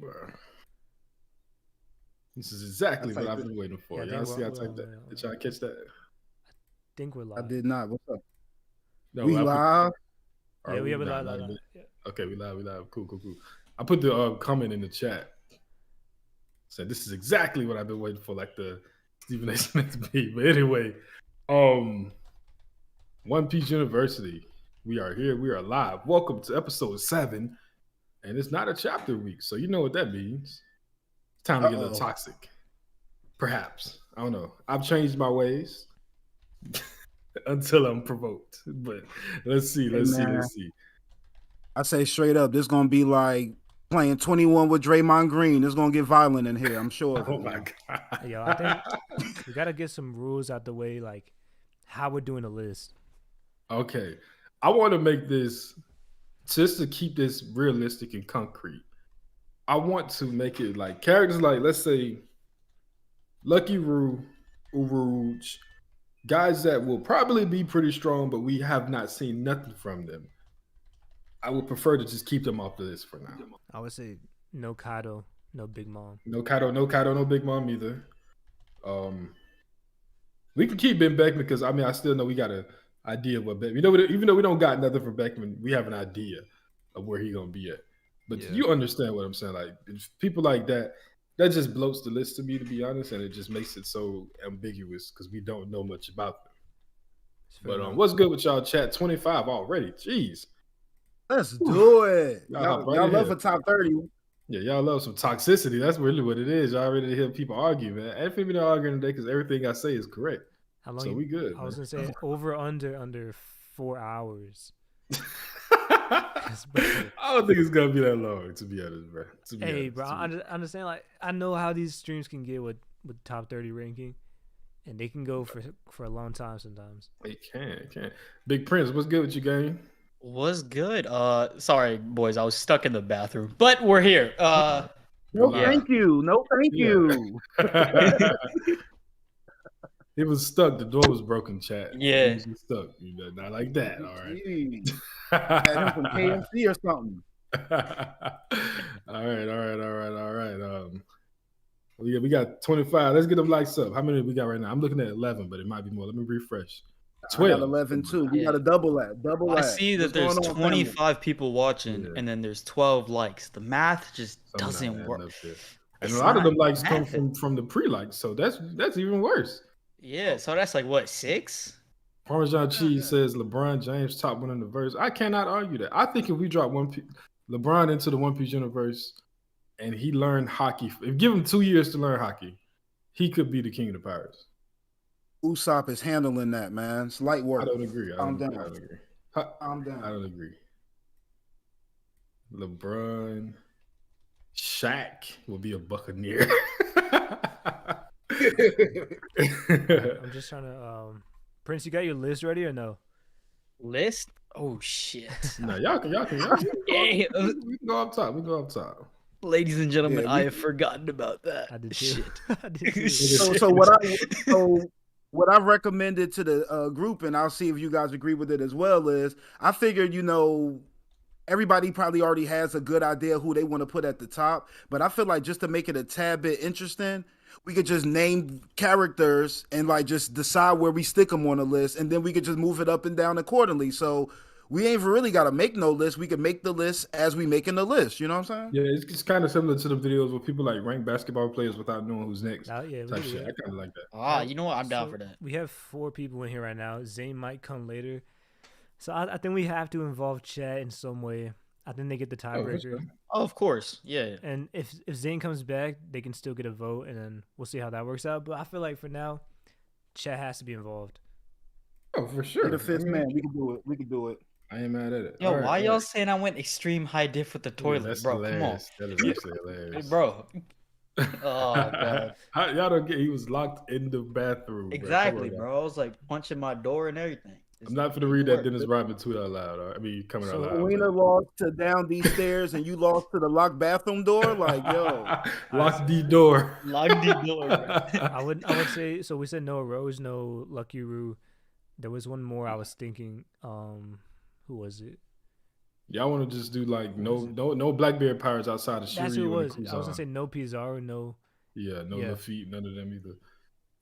Bro. This is exactly what I've been waiting for. Y'all see I typed that? Did y'all catch that? I think we're live. I did not. What's up? No, we live? Yeah, we live. Yeah. Okay, we live. Cool. I put the comment in the chat. Said this is exactly what I've been waiting for, like the Stephen A. Smith beat. But anyway, One Piece University. We are here. We are live. Welcome to episode 7. And it's not a chapter week, so you know what that means. It's time to get a little toxic. Perhaps. I don't know. I've changed my ways until I'm provoked. But let's see. I say straight up, this gonna be like playing 21 with Draymond Green. It's gonna get violent in here, I'm sure. Oh my God. Yo, I think we gotta get some rules out the way, like how we're doing the list. Okay. I want to make this, just to keep this realistic and concrete, I want to make it like characters like, let's say, Lucky Roo, Uruj, guys that will probably be pretty strong, but we have not seen nothing from them. I would prefer to just keep them off the list for now. I would say no Kaido, no Big Mom. No Kaido, no Big Mom either. We can keep Ben Beckman because I still know we got an idea of what Beckman. Even though we don't got nothing from Beckman, we have an idea of where he's gonna be at. But you understand what I'm saying? Like people like that just bloats the list to me, to be honest, and it just makes it so ambiguous because we don't know much about them. But what's good with y'all? Chat 25 already. Jeez. Let's do it. Y'all love a top 30. Yeah, y'all love some toxicity. That's really what it is. Y'all ready to hear people argue, man. And people don't arguing today because everything I say is correct. So we good. I was gonna say over under 4 hours. I don't think it's gonna be that long, to be honest, bro. Bro, I understand. Like, I know how these streams can get with top 30 ranking, and they can go for a long time sometimes. They can. Big Prince, what's good with you, gang? What's good? Sorry, boys, I was stuck in the bathroom, but we're here. Thank you. It was stuck. The door was broken, chat. Yeah. He was stuck. Not like that. All right. Had him from KFC or something. All right. We got 25. Let's get them likes up. How many we got right now? I'm looking at 11, but it might be more. Let me refresh. 12. I got 11 too. We got a double that. I see that there's 25 people watching, and then there's 12 likes. The math just doesn't work. And a lot of them likes come from the pre-likes, so that's even worse. Yeah, so that's like what, 6? Parmesan Cheese says LeBron James top one in the verse. I cannot argue that. I think if we drop LeBron into the One Piece universe and he learned hockey, if give him 2 years to learn hockey, he could be the king of the pirates. Usopp is handling that, man. It's light work. I don't agree. Calm down. I don't agree. LeBron, Shaq will be a Buccaneer. I'm just trying to. Prince, you got your list ready or no? List? Oh shit! No, y'all can. We can go up top. Ladies and gentlemen, I have forgotten about that. I did too. Shit. So what I've recommended to the group, and I'll see if you guys agree with it as well, is I figured, everybody probably already has a good idea who they want to put at the top, but I feel like just to make it a tad bit interesting, we could just name characters and like just decide where we stick them on the list, and then we could just move it up and down accordingly. So we ain't really got to make no list. We can make the list as we making the list. You know what I'm saying? Yeah, it's kind of similar to the videos where people like rank basketball players without knowing who's next. Type shit. I kind of like that. You know what? I'm down for that. We have 4 people in here right now. Zane might come later. So I think we have to involve chat in some way. I think they get the tiebreaker. Oh, of course. Yeah. And if Zane comes back, they can still get a vote, and then we'll see how that works out. But I feel like for now, chat has to be involved. Oh, for sure. You're the fifth man. We can do it. I ain't mad at it. Yo, why y'all saying I went extreme high diff with the toilet, that's bro? hilarious. Come on. That is actually hilarious. Bro. Oh, God. Y'all don't get, he was locked in the bathroom. Exactly, bro. I was like punching my door and everything. I'm not going to read that Dennis Rodman tweet out loud. Coming out loud. So Wiener lost to down these stairs and you lost to the locked bathroom door? Like, yo. Lock the door. Lock the door, bro. I would say, so we said no Rose, no Lucky Roo. There was one more I was thinking. Who was it? Y'all want to just do like no Blackbeard pirates outside of Shiryu. That's who it was. And I was gonna say no Pizarro, no. Yeah, no Lafitte, none of them either.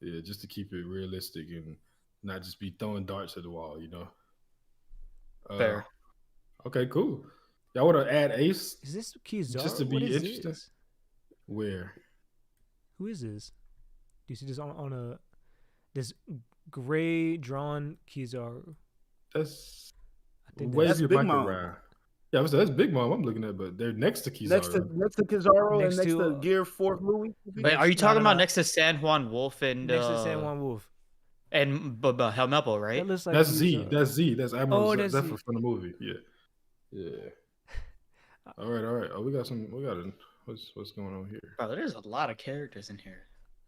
Yeah, just to keep it realistic and not just be throwing darts at the wall, you know. Fair. Okay, cool. Y'all want to add Ace? Is this Kizaru? Just to be interesting. This? Where? Who is this? Do you see this on this gray drawn Kizaru? That's that's Big Mom. Around. Yeah, that's Big Mom I'm looking at, but they're next to Kizaru. Next to Kizaru and next to Gear 4 Louis. But are you talking about next to San Juan Wolf and next to San Juan Wolf and Helmeppo, right? That looks like that's Z. That's Z. That's Admiral Zephyr from the movie. Yeah. All right. Oh, we got what's going on here? Bro, there's a lot of characters in here.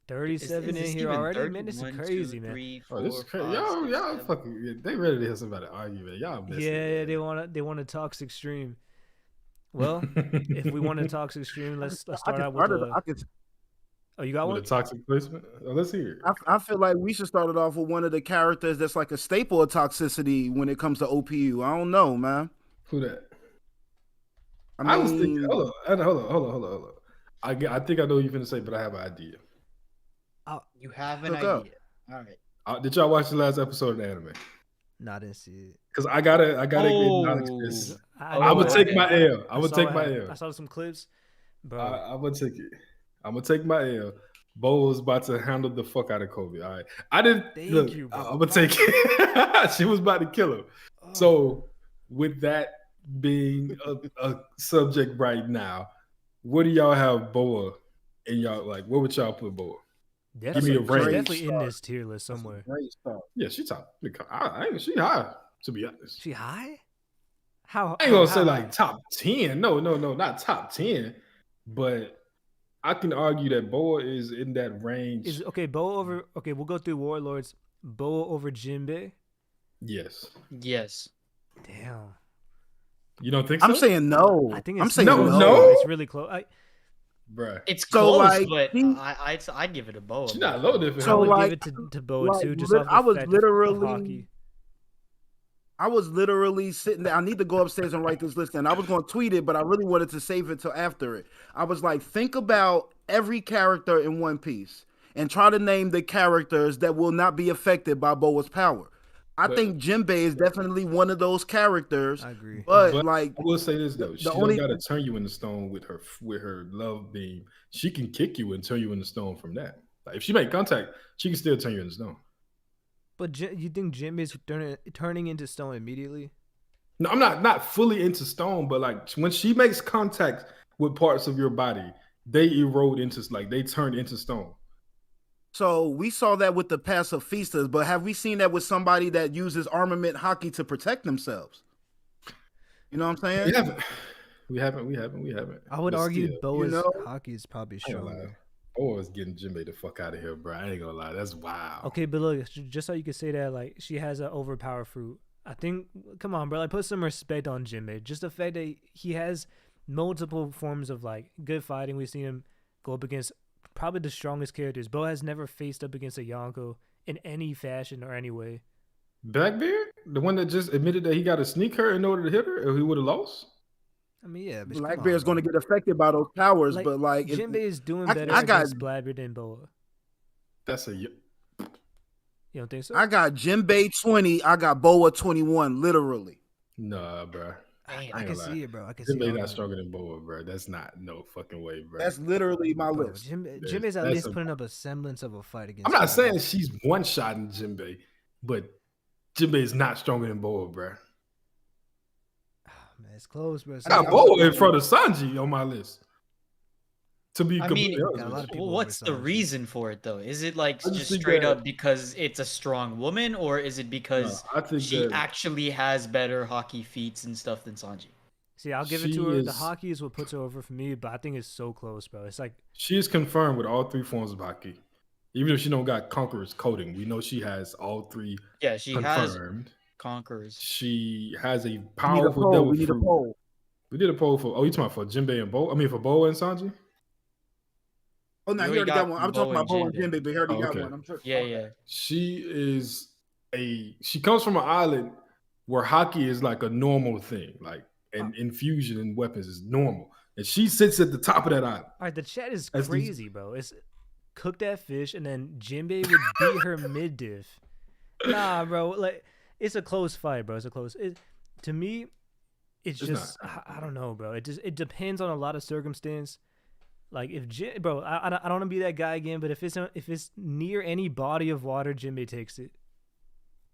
37 in here already, man. This is crazy, man. This is crazy. Y'all fucking. They ready to hear somebody argue, man. Y'all messing. Yeah, they want a toxic stream. Well, if we want a toxic stream, let's start out with. Oh, you got one? With a toxic placement? Oh, let's hear it. I feel like we should start it off with one of the characters that's like a staple of toxicity when it comes to OPU. I don't know, man. Who that? I was thinking. Hold on. I think I know what you're gonna say, but I have an idea. You have an idea. All right. Did y'all watch the last episode of the anime? No, I didn't see it. Because I gotta acknowledge this. I'm gonna take my L. I'm gonna take my L. I saw some clips, bro. I'm gonna take it. I'm gonna take my L. Bo was about to handle the fuck out of Kobe. All right. I didn't. Thank you, bro. I'm gonna take it. She was about to kill him. Oh. So, with that being a subject right now, what do y'all have Boa in y'all like? What would y'all put Boa? Give me a range. Definitely in this tier list somewhere. Yeah, she top. She high. To be honest, she high. How? I ain't gonna say like top 10. No, not top 10. But I can argue that Boa is in that range. Boa over? Okay, we'll go through Warlords. Boa over Jinbei. Yes. Damn. You don't think so? I'm saying no. I think I'm saying no. It's really close. Bruh. It's close, but I'd give it a Boa. She's not low different. So I would give it to Boa too. Just off I was literally sitting there. I need to go upstairs and write this list down. I was going to tweet it, but I really wanted to save it till after it. I was like, think about every character in One Piece and try to name the characters that will not be affected by Boa's power. I think Jinbei is definitely one of those characters. I agree. But like, I will say this though, she don't got to turn you into stone with her love beam. She can kick you and turn you into stone from that. Like if she make contact, she can still turn you into stone. But you think Jinbei's turning into stone immediately? No, I'm not fully into stone, but like when she makes contact with parts of your body, they erode into they turn into stone. So we saw that with the pacifistas, but have we seen that with somebody that uses armament hockey to protect themselves? You know what I'm saying? We haven't. I would argue Boa's hockey is probably stronger. Boa is getting Jinbei the fuck out of here, bro. I ain't gonna lie, that's wild. Okay, but look, just so you can say that, like she has an overpowered fruit. I think, come on, bro, like put some respect on Jinbei. Just the fact that he has multiple forms of like good fighting. We've seen him go up against probably the strongest characters. Boa has never faced up against a Yonko in any fashion or any way. Blackbeard? The one that just admitted that he got to sneak her in order to hit her or he would have lost? I mean, yeah. Blackbeard's going to get affected by those powers, but like... Jinbei is doing better against Blackbeard than Boa. That's a... You don't think so? I got Jinbei 20. I got Boa 21, literally. Nah, bro. I can see it, bro. I can see it. Jinbei not stronger than Boa, bro. That's not no fucking way, bro. That's literally my list. Jinbei's at least putting up a semblance of a fight against. I'm not saying she's one-shotting Jinbei, but Jinbei is not stronger than Boa, bro. Oh, man, it's close, bro. I got Boa in front of Sanji on my list. To be completely honest, what's the reason for it though? Is it like just straight up because it's a strong woman, or is it because she actually has better hockey feats and stuff than Sanji? See, I'll give it to her. The hockey is what puts her over for me, but I think it's so close, bro. It's like she is confirmed with all three forms of hockey. Even if she don't got Conqueror's coding, we know she has all three. Yeah, she has Conquerors. She has a powerful devil fruit. We need a poll. We did a poll for. Oh, you talking about for Jinbei and Boa? I mean, for Boa and Sanji. Oh no, he already got one. I'm talking about Boa and Jinbei, but he already got one. I'm sure. Yeah. She comes from an island where hockey is like a normal thing. Like and infusion and weapons is normal. And she sits at the top of that island. All right, the chat is crazy, bro. It's cook that fish, and then Jinbei would beat her mid diff. Nah, bro. Like, it's a close fight, bro. It's a close. To me, it's just I don't know, bro. It depends on a lot of circumstance. Like if bro, I don't want to be that guy again, but if it's near any body of water, Jinbei takes it.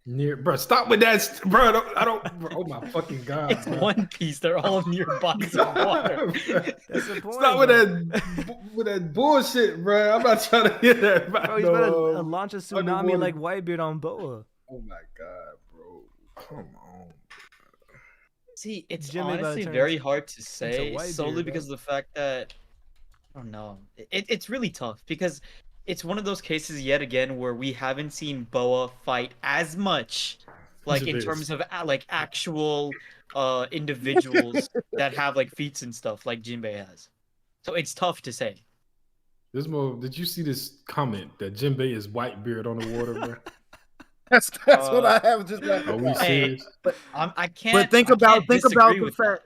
Near, bro, stop with that, bro. I don't bro, oh my fucking god, it's bro. One Piece. They're all near bodies of water. That's the point. Stop with that bullshit, bro. I'm not trying to hear that. Bro, he's about to launch a tsunami like Whitebeard on Boa. Oh my god, bro. Come on. See, it's honestly very hard to say solely because of the fact that I don't know. It's really tough because it's one of those cases yet again where we haven't seen Boa fight as much, like in terms of like actual individuals that have like feats and stuff like Jinbei has. So it's tough to say. Did you see this comment that Jinbei is Whitebeard on the water, bro? That's what I have just like. Are we serious? But I can't. But think about the fact.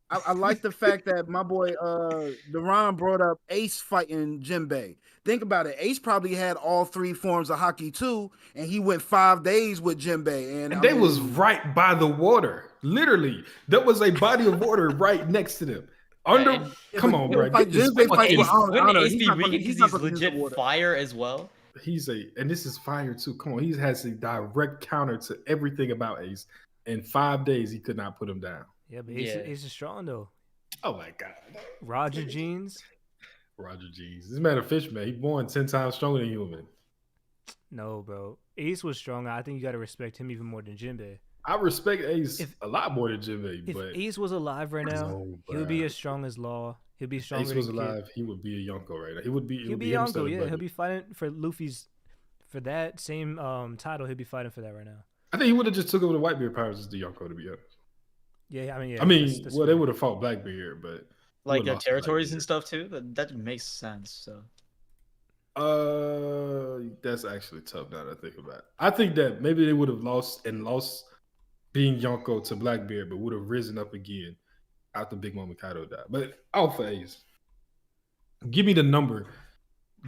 I like the fact that my boy Deron brought up Ace fighting Jinbei. Think about it. Ace probably had all 3 forms of Haki too, and he went 5 days with Jinbei. And they was right by the water. Literally, there was a body of water right next to them. Come on, bro. Jinbei Ace be weak because he's legit fire as well. And this is fire too. Come on, he has a direct counter to everything about Ace. In 5 days, he could not put him down. Yeah, but Ace is strong though. Oh my god. Roger Jeans. This man a fish, man. He born 10 times stronger than human. No, bro. Ace was strong. I think you gotta respect him even more than Jinbei. I respect Ace a lot more than Jinbei. If Ace was alive right now, he would be as strong as Law. He'll be stronger. Ace was alive, he would be a Yonko right now. He would be Yonko, yeah. He'll be fighting for Luffy's for that same title. He'll be fighting for that right now. I think he would have just took over the Whitebeard powers as the Yonko, to be honest. Yeah, I mean, that's they would have fought Blackbeard, but like their territories and stuff too. That makes sense. So, that's actually tough now that I think about it. I think that maybe they would have lost being Yonko to Blackbeard, but would have risen up again after Big Mom Kaido died. But for Ace, give me the number.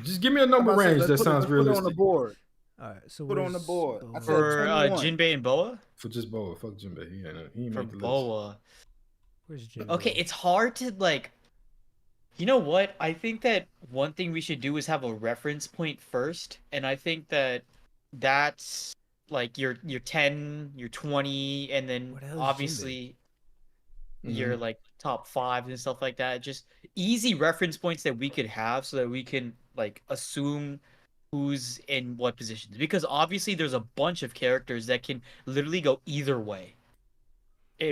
Just give me a number range that sounds realistic. Put it on the board. All right, so put on the board. For Jinbei and Boa? For just Boa. Fuck Jinbei. He ain't for make the Boa. List. Where's Jinbei? Okay, it's hard to like. You know what? I think that one thing we should do is have a reference point first, and I think that's like your 10, your 20, and then obviously your like top 5 and stuff like that. Just easy reference points that we could have so that we can like assume who's in what positions, because obviously there's a bunch of characters that can literally go either way.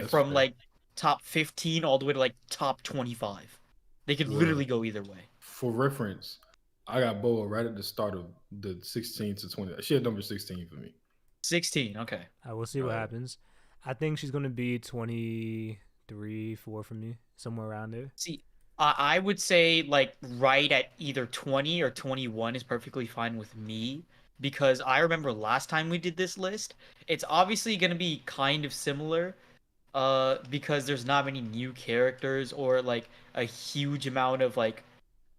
From like top 15 all the way to like top 25. They could literally go either way. For reference, I got Boa right at the start of the 16 to 20. She had number 16 for me. 16, okay. We'll see what happens. I think she's going to be 23, 4 for me, somewhere around there. See, I would say like right at either 20 or 21 is perfectly fine with me, because I remember last time we did this list, it's obviously going to be kind of similar because there's not many new characters or like a huge amount of like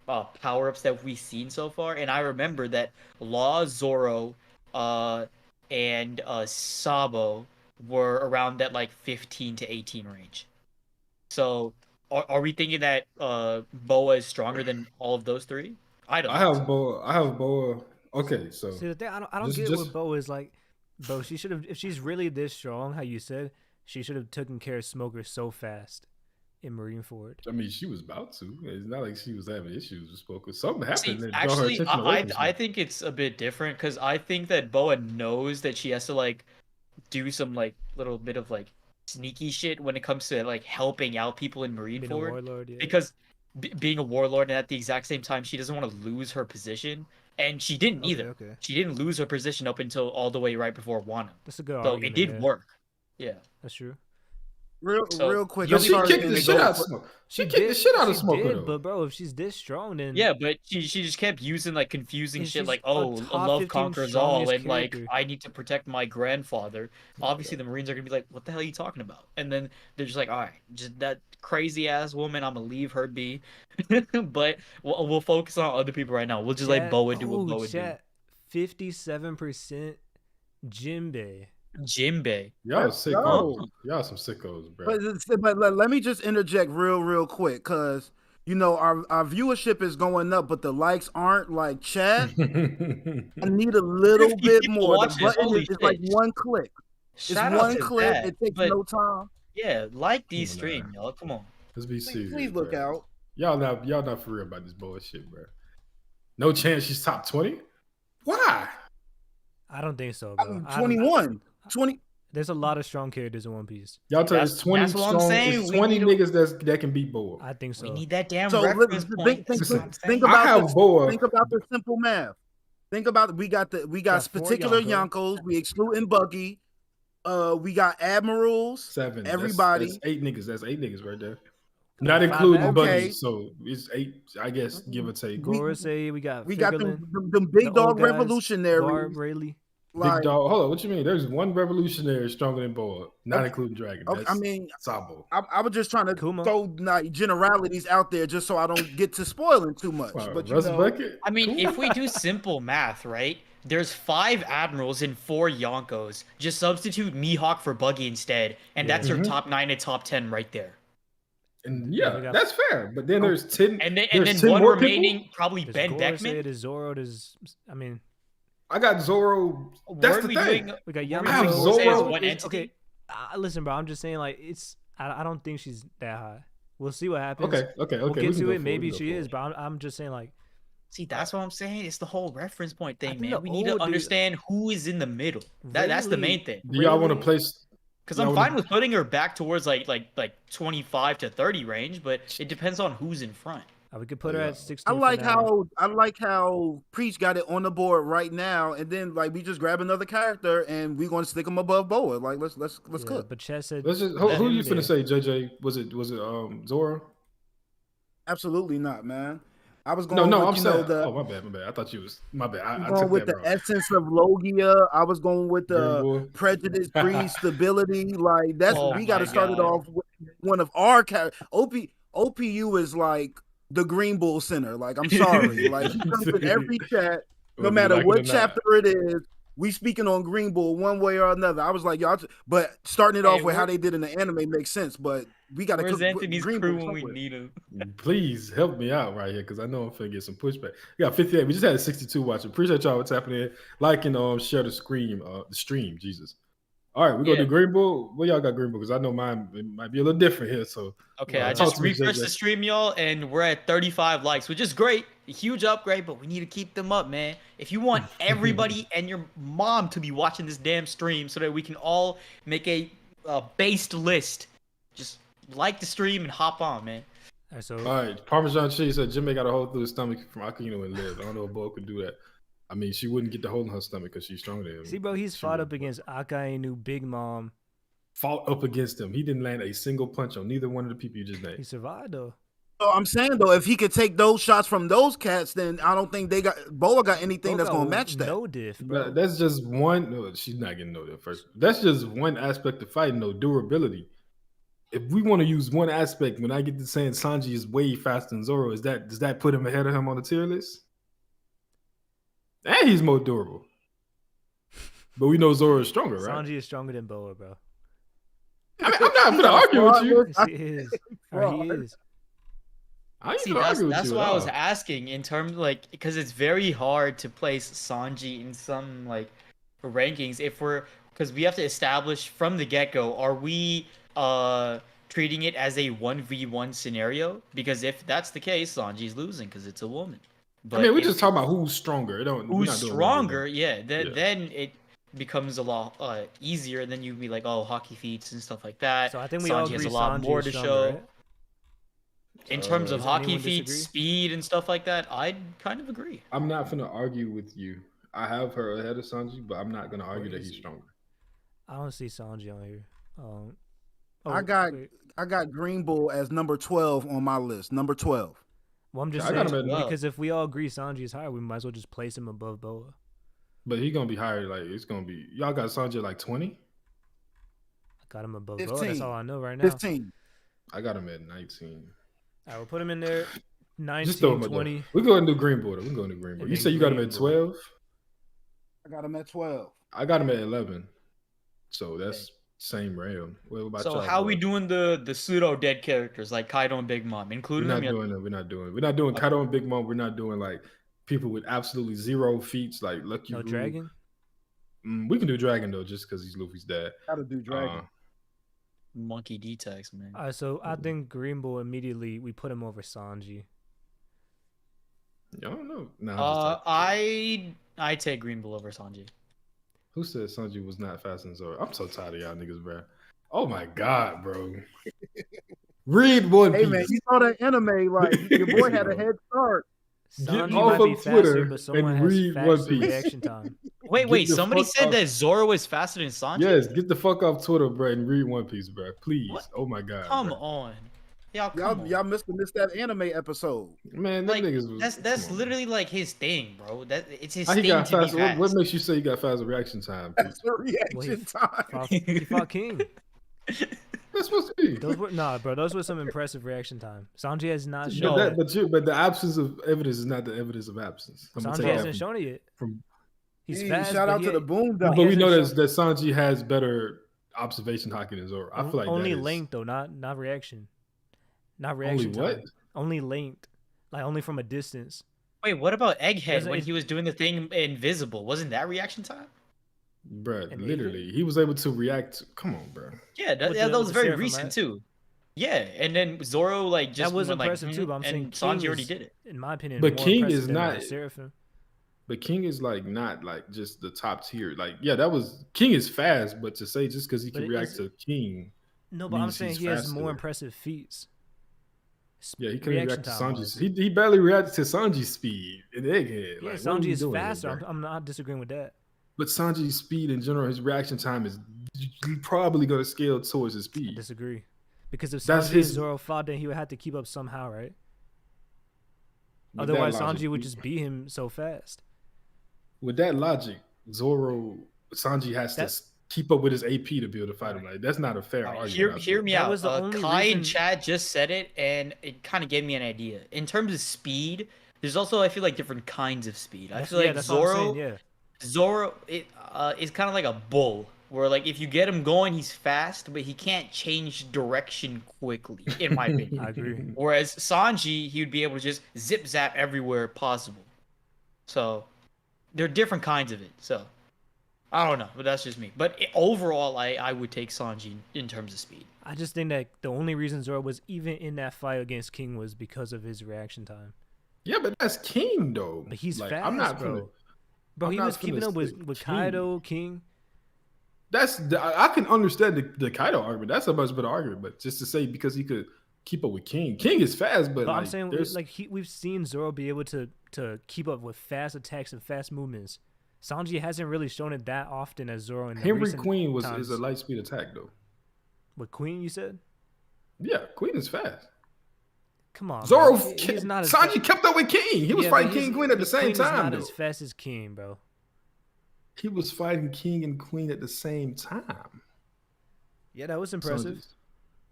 power-ups that we've seen so far. And I remember that Law, Zoro, and Sabo were around that like 15 to 18 range. So are we thinking that Boa is stronger than all of those 3? I have Boa. Okay, so see the thing, I don't get what Boa is like. Bro, she should have, if she's really this strong, how you said, she should have taken care of Smoker so fast in Marineford. I mean, she was about to. It's not like she was having issues with Smoker. Something happened. See, actually, I think it's a bit different, because I think that Boa knows that she has to like do some like little bit of like sneaky shit when it comes to like helping out people in Marineford, because being a warlord, and at the exact same time she doesn't want to lose her position, and she didn't either. She didn't lose her position up until all the way right before Wano. That's a good so argument, it did work. Yeah, that's true. real quick. But I'm she sorry kicked to the shit go out of for- Smoke. She kicked the shit out of Smoker did, though. but bro, if she's this strong, then Yeah, but she just kept using like confusing And shit she's like, a oh, top love 15 conquers all, strongest and like character. I need to protect my grandfather. Obviously, the Marines are gonna be like, what the hell are you talking about? And then they're just like, all right, just that crazy ass woman, I'm gonna leave her be. But we'll focus on other people right now. We'll just let Boa do what Boa do. 57% Jinbei. Jinbei. Y'all Let's sickos. go. Y'all some sickos, bro. But let me just interject real quick, because you know our viewership is going up, but the likes aren't. Like, chat, I need a little 50 bit people more. The watching this, button holy is like shit. one click. It's Shout out one to click. that. It takes But no time. yeah, like these Come on, stream, y'all. Come on. Let's be serious. Please look bro. out. Y'all not for real about this bullshit, bro. No chance she's top 20. Why? I don't think so, bro. I'm 21. 20. There's a lot of strong characters in One Piece. Y'all tell it's 20 that's what I'm strong. saying. It's We 20 need niggas that can beat Boa. I think so. We need that damn So reference point. think Listen, Think I about have Boa. Think about the simple math. Think about we got four particular Yonkos. Yonkos. We excluding Buggy. We got admirals. 7. Everybody. That's 8 niggas. That's 8 niggas right there. Not 5 including admirals. Buggy. Okay. So it's 8, I guess, give or take. Gorosei, we got them the big dog old guys, revolutionaries. Garb, Rayleigh. Like, Big dog. Hold on. What you mean? There's one revolutionary stronger than Boa, not Okay. including Dragon. Okay, That's I mean, Sabo. I was just trying to Kuma. throw like generalities out there just so I don't get to spoiling too much. Wow, But Russ Bucket? I mean, Cool. if we do simple math, right? There's 5 admirals and 4 Yonkos. Just substitute Mihawk for Buggy instead, and that's your Mhm. top 9 and top 10 right there. And Yeah, we got- that's fair. But then there's 10. And then there's 10 one more remaining, people? probably There's Ben Gorosei, Beckman. there's Zoro, I mean, I got Zoro. That's Weren't the we thing. doing? we got weren't Yamato. we I have doing Gorosei as Zoro one Is- entity? Okay, listen, bro. I'm just saying, like, I don't think she's that high. We'll see what happens. Okay. We'll we get can to go it. Maybe forward, she is, but I'm just saying, like, See, that's what I'm saying. It's the whole reference point thing, think man. the We need to old dude- understand who is in the middle. That's the main thing. Do y'all want to Rayleigh- place? Because y'all I'm wanna- fine with putting her back towards like 25 to 30 range, but it depends on who's in front. we could put her Yeah. at 16. I for now. like how Preach got it on the board right now, and then like we just grab another character and we're gonna stick them above Boa. Like let's Yeah, cook. But Chess said, Let's just. Who you Jinbei. finna say, JJ? Was it Zoro? Absolutely not, man. I was No, going no. with I'm you saying. know Oh, my bad. I thought you was. My bad. I going took with that the wrong. essence of Logia. I was going with Green the Bull. prejudice breeds stability. Like that's Oh we got to my start it God. off with one of our characters. OPU is like the Green Bull Center. Like I'm sorry, like he comes in every chat, no Whether you matter like it what or not. chapter it is. We speaking on Green Bull one way or another. I was like, y'all, but starting it Hey, off with how they did in the anime makes sense. But we got to Where's cook Anthony's Green crew Bull when we somewhere. need him? Please help me out right here because I know I'm finna get some pushback. We got 58. We just had a 62 watching. Appreciate y'all what's happening. Like and share the stream. Jesus. All right, we're gonna Yeah. do Green Bull. What y'all got Green Bull? Because I know mine it might be a little different here. So Okay, I talk just to me, refreshed JJ. the stream, y'all, and we're at 35 likes, which is great. A huge upgrade, but we need to keep them up, man. If you want everybody and your mom to be watching this damn stream so that we can all make a based list, just like the stream and hop on, man. All right, so All right, Parmesan cheese said Jimmy got a hole through his stomach from Akino and live. I don't know if Bo could do that. I mean, she wouldn't get the hole in her stomach because she's stronger than him. see, bro, he's She fought would. up against Akainu, Big Mom. Fought up against him. He didn't land a single punch on neither one of the people you just He named. survived though. So I'm saying though, if he could take those shots from those cats, then I don't think Boa got anything Bro that's got gonna match that. No diff, bro. But that's just one. No, she's not getting no there first. That's just one aspect of fighting, though, durability. If we want to use one aspect, when I get to saying Sanji is way faster than Zoro, does that put him ahead of him on the tier list? And he's more durable. But we know Zoro is stronger, right? Sanji is stronger than Boa, bro. I mean, I'm not going to argue with you. Yes, he is. Or he is. I ain't See, gonna argue with that's you why at I was all. asking in terms like because it's very hard to place Sanji in some like rankings if we're because we have to establish from the get-go, are we treating it as a 1v1 scenario? Because if that's the case, Sanji's losing because it's a woman. I mean, we're if just talking about who's stronger. We're who's not doing stronger, 1v1. yeah, Yeah. then it becomes a lot easier, and then you'd be like, oh, hockey feats and stuff like that. So I think we Sanji all has agree a lot Sanji more is to stronger, show. right? In terms of Does hockey anyone feats, disagree? speed, and stuff like that, I'd kind of agree. I'm not going to argue with you. I have her ahead of Sanji, but I'm not going to argue that he's Crazy. stronger. I don't see Sanji on here. Oh, I got wait. Green Bull as number 12 on my list. Number 12. Well, I'm just I got saying him at because if we all agree Sanji is higher, we might as well just place him above Boa. But he's gonna be higher. Like it's gonna be. Y'all got Sanji at like 20. I got him above Boa. 15. That's all I know right now. 15. I got him at 19. I will put him in there. 19, Just throw him 20. We go and do Green Bull. We go and do Green Bull. And You then say you got him Green at Bull. 12. I got him at 12. I got him at 11. So that's same realm. What about So y'all, how boy? we doing the pseudo dead characters like Kaido and Big Mom, We're including not them? doing it. We're not doing Kaido and Big Mom. We're not doing like people with absolutely zero feats like Lucky No Roo. dragon. We can do Dragon though, just because he's Luffy's dad. Gotta do Dragon. Monkey D-Tex, man. All right, so I think Green Bull immediately we put him over Sanji. I don't know. Nah, I take Green Bull over Sanji. who said Sanji was not faster than Zoro? I'm so tired of y'all niggas, bro. Oh my god, bro. Read One Piece. Hey man, you saw that anime, like your boy had a head start. Sanji off might be of faster, Twitter but someone and has read One faster Piece. reaction time. Wait, Get the somebody fuck said off- that Zoro is faster than Sanji? Yes, get the fuck off Twitter, bro, and read One Piece, bro. Please. What? Oh my god. Come bro. on. Y'all Missed that anime episode. Man, them like niggas was, that's come on, literally like his thing, bro. It's his How he thing got to be faster? fast. What makes you say he got faster reaction time? Pete? That's the reaction time. He fought King. That's supposed to be. Those were bro. Those were some impressive reaction time. Sanji has not shown. No. that. But the absence of evidence is not the evidence of absence. I'm gonna Sanji take that hasn't from- shown it yet. from- He's Hey, fast. shout but out to the Boondocks. But we hasn't know shown- that Sanji has better observation hockey than Zoro. I feel like only that is, length though, not reaction. Not Only reaction what? time. Only length, like only from a distance. Wait, what about Egghead Doesn't when it- he was doing the thing invisible? Wasn't that reaction time? Bruh, And literally, he was able to react. Come on, bro. Yeah, that With was the very Seraphim, recent right? too. Yeah, and then Zoro like just That was went, impressive like, too. But I'm saying and King Sanji already is, did it. in my opinion. But more King impressive is than, not- Seraphim. But King is like not like just the top tier. Like, yeah, that was King is fast, but to say just because he But can it react is- to King, No, but I'm means saying he's he has more faster. impressive feats. yeah, he can Reaction react to time-wise. Sanji's. He barely reacted to Sanji's speed in Egghead. Yeah, Like, what are Sanji we is doing here, faster. bro? I'm not disagreeing with that. But Sanji's speed in general, his reaction time is probably going to scale towards his I speed. disagree. Because if That's Sanji his- and Zoro fought, then he would have to keep up somehow, right? With that Otherwise, logic, Sanji would just beat him so fast. With that logic, Sanji has to That- keep up with his AP to be able to fight him. Like that's not a fair argument. I Hear feel. me That out. was the only Kai reason- and Chad just said it, and it kind of gave me an idea. In terms of speed, there's also I feel like different kinds of speed. I feel like that's what I'm Zoro, saying, yeah. Zoro, is kind of like a bull, where like if you get him going, he's fast, but he can't change direction quickly. In my opinion, I agree. Whereas Sanji, he would be able to just zip zap everywhere possible. So they're different kinds of it. So I don't know, but that's just me. But overall, I would take Sanji in terms of speed. I just think that the only reason Zoro was even in that fight against King was because of his reaction time. Yeah, but that's King though. But he's like, fast, I'm not bro. gonna- Bro, I'm he not was keeping finna up with say Kaido, King. I can understand the Kaido argument. That's a much better argument. But just to say because he could keep up with King, King is fast, but But like, I'm saying, there's- like, we've seen Zoro be able to keep up with fast attacks and fast movements. Sanji hasn't really shown it that often as Zoro in the Henry recent Queen is times. a light speed attack though. With Queen, you said? Yeah, Queen is fast. Come on, Zoro, bro. He's not as Sanji kept up with King. He was Yeah, but fighting he's- King and Queen at the same Queen is time not though. as fast as King, bro. He was fighting King and Queen at the same time. Yeah, that was impressive. Sanji.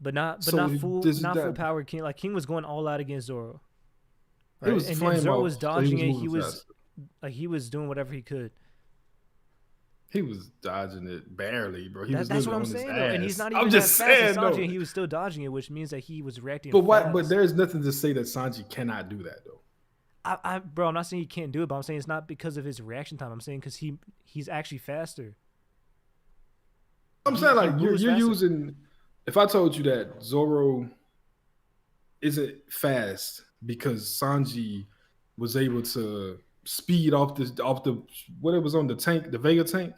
But not So full this is not full that- power King. Like King was going all out against Zoro. It was and flame Zoro off, was so dodging it. He moving was faster. like he was doing whatever he could. He was dodging it barely, bro. He was That's what literally I'm on his saying, though. And he's ass. not I'm even just that fast saying, as Sanji, though. and he was still dodging it, which means that he was reacting. But why? fast. But there's nothing to say that Sanji cannot do that though. Bro, I'm not saying he can't do it, but I'm saying it's not because of his reaction time. I'm saying because he's actually faster. I'm He- saying he like you're moves faster. using. If I told you that Zoro isn't fast because Sanji was able to speed off the what it was on the tank, the Vega tank.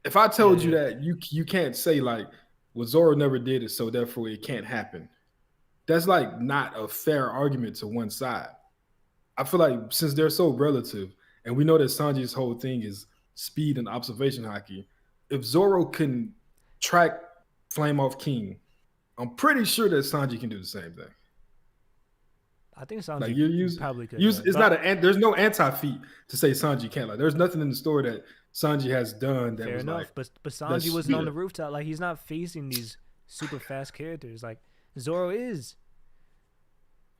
If I told you that, you can't say like, well, Zoro never did it, so therefore it can't happen. That's like not a fair argument to one side. I feel like since they're so relative, and we know that Sanji's whole thing is speed and observation hockey, if Zoro can track flame off King, I'm pretty sure that Sanji can do the same thing. I think Sanji Like you probably could. use Yeah. it's not there's no anti feat to say Sanji can't. Like there's nothing in the story that Sanji has done that Fair was enough, like. but Sanji wasn't on the rooftop. Like he's not facing these super fast characters. Like Zoro is.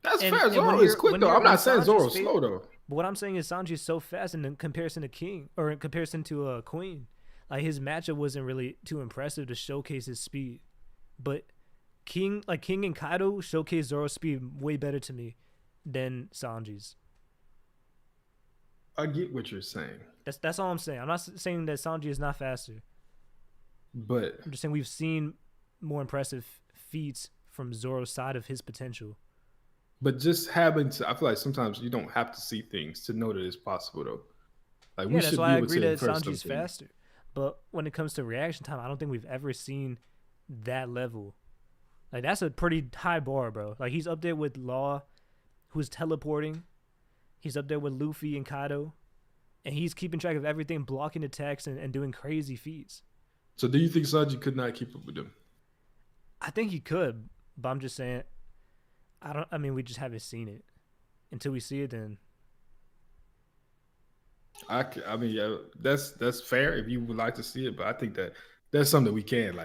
That's fair. Zoro is quick though. I'm not saying Zoro's slow though. But what I'm saying is Sanji's so fast in comparison to King or in comparison to Queen. Like his matchup wasn't really too impressive to showcase his speed. But King and Kaido showcase Zoro's speed way better to me than Sanji's. I get what you're saying. That's all I'm saying. I'm not saying that Sanji is not faster. But I'm just saying we've seen more impressive feats from Zoro's side of his potential. But just having to, I feel like sometimes you don't have to see things to know that it's possible though. Like yeah, that's why I agree that Sanji's faster. But when it comes to reaction time, I don't think we've ever seen that level. Like that's a pretty high bar, bro. Like he's up there with Law, who's teleporting. He's up there with Luffy and Kaido. And he's keeping track of everything, blocking attacks and doing crazy feats. So do you think Sanji could not keep up with them? I think he could, but I'm just saying, I mean, we just haven't seen it. Until we see it, then. I mean, yeah, that's fair if you would like to see it, but I think that that's something we can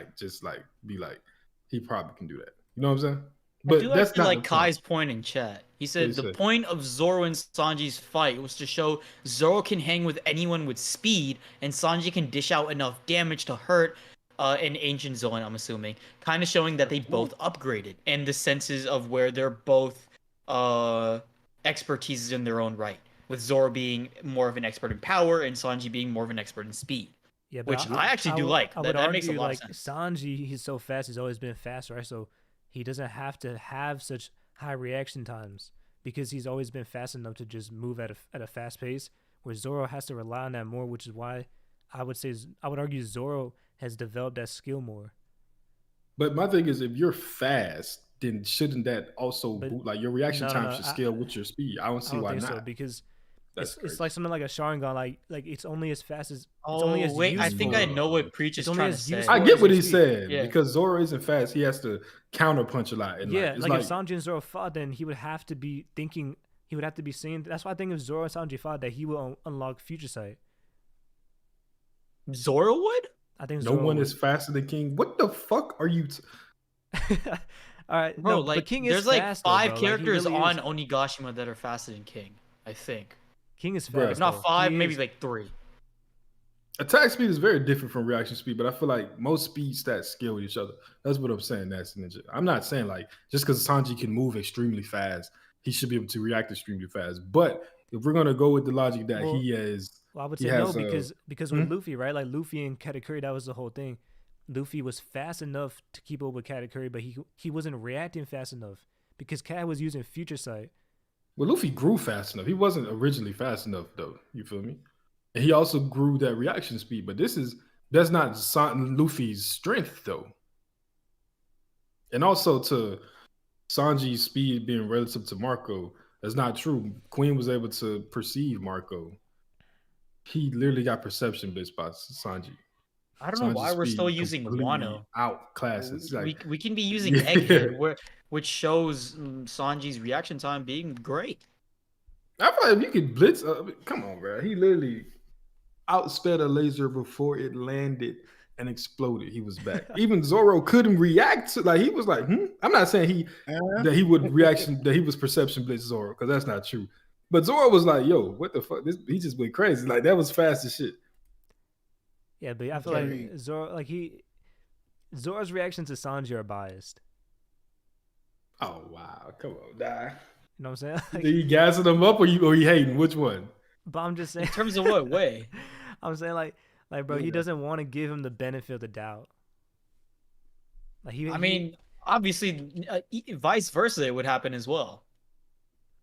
be like, he probably can do that. You know what I'm saying? But I do that's not like Kai's point in chat. He said the point of Zoro and Sanji's fight was to show Zoro can hang with anyone with speed, and Sanji can dish out enough damage to hurt an ancient Zoan, I'm assuming. Kind of showing that they both upgraded, and the senses of where they're both expertises in their own right. With Zoro being more of an expert in power, and Sanji being more of an expert in speed. Yeah, which I actually do like. That makes a lot of sense. Sanji, he's so fast, he's always been fast, right? So he doesn't have to have such high reaction times because he's always been fast enough to just move at a fast pace, where Zoro has to rely on that more, which is why I would argue Zoro has developed that skill more. But my thing is, if you're fast, then shouldn't that also like your reaction time should scale with your speed? I don't see why not. So, because it's like something like a Sharingan, like it's only as fast as. I think I know what Preach is trying to say. I get what he's saying because Zoro isn't fast. He has to counter punch a lot. And like if Sanji and Zoro fought, then he would have to be thinking. He would have to be saying. That's why I think if Zoro and Sanji fought, that he will unlock Future Sight. Zoro would. I think no one is faster than King. What the fuck are you? All right, bro. No, like but King is there's like fast, 5 though, characters really on Onigashima that are faster than King. I think. King is fast. If not 5, maybe like 3. Attack speed is very different from reaction speed, but I feel like most speed stats scale with each other. That's what I'm saying. That's ninja. I'm not saying like just because Sanji can move extremely fast, he should be able to react extremely fast. But if we're gonna go with the logic that he is, I would say no because with Luffy, right? Like Luffy and Katakuri, that was the whole thing. Luffy was fast enough to keep up with Katakuri, but he wasn't reacting fast enough because Kat was using Future Sight. Well, Luffy grew fast enough. He wasn't originally fast enough, though. You feel me? And he also grew that reaction speed. But that's not Luffy's strength, though. And also to Sanji's speed being relative to Marco, that's not true. Queen was able to perceive Marco. He literally got perception bits by Sanji. I don't know why we're still using Wano. Out classes. We can be using Egghead, which shows Sanji's reaction time being great. I feel like if you could blitz, come on, bro. He literally outsped a laser before it landed and exploded. He was back. Even Zoro couldn't react to, like, he was like, I'm not saying that he was perception blitz Zoro, because that's not true. But Zoro was like, yo, what the fuck? He just went crazy. Like, that was fast as shit. Yeah, but I feel like Zoro, Zoro's reactions to Sanji are biased. Oh wow, come on, die. You know what I'm saying? Like, Are you gassing them up or you hating? Which one? But I'm just saying. In terms of what way? I'm saying like bro, he doesn't want to give him the benefit of the doubt. Like I mean, obviously, vice versa, it would happen as well.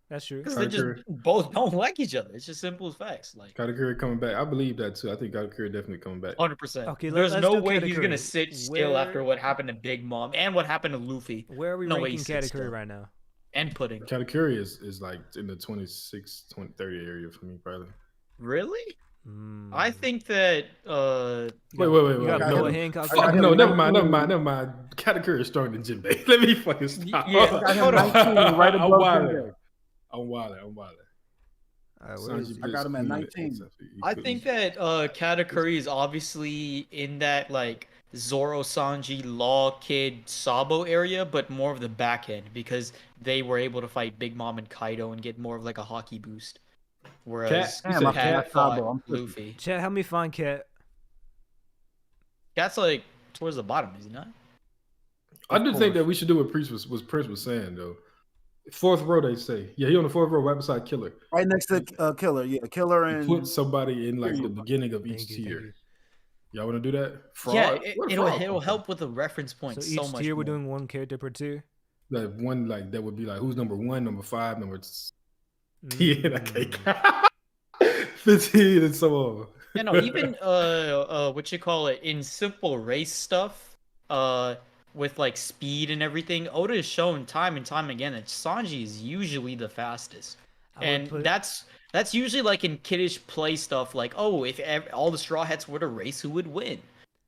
That's true. Because they just both don't like each other. It's just simple as facts. Like Katakuri coming back. I believe that too. I think Katakuri definitely coming back. 100%. Okay, there's no way Katakuri. He's gonna sit still after what happened to Big Mom and what happened to Luffy. Where are we ranking Katakuri right now? And Pudding. Katakuri is like in the 26, 20, 30 area for me, probably. Really? I think that Wait. You got Okay, Noah him. Hancock. I got No, him never mind. 19. Katakuri is stronger than Jinbei. Let me fucking stop. Yeah, I got him hold on. 19, right I'm above wilding. Jinbei. I'm wilding. Where is Sanji he? I Blitz got him at Queen. 19. I think that Katakuri is obviously in that like Zoro, Sanji, Law, Kid, Sabo area, but more of the back end because they were able to fight Big Mom and Kaido and get more of like a hockey boost. Cat. Whereas You Damn, I said forgot Cat. Cat fought Sabo. I'm tripping. Luffy. Chat, help me find Cat. Cat's like towards the bottom, is he not? I do think that we should do what Prince was saying though. Fourth row, they say. Yeah, he on the fourth row, right beside Killer. Right next to Killer. Yeah, Killer You and put somebody in like the Kiryu. beginning of each Thank you. tier. Y'all want to do that? Yeah, Fraud. Where the it'll fraud come from? help with the reference So points each so much tier we're more. doing one character per tier. Like one, like that would be like who's number 1, number 5, number 10. Mm. 15 and so on. Yeah, no, even what you call it in simple race stuff, with like speed and everything, Oda has shown time and time again that Sanji is usually the fastest, and that's usually like in kiddish play stuff, like oh, if all the Straw Hats were to race, who would win?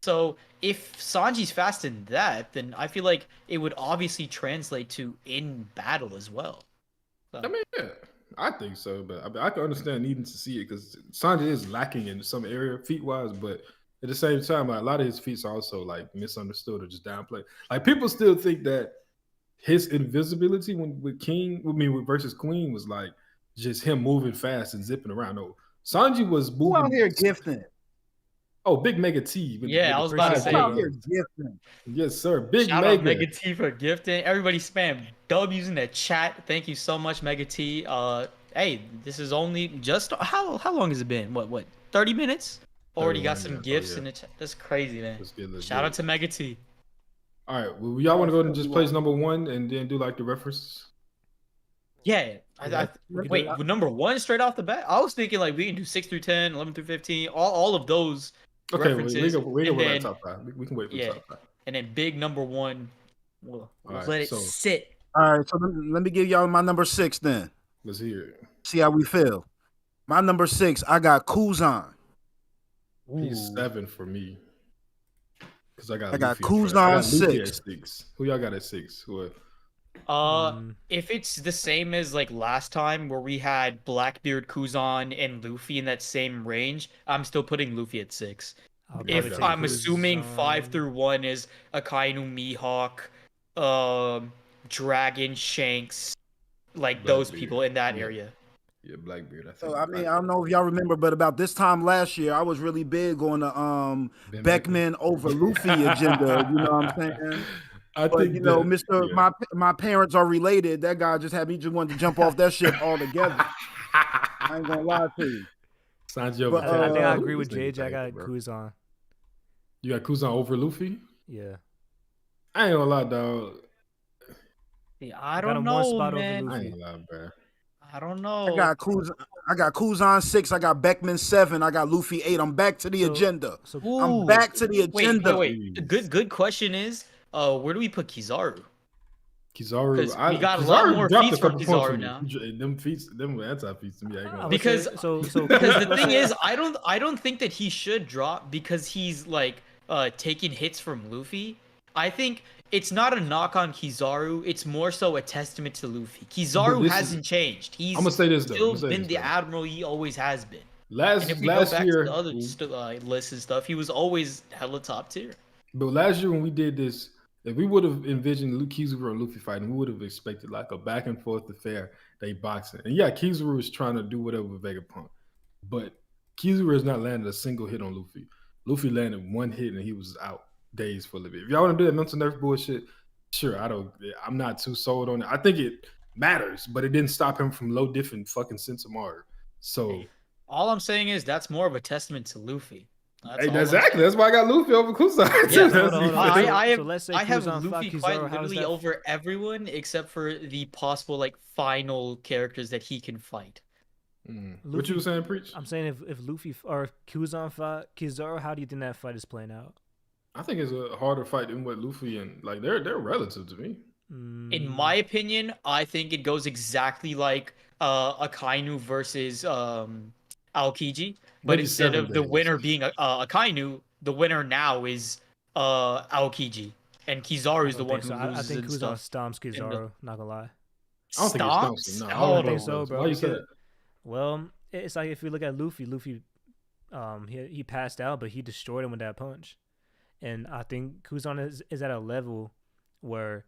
So if Sanji's fast in that, then I feel like it would obviously translate to in battle as well. So. I mean, yeah, I think so, but I can understand needing to see it because Sanji is lacking in some area feet wise, but at the same time, like, a lot of his feats are also like misunderstood or just downplayed. Like people still think that his invisibility with versus Queen was like just him moving fast and zipping around. No, Sanji was who out moving. here gifting? Oh, Big Mega T. Yeah, I was about to Who say. out here gifting? Yes, sir. Big Shout Mega. out Mega T for gifting. Everybody spam W's in the chat. Thank you so much, Mega T. Hey, this is only just how long has it been? What 30 minutes? Already got some gifts in the chat. That's crazy, man. Shout out to Mega T. All right, well, y'all want to go and just place number 1 and then do like the references? Yeah. Wait, with number 1 straight off the bat? I was thinking like we can do 6 through 10, 11 through 15, all of those. Okay, references. we can wait top 5. We can wait for the top 5. And then big number 1. We'll let it sit. All right, so let me give y'all my number 6 then. Let's hear it. See how we feel. My number 6, I got Kuzan. He's 7 for me. Because I got Kuzan 6. Who y'all got at 6? If it's the same as like last time where we had Blackbeard, Kuzan, and Luffy in that same range, I'm still putting Luffy at 6. If I'm assuming 5 through 1 is Akainu, Mihawk, Dragon, Shanks, like those people in that area. Yeah, Blackbeard. I think. So I mean, I don't know if y'all remember, but about this time last year, I was really big on the Beckman over Luffy agenda. You know what I'm saying? I think my parents are related. That guy just had me just wanted to jump off that ship altogether. I ain't gonna lie to you. Sanji, I think I agree with JJ. I got Kuzan. You got Kuzan over Luffy? Yeah. I ain't gonna lie, dog. Yeah, I don't know, man. I ain't gonna lie, bro. I don't know. I got Kuzan 6. I got Beckman 7. I got Luffy 8. I'm back to the agenda. I'm back to the agenda. Wait. Good question is, where do we put Kizaru? Kizaru, we got a lot more feats for Kizaru now. Them anti-feats to me. Because the thing is, I don't think that he should drop because he's like taking hits from Luffy. I think it's not a knock on Kizaru. It's more so a testament to Luffy. Kizaru hasn't changed. He's I'm gonna say this though. Still been the admiral he always has been. Last year, to the other lists and stuff, he was always hella top tier. But last year when we did this, if we would have envisioned Kizaru and Luffy fighting, we would have expected like a back and forth affair. They boxing, and yeah, Kizaru is trying to do whatever with Vegapunk, but Kizaru has not landed a single hit on Luffy. Luffy landed 1 hit and he was out days for a little bit. If y'all want to do that mental nerf bullshit, sure. I'm not too sold on it. I think it matters, but it didn't stop him from low diff and fucking Sensomaru. So all I'm saying is that's more of a testament to Luffy. Exactly. That's why I got Luffy over Kuzan. Yeah, I have Luffy quite literally over everyone except for the possible like final characters that he can fight. Luffy, what you were saying, Preach? I'm saying if Luffy or Kuzan fight Kizaru, how do you think that fight is playing out? I think it's a harder fight than what Luffy and like they're relative to me. In my opinion, I think it goes exactly like Akainu versus Aokiji. but instead 27 of the days. winner being a Kainu, the winner now is Aokiji, and Kizaru I is the don't one think who so. I loses think and Kuzan stuff. stomps In the Kizaru. Not gonna lie. I don't think he stumps him. Stomps? No, I I don't don't know. think so, bro. Why you say Because, that? well, it's like if we look at Luffy, he passed out, but he destroyed him with that punch. And I think Kuzan is at a level where,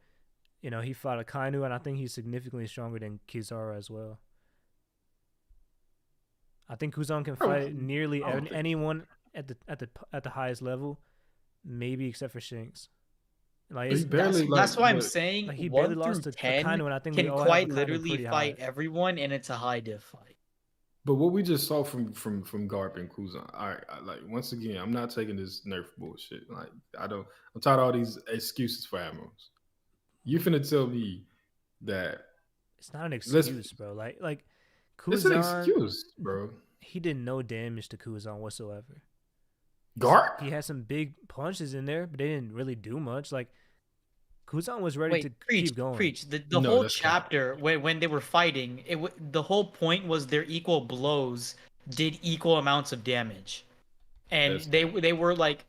he fought a Kainu, and I think he's significantly stronger than Kizaru as well. I think Kuzan can fight nearly anyone at the highest level, maybe except for Shanks. Like that's why I'm saying like he barely 1 lost through to a 10 Kainu, and I think we can all have a quite Kainu literally pretty fight high. everyone, and it's a high diff fight. But what we just saw from Garp and Kuzan, all right, like once again, I'm not taking this nerf bullshit. Like I'm tired of all these excuses for admirals. You finna tell me that it's not an excuse, bro. Like Kuzan, it's an excuse, bro. He did no damage to Kuzan whatsoever. Garp? He had some big punches in there, but they didn't really do much. Like Kuzan was ready to keep going. The whole chapter when they were fighting, the whole point was their equal blows did equal amounts of damage, and they were like,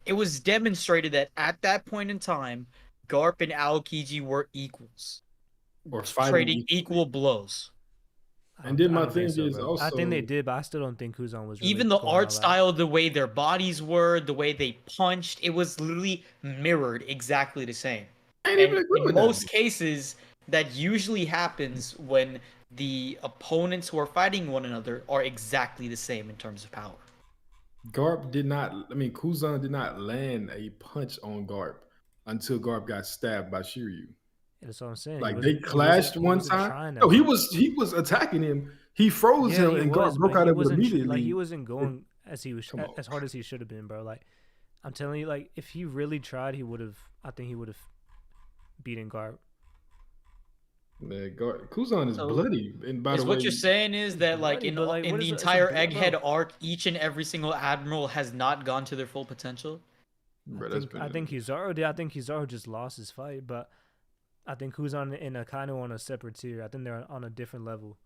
it was demonstrated that at that point in time, Garp and Aokiji were equals, or trading equal blows. And then my thing is also, I think they did, but I still don't think Kuzan was really even the art style, the way their bodies were, the way they punched, it was literally mirrored exactly the same. And in most cases, that usually happens when the opponents who are fighting one another are exactly the same in terms of power. Kuzan did not land a punch on Garp until Garp got stabbed by Shiryu. That's what I'm saying. Like they clashed one time. No, he was attacking him. He froze him, and Garp broke out of it immediately. Like he wasn't going as hard as he should have been, bro. Like I'm telling you, like if he really tried, I think he would have beaten Garp. Man, Kuzan is bloody. And by the way, what you're saying is that bloody, in the entire Egghead arc, each and every single admiral has not gone to their full potential. I think Kizaru did. I think Kizaru just lost his fight, but I think Kuzan and Akainu on a separate tier. I think they're on a different level.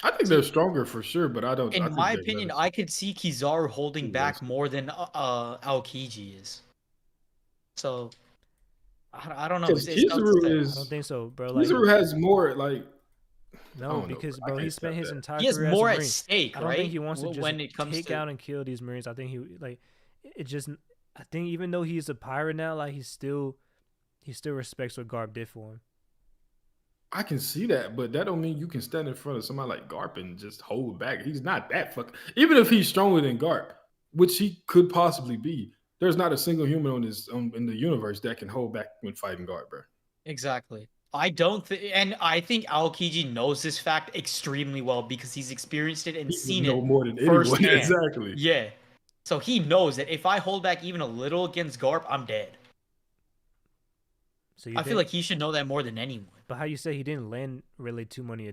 I think they're stronger for sure, but I don't. In my opinion, I could see Kizaru holding back more than Aokiji is. So I don't know. Kizaru I don't think so, bro. Kizaru has more like. No, because bro, he spent his entire career. He has more at stake, right? I don't think he wants to just take out and kill these Marines. I think I think even though he's a pirate now, like he still respects what Garp did for him. I can see that, but that don't mean you can stand in front of somebody like Garp and just hold back. He's not that fucking. Even if he's stronger than Garp, which he could possibly be, there's not a single human in the universe that can hold back when fighting Garp, bro. Exactly. I think Aokiji knows this fact extremely well because he's experienced it and seen it more than anyone. Firsthand. Exactly. Yeah. So he knows that if I hold back even a little against Garp, I'm dead. So I feel like he should know that more than anyone. But how you say he didn't land really too many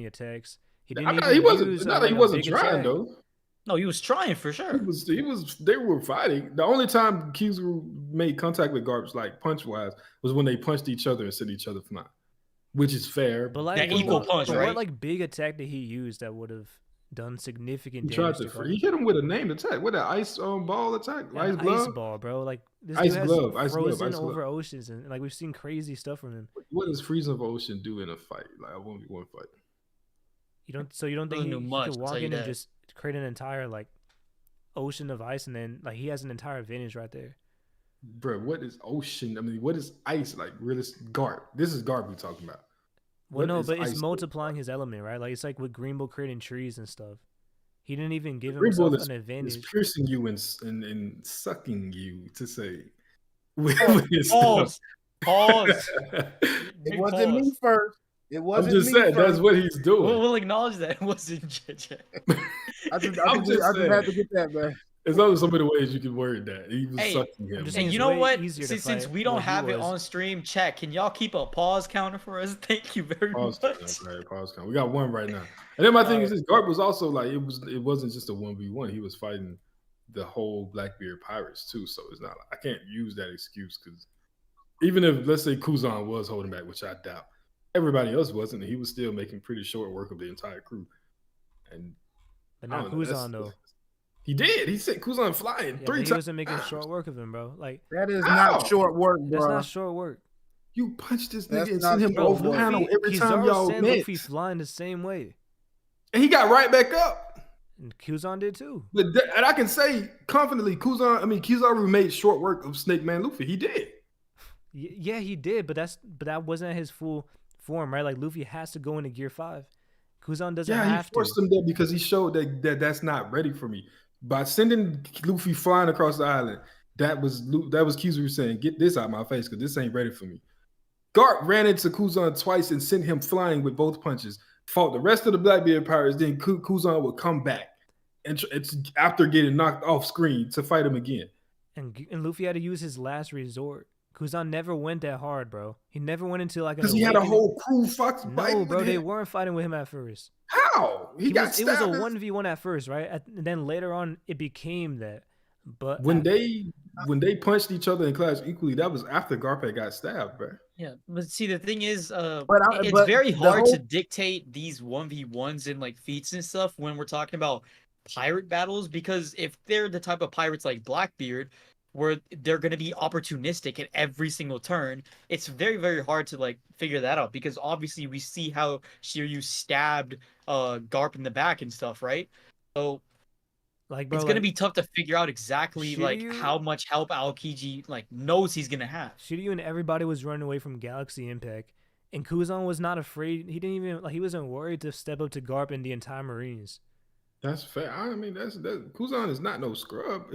attacks? He didn't. He wasn't trying though. No, he was trying for sure. He was. They were fighting. The only time Kizaru made contact with Garp, like punch wise, was when they punched each other and sent each other flying, which is fair. But like that equal punch, right? What like big attack did he use that would have done significant damage? He hit him with a named attack. What, that ice ball attack? Ice glove? Ice ball, bro. Like this ice dude glove, has frozen ice over glove. oceans, and like we've seen crazy stuff from him. What does freezing over ocean do in a fight? Like a 1v1 fight? You don't think he can walk in and just create an entire like ocean of ice, and then like he has an entire advantage right there. Bro, what is ocean? I mean, what is ice like? Really, Garp. This is Garp we're talking about. Well, no, but it's multiplying his element, right? Like it's like with Green Bull creating trees and stuff. He didn't even give himself an advantage. It's piercing you and sucking you to say. Pause. It wasn't me first. It wasn't. I'm just saying that's what he's doing. We'll acknowledge that it wasn't JJ. I just had to get that, man. There's only so many ways you can word that. He was sucking him. And you know what? Since we don't have it on stream, chat, can y'all keep a pause counter for us? Thank you very much. Pause counter. We got one right now. And then my thing is this: Garp was also like it wasn't just a 1v1. He was fighting the whole Blackbeard pirates too. So it's not. I can't use that excuse because even if let's say Kuzan was holding back, which I doubt, everybody else wasn't. And he was still making pretty short work of the entire crew. But not Kuzan though. He did. He sent Kuzan flying Yeah, 3 but he times. wasn't making short work of him, bro. Like That is How? not short work, that's bro. not short work. You punched this That's nigga and not sent him short over work. panel every time Kizaru y'all sent met. Luffy flying the same way, And he got right back up. and Kuzan did too. But and I can say confidently, Kizaru made short work of Snake Man Luffy. He did. Yeah, he did, but that wasn't his full form, right? Like Luffy has to go into Gear 5. Kuzan doesn't Yeah, have he forced to. him there because he showed that's not ready for me. By sending Luffy flying across the island, that was Kizaru saying, "Get this out of my face because this ain't ready for me." Garp ran into Kuzan twice and sent him flying with both punches. Fought the rest of the Blackbeard pirates. Then Kuzan would come back, and it's after getting knocked off screen to fight him again. And Luffy had to use his last resort. Kuzan never went that hard, bro. He never went into like an Because he had a awakening. whole crew fighting No, bro, with they him. weren't fighting with him at first. How? He got It was a stabbed. 1v1 at first, right? And then later on, it became that. But When they punched each other and clashed equally, that was after Garp had got stabbed, bro. Yeah, but see, the thing is, But it's very the hard whole- to dictate these 1v1s and like feats and stuff when we're talking about pirate battles, because if they're the type of pirates like Blackbeard, where they're going to be opportunistic at every single turn, it's very, very hard to like figure that out, because obviously we see how Shiryu stabbed Garp in the back and stuff, right? So like, bro, it's gonna be tough to figure out exactly like Shiryu- how much help Aokiji like knows he's gonna have. Shiryu and everybody was running away from Galaxy Impact, and Kuzan was not afraid. He didn't even he wasn't worried to step up to Garp and the entire Marines. That's fair. I mean, that's Kuzan is not no scrub.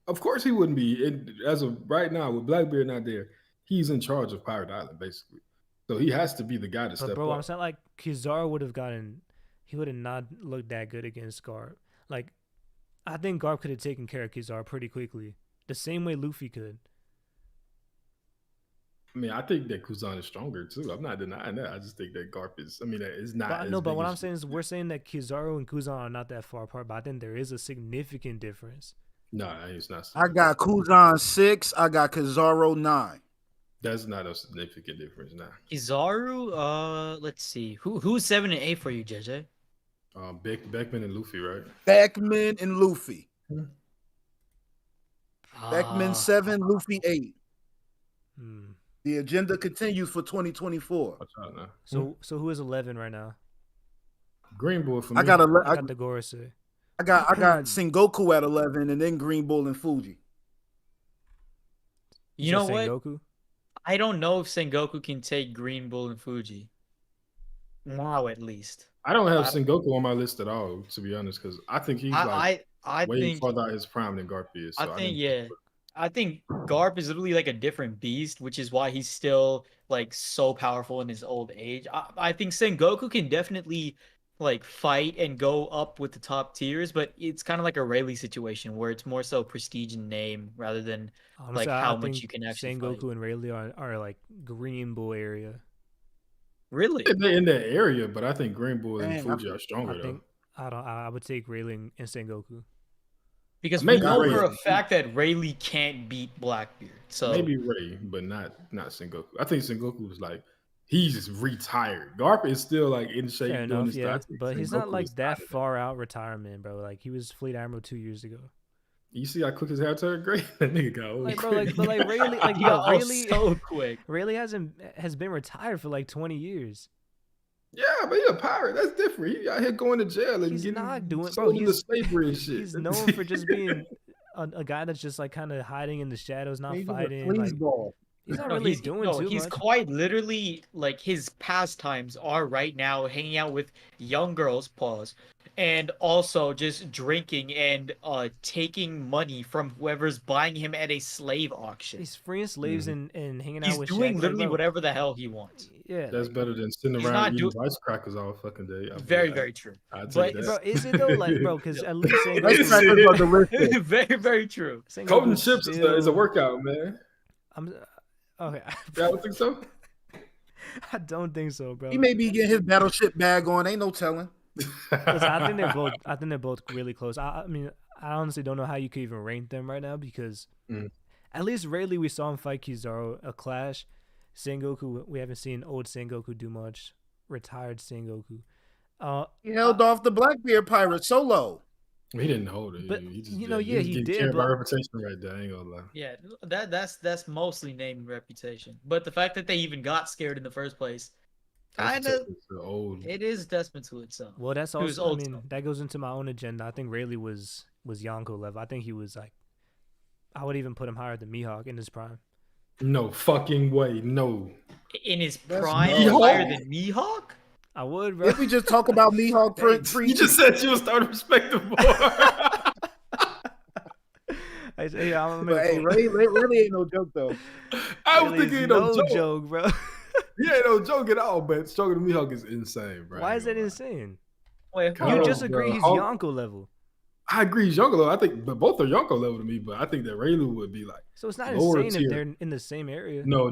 Of course, he wouldn't be. As of right now, with Blackbeard not there, he's in charge of Pirate Island basically. So he has to be the guy to step But bro, up. I'm saying like Kizaru would have gotten, he would have not looked that good against Garp. Like, I think Garp could have taken care of Kizaru pretty quickly, the same way Luffy could. I mean, I think that Kuzan is stronger too. I'm not denying that. I just think that Garp is. I mean, it's not. But no, but what I'm saying is we're saying that Kizaru and Kuzan are not that far apart, but I think there is a significant difference. No, it's not. I got Kuzan 6. I got Kizaru 9. That's not a significant difference now. Kizaru, let's see. Who's 7 and 8 for you, JJ? Beckman and Luffy, right? Beckman and Luffy. Ah, Beckman 7, Luffy 8. Hmm. The agenda continues for 2024. Watch out now. So who is 11 right now? Green Bull for me. I got I got the Gorosei. I got Sengoku at 11, and then Green Bull and Fuji. you know said what? Sengoku? I don't know if Sengoku can take Green Bull and Fuji. Now, at least. I don't have Sengoku on my list at all, to be honest, because I think he's I way think farther out his prime than Garp is. So I think Garp is literally like a different beast, which is why he's still like so powerful in his old age. I think Sengoku can definitely like fight and go up with the top tiers, but it's kind of like a Rayleigh situation where it's more so prestige and name rather than Honestly, like I how think much you can actually Sengoku fight. and Rayleigh are like Green Bull area. Really? they're in that area, but I think Green Bull and Dang, Fuji are stronger I think I would take Rayleigh and Sengoku. Because Maybe we know Ray. for a fact that Rayleigh can't beat Blackbeard. So maybe Ray, but not Sengoku. I think Sengoku was like he's retired. Garp is still like in shape Fair doing enough, this yeah, stuff. but he's Sengoku not like is that not. far out retirement, bro. Like he was Fleet Admiral 2 years ago. You see how quick his hair turned gray? That nigga got old. Like, bro, quick. but like Rayleigh, like he bro, got Rayleigh, so quick. Rayleigh has been retired for like 20 years. Yeah, but he's a pirate. That's different. He out here going to jail and He's getting not doing, bro. sold into He's slavery and shit. He's known for just being a guy that's just like kind of hiding in the shadows, not He's a fighting. Like, sleazeball. he's not No, really doing too he's much. quite literally like his pastimes are right now hanging out with young girls, pause, and also just drinking and taking money from whoever's buying him at a slave auction. He's freeing slaves and hanging He's out with doing Shaq. Like, literally bro, whatever the hell he wants. Yeah, That's like, better than sitting He's around not eating do- rice crackers all fucking day. Very, very true. I take But- that. bro, is it though? Like, bro, because at least Rice Sengoku, crackers are delicious. Very, very true. Coating Sengoku's chips is a still- workout, man. I'm okay. Yeah, I don't think so. I don't think so, bro. He may be getting his battleship bag on. Ain't no telling. Listen, I think they're both. I think they're both really close. I mean, I honestly don't know how you could even rank them right now because at least rarely we saw him fight Kizaru, a clash. Sengoku, we haven't seen old Sengoku do much. Retired Sengoku. He held off the Blackbeard pirate solo. He didn't hold it. But He just you know, he yeah, was he getting did. carried by But reputation right there. I ain't gonna lie. Yeah, that's mostly name and reputation. But the fact that they even got scared in the first place, That's kind of, the old. it is a testament to itself. well, that's To his also. I old mean, self. that goes into my own agenda. I think Rayleigh was Yonko level. I think he was like. I would even put him higher than Mihawk in his prime. No fucking way. No. In his That's prime, Mihawk? higher than Mihawk? I would, bro. Did we just talk about Mihawk Thanks. Preach? You just said you would start respectable. I say, yeah, I'm But gonna hey, Ray really ain't no joke though. I don't think he ain't no joke. bro. He ain't no joke at all, but Struggle to Mihawk is insane, bro. Why is that insane? Wait, Come You on, just agree bro. he's Hulk- Yonko level. I agree, he's Yonko level. I think, but both are Yonko level to me. But I think that Raylu would be like So it's not lower insane tier. if they're in the same area. No.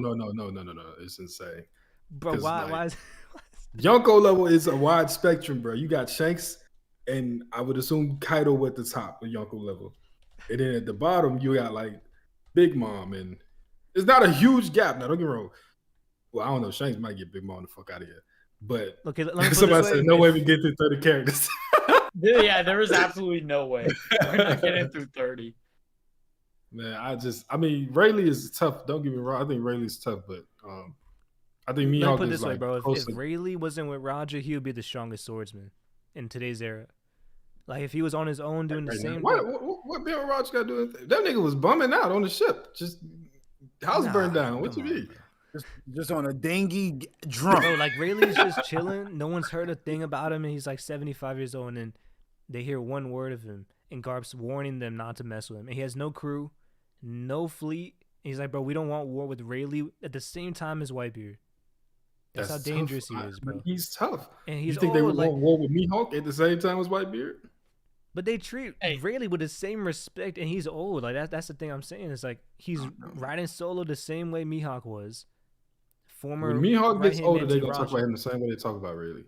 It's insane. Bro, 'Cause, why? like, Why is? Yonko level is a wide spectrum, bro. You got Shanks, and I would assume Kaido at the top of Yonko level, and then at the bottom you got like Big Mom, and it's not a huge gap. Now don't get me wrong. Well, I don't know. Shanks might get Big Mom the fuck out of here, but Okay, let me put it somebody this way. said no way we get through 30 characters. Yeah, there is absolutely no way. We're not getting through 30. Man, I mean, Rayleigh is tough. Don't get me wrong. I think Rayleigh is tough, but I think Let me Mihawk put it is this way, like bro. If closer. Rayleigh wasn't with Roger, he would be the strongest swordsman in today's era. Like if he was on his own doing the Right now. same. What Bill Roger got to do? That nigga was bumming out on the ship. Just house burned down. What you come on, mean? bro. Just on a dingy drunk. Bro, like Rayleigh's just chilling. No one's heard a thing about him, and he's like 75 years old. And then they hear one word of him, and Garp's warning them not to mess with him. And he has no crew, no fleet. And he's like, bro, we don't want war with Rayleigh at the same time as Whitebeard. That's how tough. dangerous he is, bro. He's tough. And he's You think they would like, want war with Mihawk at the same time as Whitebeard? but they treat Rayleigh with the same respect, and he's old. Like that's the thing I'm saying. It's like he's riding solo the same way Mihawk was. Former When Mihawk gets right-hand older, man they're to gonna talk Roger. about him the same way they talk about Rayleigh.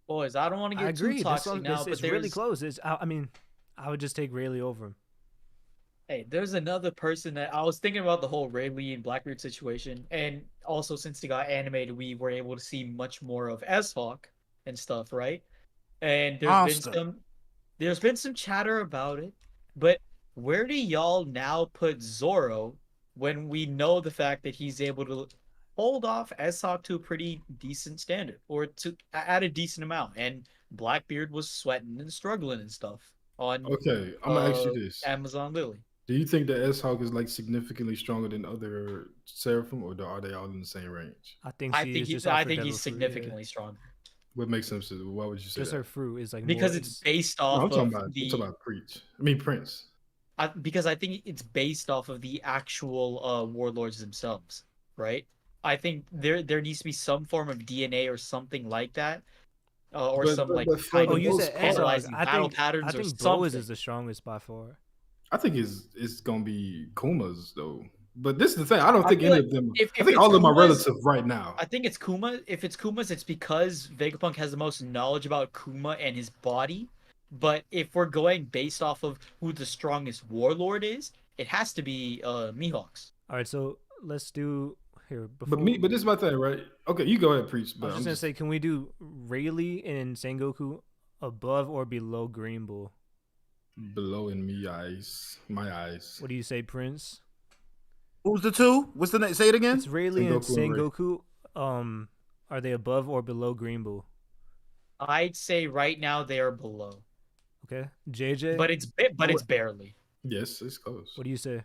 Boys, I don't want to I get too agree. That's toxic what now, it's but really there's close. I mean, I would just take Rayleigh over him. hey, there's another person that I was thinking about the whole Rayleigh and Blackbeard situation, and also since they got animated, we were able to see much more of S-Hawk and stuff, right? And there's been some chatter about it, but where do y'all now put Zoro when we know the fact that he's able to hold off S-Hawk to a pretty decent standard, or to at a decent amount, and Blackbeard was sweating and struggling and stuff on Okay, I'm gonna ask you this: Amazon Lily. do you think that S-Hawk is like significantly stronger than other Seraphim, or are they all in the same range? I think I she think is he, just I off her think devil he's fruit, significantly stronger What makes sense? Why would you say Just that? her fruit is like because more, it's based No, off I'm talking of about. I'm the. talking about Preach. I mean Prince. Because I think it's based off of the actual warlords themselves, right? I think there needs to be some form of DNA or something like that, or But- some but- like but for kind the Oh, of you most said part- S-Hawk. analyzing battle I patterns or think something. Boaz is the strongest by far. I think it's gonna be Kuma's though. But this is the thing. I don't I think feel any like of them. if I think it's all of them are Kuma's- relative right now. I think it's Kuma. If it's Kuma's, it's because Vegapunk has the most knowledge about Kuma and his body. But if we're going based off of who the strongest warlord is, it has to be Mihawk's. All right, so let's do here. Before, But this is my thing, right? Okay, you go ahead, Preach. I But was I'm just gonna say, can we do Rayleigh and Sengoku above or below Green Bull? below in my eyes. What do you say, Prince? Who's the two? What's the name? Say it again. It's Rayleigh and Sengoku Sengoku. Are they above or below Green Bull? I'd say right now they are below, Okay, JJ. but it's barely. Yes, it's close. What do you say?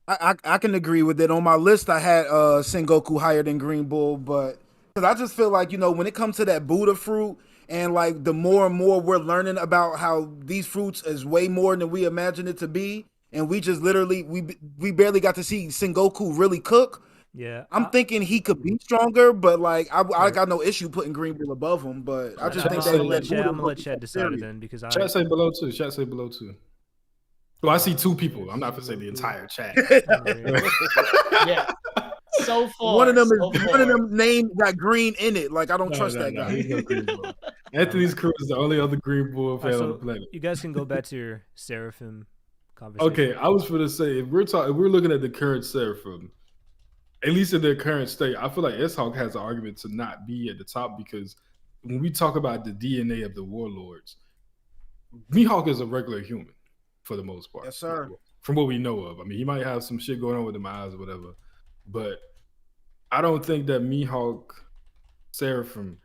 I can agree with it. On my list, I had Sengoku higher than Green Bull, but because I just feel like when it comes to that Buddha fruit, and like the more and more we're learning about how these fruits is way more than we imagine it to be, and we just literally we barely got to see Sengoku really cook. Yeah, I'm thinking he could be stronger, but like I got no issue putting Green Bull above him. But I just think I'm that gonna let Buddha Chad, I'm gonna let fruit Chad is decide it serious. then because Chat say below two. Chat say below two. Well, I see two people. I'm not gonna say the entire chat. Yeah. So far, One of them so is far. one of them name got green in it. Like I don't trust that No, guy. he's no Green Bull. Anthony's crew is the only other Green Bull fan so on the planet. you guys can go back to your Seraphim conversation. Okay, I was gonna say if we're looking at the current Seraphim, at least in their current state, I feel like S-Hawk has an argument to not be at the top because when we talk about the DNA of the warlords, Mihawk is a regular human for the most part. Yes, sir. From what we know of. I mean, he might have some shit going on with his eyes or whatever, but I don't think that Mihawk Seraphim,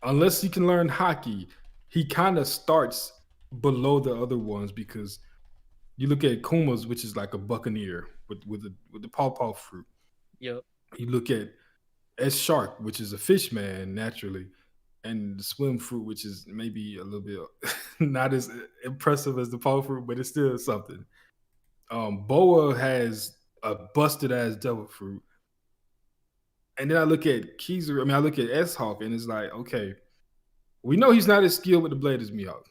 unless he can learn hockey, he kind of starts below the other ones because you look at Kuma's, which is like a buccaneer with the pawpaw fruit. Yep. You look at S Shark, which is a fish man naturally, and the swim fruit, which is maybe a little bit not as impressive as the paw fruit, but it's still something. Boa has a busted ass devil fruit. And then I look at Kizaru, I look at S-Hawk, and it's like, okay, we know he's not as skilled with the blade as Mihawk.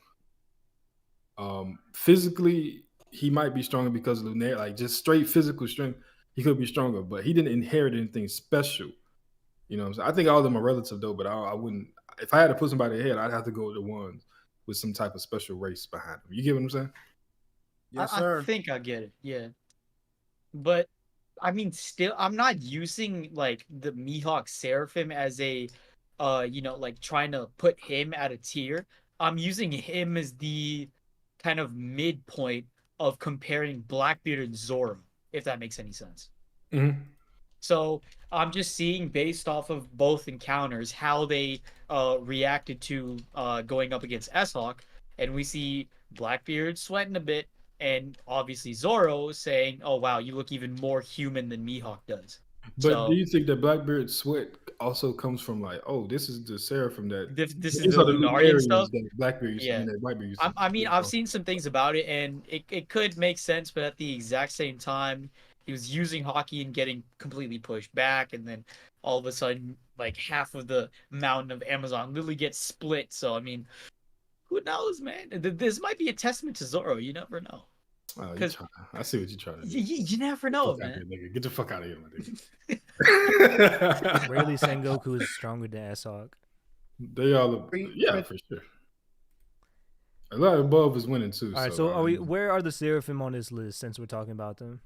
Physically, he might be stronger because of the like just straight physical strength. He could be stronger, but he didn't inherit anything special. You know what I'm saying? I think all of them are relative though, but I wouldn't. If I had to put somebody ahead, I'd have to go with the ones with some type of special race behind them. You get what I'm saying? Yes, sir. I think I get it. Yeah, but I mean, still, I'm not using like the Mihawk Seraphim as a, like trying to put him at a tier. I'm using him as the kind of midpoint of comparing Blackbeard and Zoro, if that makes any sense. Mm-hmm. So I'm just seeing based off of both encounters how they reacted to going up against S-Hawk, and we see Blackbeard sweating a bit, and obviously Zoro saying, "Oh wow, you look even more human than Mihawk does." But do you think that Blackbeard's sweat also comes from like, oh, this is the Seraphim that this is the Lunarian stuff that Blackbeard used yeah. that Blackbeard used I mean, I've seen some things about it, and it could make sense, but at the exact same time, he was using hockey and getting completely pushed back, and then all of a sudden, like half of the mountain of Amazon literally gets split. So I mean, who knows, man? This might be a testament to Zoro. You never know. I see what you're trying to do. You never know, man. Here, get the fuck out of here, my nigga. Rarely Sengoku is stronger than S-Hawk. They all, yeah, for sure. A lot above is winning too. All right, so are we? Where are the Seraphim on this list? Since we're talking about them,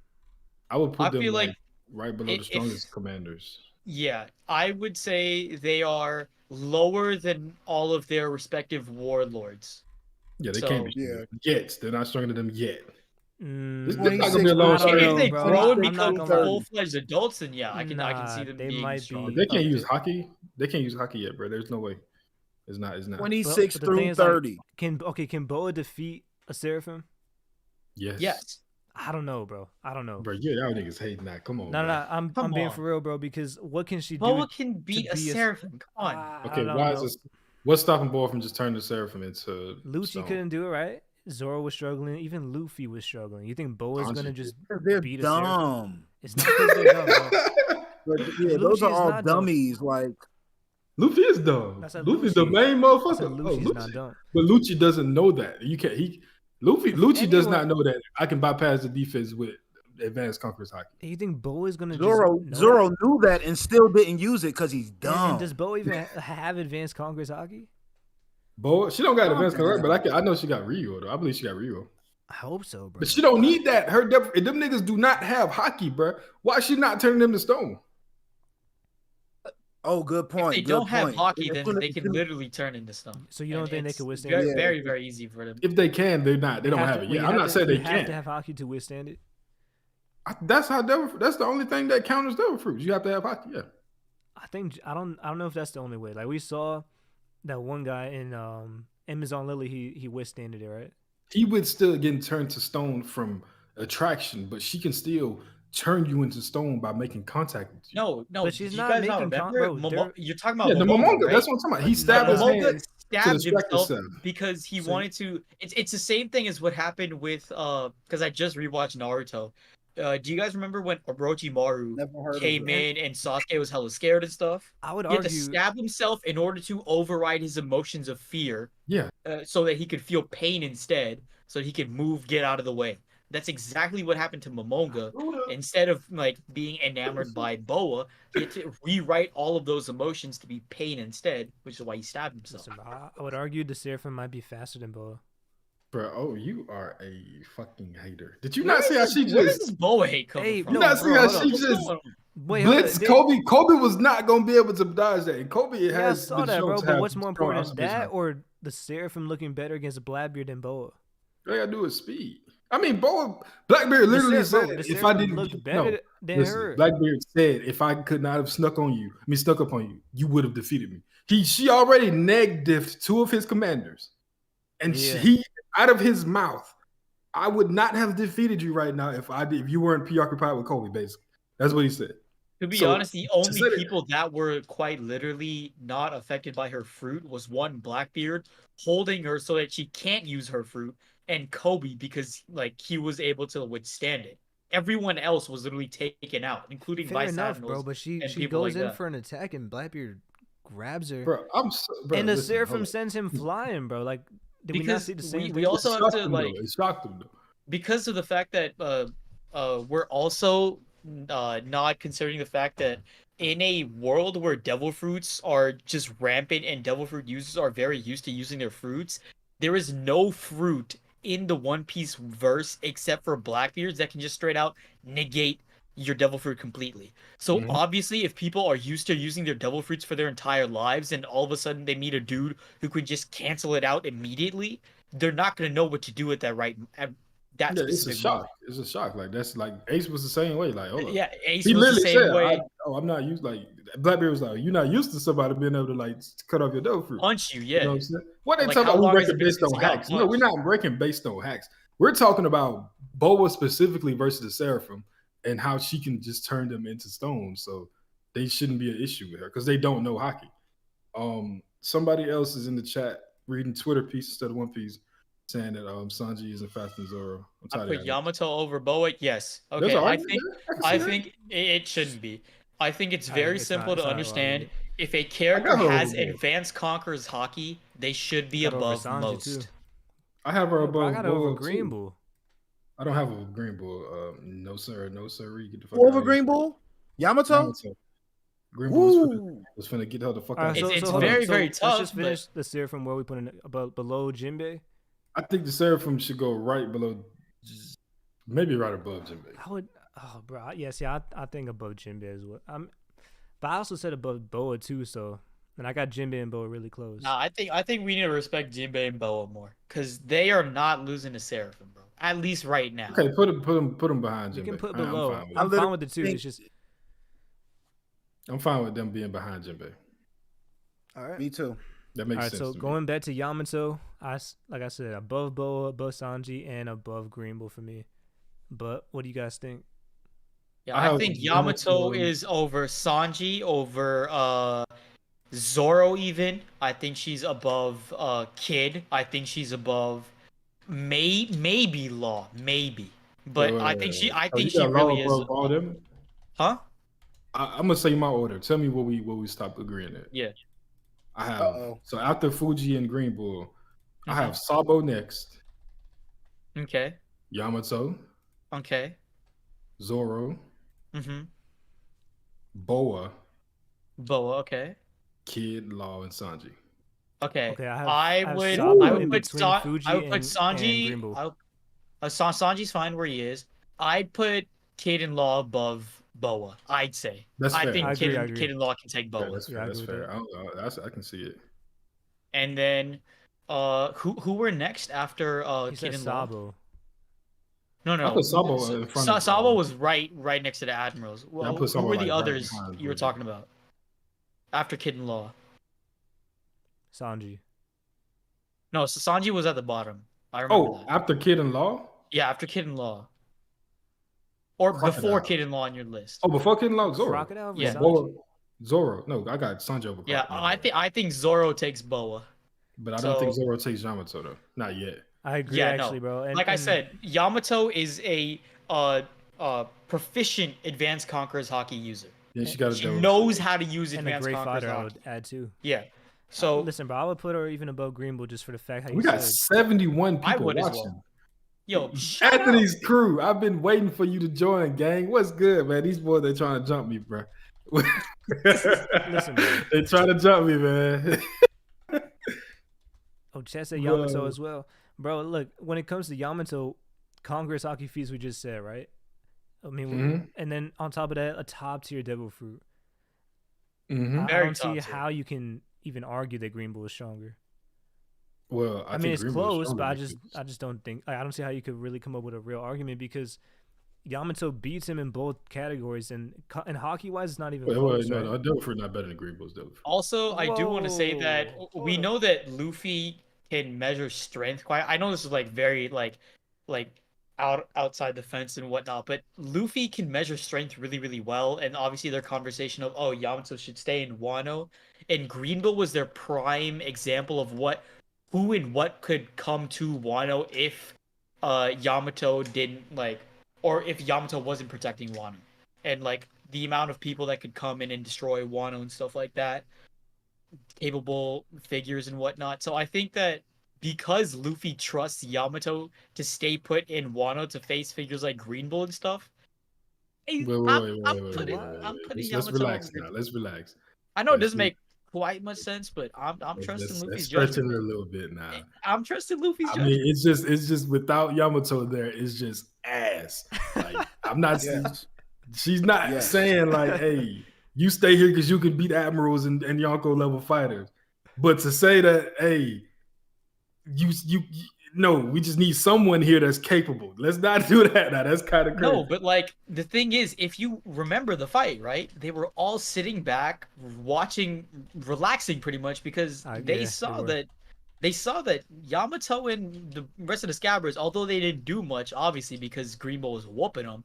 I would put them like right below the strongest commanders. Yeah, I would say they are lower than all of their respective warlords. Yeah, they can't be yet. They're not stronger than them yet. If they grow and become full-fledged adults, then yeah, I can see them being strong. They can't use hockey. They can't use hockey yet, bro. There's no way. It's not. 26 through 30. Like, can Boa defeat a Seraphim? Yes. I don't know, bro. Bro, y'all niggas hating that. Come on. No. I'm being for real, bro. Because what can she do? Boa can beat a Seraphim. Come on. Okay, why is this? What's stopping Boa from just turning the Seraphim into Lucci couldn't do it, right? Zoro was struggling. Even Luffy was struggling. You think Boa's gonna just beat dumb. a Seraphim? It's not because they're dumb, bro. But, those are all dummies. Like Luffy is dumb. Luffy's the main motherfucker. Luffy's not dumb. But Lucci doesn't know that. You can't. Lucci does not know that I can bypass the defense with advanced conquerors hockey. You think Boa is gonna? Zoro knew that and still didn't use it because he's dumb. And does Boa even have advanced conquerors hockey? Boa, she don't got advanced conquerors, but I know she got Ryo though. I believe she got Ryo. I hope so, bro. But she don't need that. Them niggas do not have hockey, bro. Why is she not turning them to stone? Oh, good point. If they don't have hockey, then they can literally turn into stone. So you don't think they can withstand it? Very, very easy for them. If they can, they're not. They don't have it. Yeah, I'm not saying they can't. You have to have hockey to withstand it. That's the only thing that counters devil fruits. You have to have hockey. Yeah. I don't know if that's the only way. Like we saw that one guy in Amazon Lily, he withstanded it, right? He would still get turned to stone from attraction, but she can still turn you into stone by making contact with you. No, but she's not making contact. You're talking about Momonga. Right? That's what I'm talking about. He stabbed his hand stabbed himself because he wanted to. It's the same thing as what happened with because I just rewatched Naruto. Do you guys remember when Orochimaru came in and Sasuke was hella scared and stuff? I would argue he had to stab himself in order to override his emotions of fear. Yeah. So that he could feel pain instead, so he could get out of the way. That's exactly what happened to Momonga. Instead of like being enamored by Boa, he had to rewrite all of those emotions to be pain instead, which is why he stabbed himself. Listen, I would argue the Seraphim might be faster than Boa. Bro, you are a fucking hater. Did you not see how she just? Where does this Boa hate come from? You not see how she just blitzed Kobe? Kobe was not gonna be able to dodge that. And Kobe has. I saw that, bro. But what's more important, that or the Seraphim looking better against Blackbeard than Boa. All I gotta do is speed. I mean, Blackbeard literally said, the if I Seraphim didn't looked no, better than listen, her. Blackbeard said, if I could not have snuck on you, stuck up on you, you would have defeated me. She already neg-diffed 2 of his commanders, and he out of his mouth, I would not have defeated you right now if you weren't preoccupied with Kobe. Basically, that's what he said. To be honest, the only people that were quite literally not affected by her fruit was one, Blackbeard, holding her so that she can't use her fruit, and Kobe because like he was able to withstand it. Everyone else was literally taken out, including Fair Vice enough, Admirals. bro. But she and goes like in that. for an attack, and Blackbeard grabs her. Bro, and the Seraphim sends him flying, bro. Like, did we not see the same thing? We also have to like it shocked him though. Because of the fact that we're also not considering the fact that in a world where devil fruits are just rampant and devil fruit users are very used to using their fruits, there is no fruit in the One Piece verse except for Blackbeards that can just straight out negate your devil fruit completely. So obviously, if people are used to using their devil fruits for their entire lives and all of a sudden they meet a dude who could just cancel it out immediately, they're not going to know what to do with that it's a shock. Moment. It's a shock. Like that's like Ace was the same way. Like, hold up. Yeah, Ace he was the same way. I'm not used. Like Blackbeard was like, you're not used to somebody being able to like cut off your devil fruit. Punch you, yeah. You know what I'm saying? What they talking about? We breaking based on hacks. No, we're not breaking based on hacks. We're talking about Boa specifically versus the Seraphim and how she can just turn them into stones. So they shouldn't be an issue with her because they don't know hockey. Somebody else is in the chat reading Twitter piece instead of One Piece, saying that Sanji isn't faster than Zoro. I put Yamato over Boa. Yes. Okay. I think it shouldn't be. I think it's very simple to understand. If a character has advanced Conqueror's hockey, they should be above most. Too. I have her above. I got over Green Bull. I don't have a Green Bull. No sir, no sir. You get the fuck over Green Bull. Yamato. Green Bull was finna get her the fuck out. It's very tough. Let's just finish the Seraphim where we put in below Jinbei. I think the Seraphim should go right below, maybe right above Jinbei. I would, bro. Yes, yeah, I think above Jinbei as well. But I also said above Boa too. So, and I got Jinbei and Boa really close. Nah, I think we need to respect Jinbei and Boa more because they are not losing to Seraphim, bro. At least right now. Okay, put them behind Jinbei. You can put below. I'm fine with the two. It's just I'm fine with them being behind Jinbei. All right, me too. That makes sense. So going back to Yamato, like I said, above Boa, above Sanji, and above Green Bull for me. But what do you guys think? Yeah, I think Yamato is over Sanji, over Zoro even. I think she's above Kid. I think she's above maybe Law, maybe. But I think she really is above all them. Huh? I'm gonna say my order. Tell me what we stop agreeing at. Yeah. I have so after Fuji and Green Bull, I have Sabo next. Okay. Yamato. Okay. Zoro. Boa. Okay. Kid, Law, and Sanji. Okay. I would put Sanji. Sanji's fine where he is. I'd put Kid and Law above Boa. I'd say. That's fair. I think Kid and Law can take Boa. Yeah, that's fair. I can see it. And then, who were next after Kid and Law? Sabo. No. Sabo was right next to the Admirals. Well, who were the others you were talking about? After Kid and Law. Sanji. No, Sanji was at the bottom. I remember that. After Kid and Law? Yeah, after Kid and Law. Or before Kid and Law on your list. Oh, before Kid and Law, Zoro. Crocodile? Yeah. Zoro. No, I got Sanji over Crocodile. Yeah, I think Zoro takes Boa. But I don't think Zoro takes Yamato though. Not yet. I agree, actually, bro. I said, Yamato is a proficient Advanced Conqueror's hockey user. Yeah, she knows how to use Advanced Conqueror's hockey. And a great fighter, I would add too. Yeah. So listen, bro, I would put her even above Green Bull just for the fact how we got 71 people watching. Well. Yo, Anthony's crew. I've been waiting for you to join, gang. What's good, man? These boys, they trying to jump me, bro. Listen, bro. They trying to jump me, man. Chad said Yamato as well. Bro, look, when it comes to Yamato, Congress hockey feats we just said, right? I mean, and then on top of that, a top tier devil fruit. I don't see how you can even argue that Green Bull is stronger. Well, I mean, think it's Green Bull's close, stronger but I just don't think I don't see how you could really come up with a real argument because Yamato beats him in both categories, and hockey wise, it's not even close, no, right? no, Devil Fruit not better than Green Bull's Devil Fruit. Also, I do want to say that Whoa, we hold know that Luffy can measure strength quite. I know this is like very like outside the fence and whatnot, but Luffy can measure strength really really well. And obviously their conversation of Yamato should stay in Wano, and Green Bull was their prime example of who and what could come to Wano if Yamato didn't or if Yamato wasn't protecting Wano, and like the amount of people that could come in and destroy Wano and stuff like that, capable figures and whatnot. So I think that because Luffy trusts Yamato to stay put in Wano to face figures like Green Bull and stuff, Wait, I'm putting let's Yamato relax over. now. Let's relax. I know it Let's doesn't make quite much sense, but I'm trusting let's Luffy's stretch it judgment. a little bit now. I'm trusting Luffy's I judgment. mean, it's just without Yamato there, it's just ass. Like I'm not she's not saying like, hey, you stay here because you can beat admirals and Yonko level fighters. But to say that, hey, you no, we just need someone here that's capable. Let's not do that now. That's kind of crazy. No, but like the thing is, if you remember the fight, right? They were all sitting back, watching, relaxing pretty much because they saw that Yamato and the rest of the Scabbers, although they didn't do much, obviously because Green Bull was whooping them,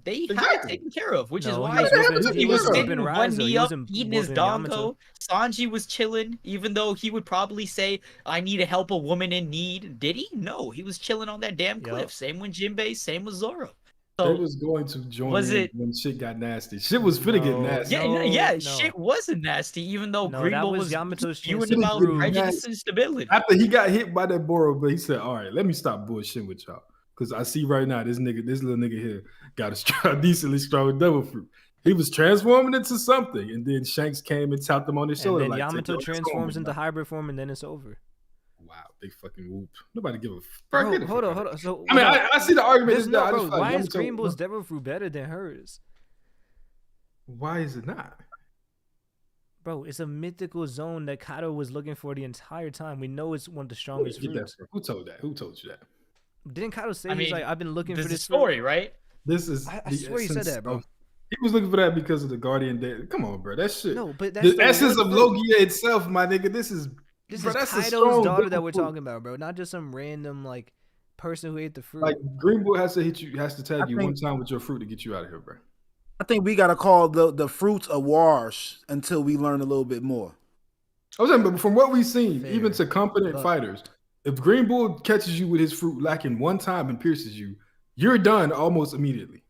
they had it taken care of, which is why he was sitting one knee up, eating his dongo. Sanji was chilling, even though he would probably say, I need to help a woman in need. Did he? No, he was chilling on that damn cliff. Same with Jinbei, same with Zoro. So they was going to join when shit got nasty. Shit was finna get nasty. Shit wasn't nasty, even though Green Bull was Yamato's spewing about prejudice and stability. After he got hit by that Boro, but he said, all right, let me stop bullshitting with y'all. Because I see right now, this little nigga here got a decently strong Devil Fruit. He was transforming into something, and then Shanks came and tapped him on his shoulder. And then Yamato transforms into hybrid form, and then it's over. Wow, big fucking whoop. Nobody give a fuck. Hold on. So, I mean, I see the argument. Why is Green Bull's Devil Fruit better than hers? Why is it not? Bro, it's a mythical zone that Kaido was looking for the entire time. We know it's one of the strongest fruits. Who told that? Who told you that? Didn't Kaido say he's like, I've been looking for this story, fruit? right? This is I swear he said that, bro. He was looking for that because of the Guardian Day. Come on, bro. That shit. No, but that's the essence of Logia itself, my nigga. This is Kaido's daughter that we're talking about, bro. Not just some random like person who ate the fruit. Like Green Bull has to tag you one time with your fruit to get you out of here, bro. I think we gotta call the fruits a wash until we learn a little bit more. I was saying, but from what we've seen, even to competent fighters, if Green Bull catches you with his fruit lacking one time and pierces you, you're done almost immediately.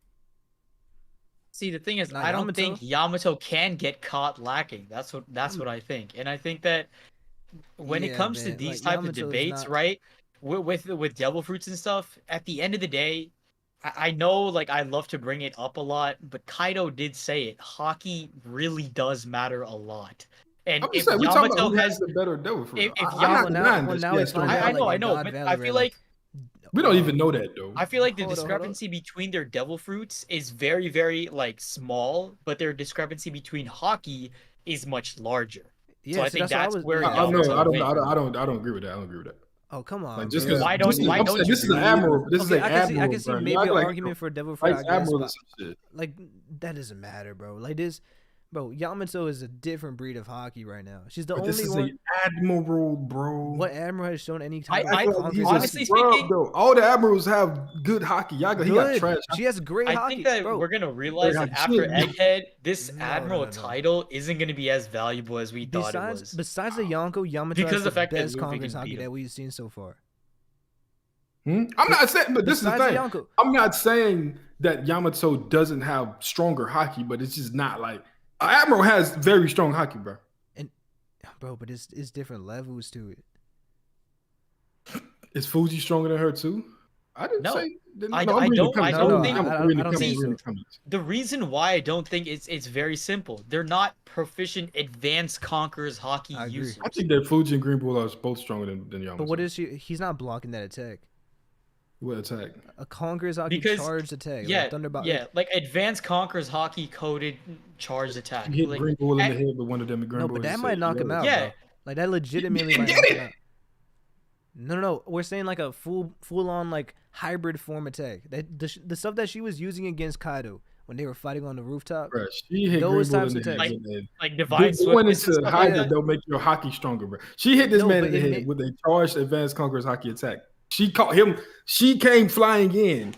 See, the thing is, I don't think Yamato can get caught lacking. That's what I think, and I think that when it comes to these type of debates, right, with devil fruits and stuff, at the end of the day, I know like I love to bring it up a lot, but Kaido did say it. Hockey really does matter a lot. And if Yamato has the better devil fruit, I know, but I feel like we don't even know that though. I feel like the discrepancy between their devil fruits is very, very like small, but their discrepancy between hockey is much larger. Yeah, so I think that's where I don't agree with that. I don't agree with that. Oh come on! Like, just why don't you? This is an admiral. This is an admiral. I can see maybe an argument for devil fruit. Like that doesn't matter, bro. Like this. Bro, Yamato is a different breed of hockey right now. She's the only one. This is an admiral, bro. What admiral has shown any type of honestly speaking, bro, all the admirals have good hockey. He got trash. She has great hockey. I think that we're gonna realize that after Egghead, this admiral title isn't gonna be as valuable as we thought it was. Besides the Yonko, Yamato has the best Congress hockey that we've seen so far. I'm not saying, but this is the thing. I'm not saying that Yamato doesn't have stronger hockey, but it's just not like. Admiral has very strong hockey, bro. But it's different levels to it. Is Fuji stronger than her too? I didn't say. I don't think so. The reason why I don't think it's very simple. They're not proficient advanced conquerors hockey users. I think that Fuji and Green Bull are both stronger than Yamato. But what is she? He's not blocking that attack. What attack? A Conqueror's hockey charged attack. Yeah, like Thunderbolt. Yeah, like advanced Conqueror's hockey coded charged attack. You hit Green Bull in the head with one of them. No, but that might knock him out. Yeah, bro. Like that legitimately might knock him out. No. We're saying like a full on like hybrid form attack. That the stuff that she was using against Kaido when they were fighting on the rooftop. Bro, she hit Those Green Bull types in of the head attacks. with that. Like divine Going swiftness and into stuff like Hydra, that. they'll make your hockey stronger, bro. She hit this No, man but in the head with a charged advanced conqueror's hockey attack. She caught him. She came flying in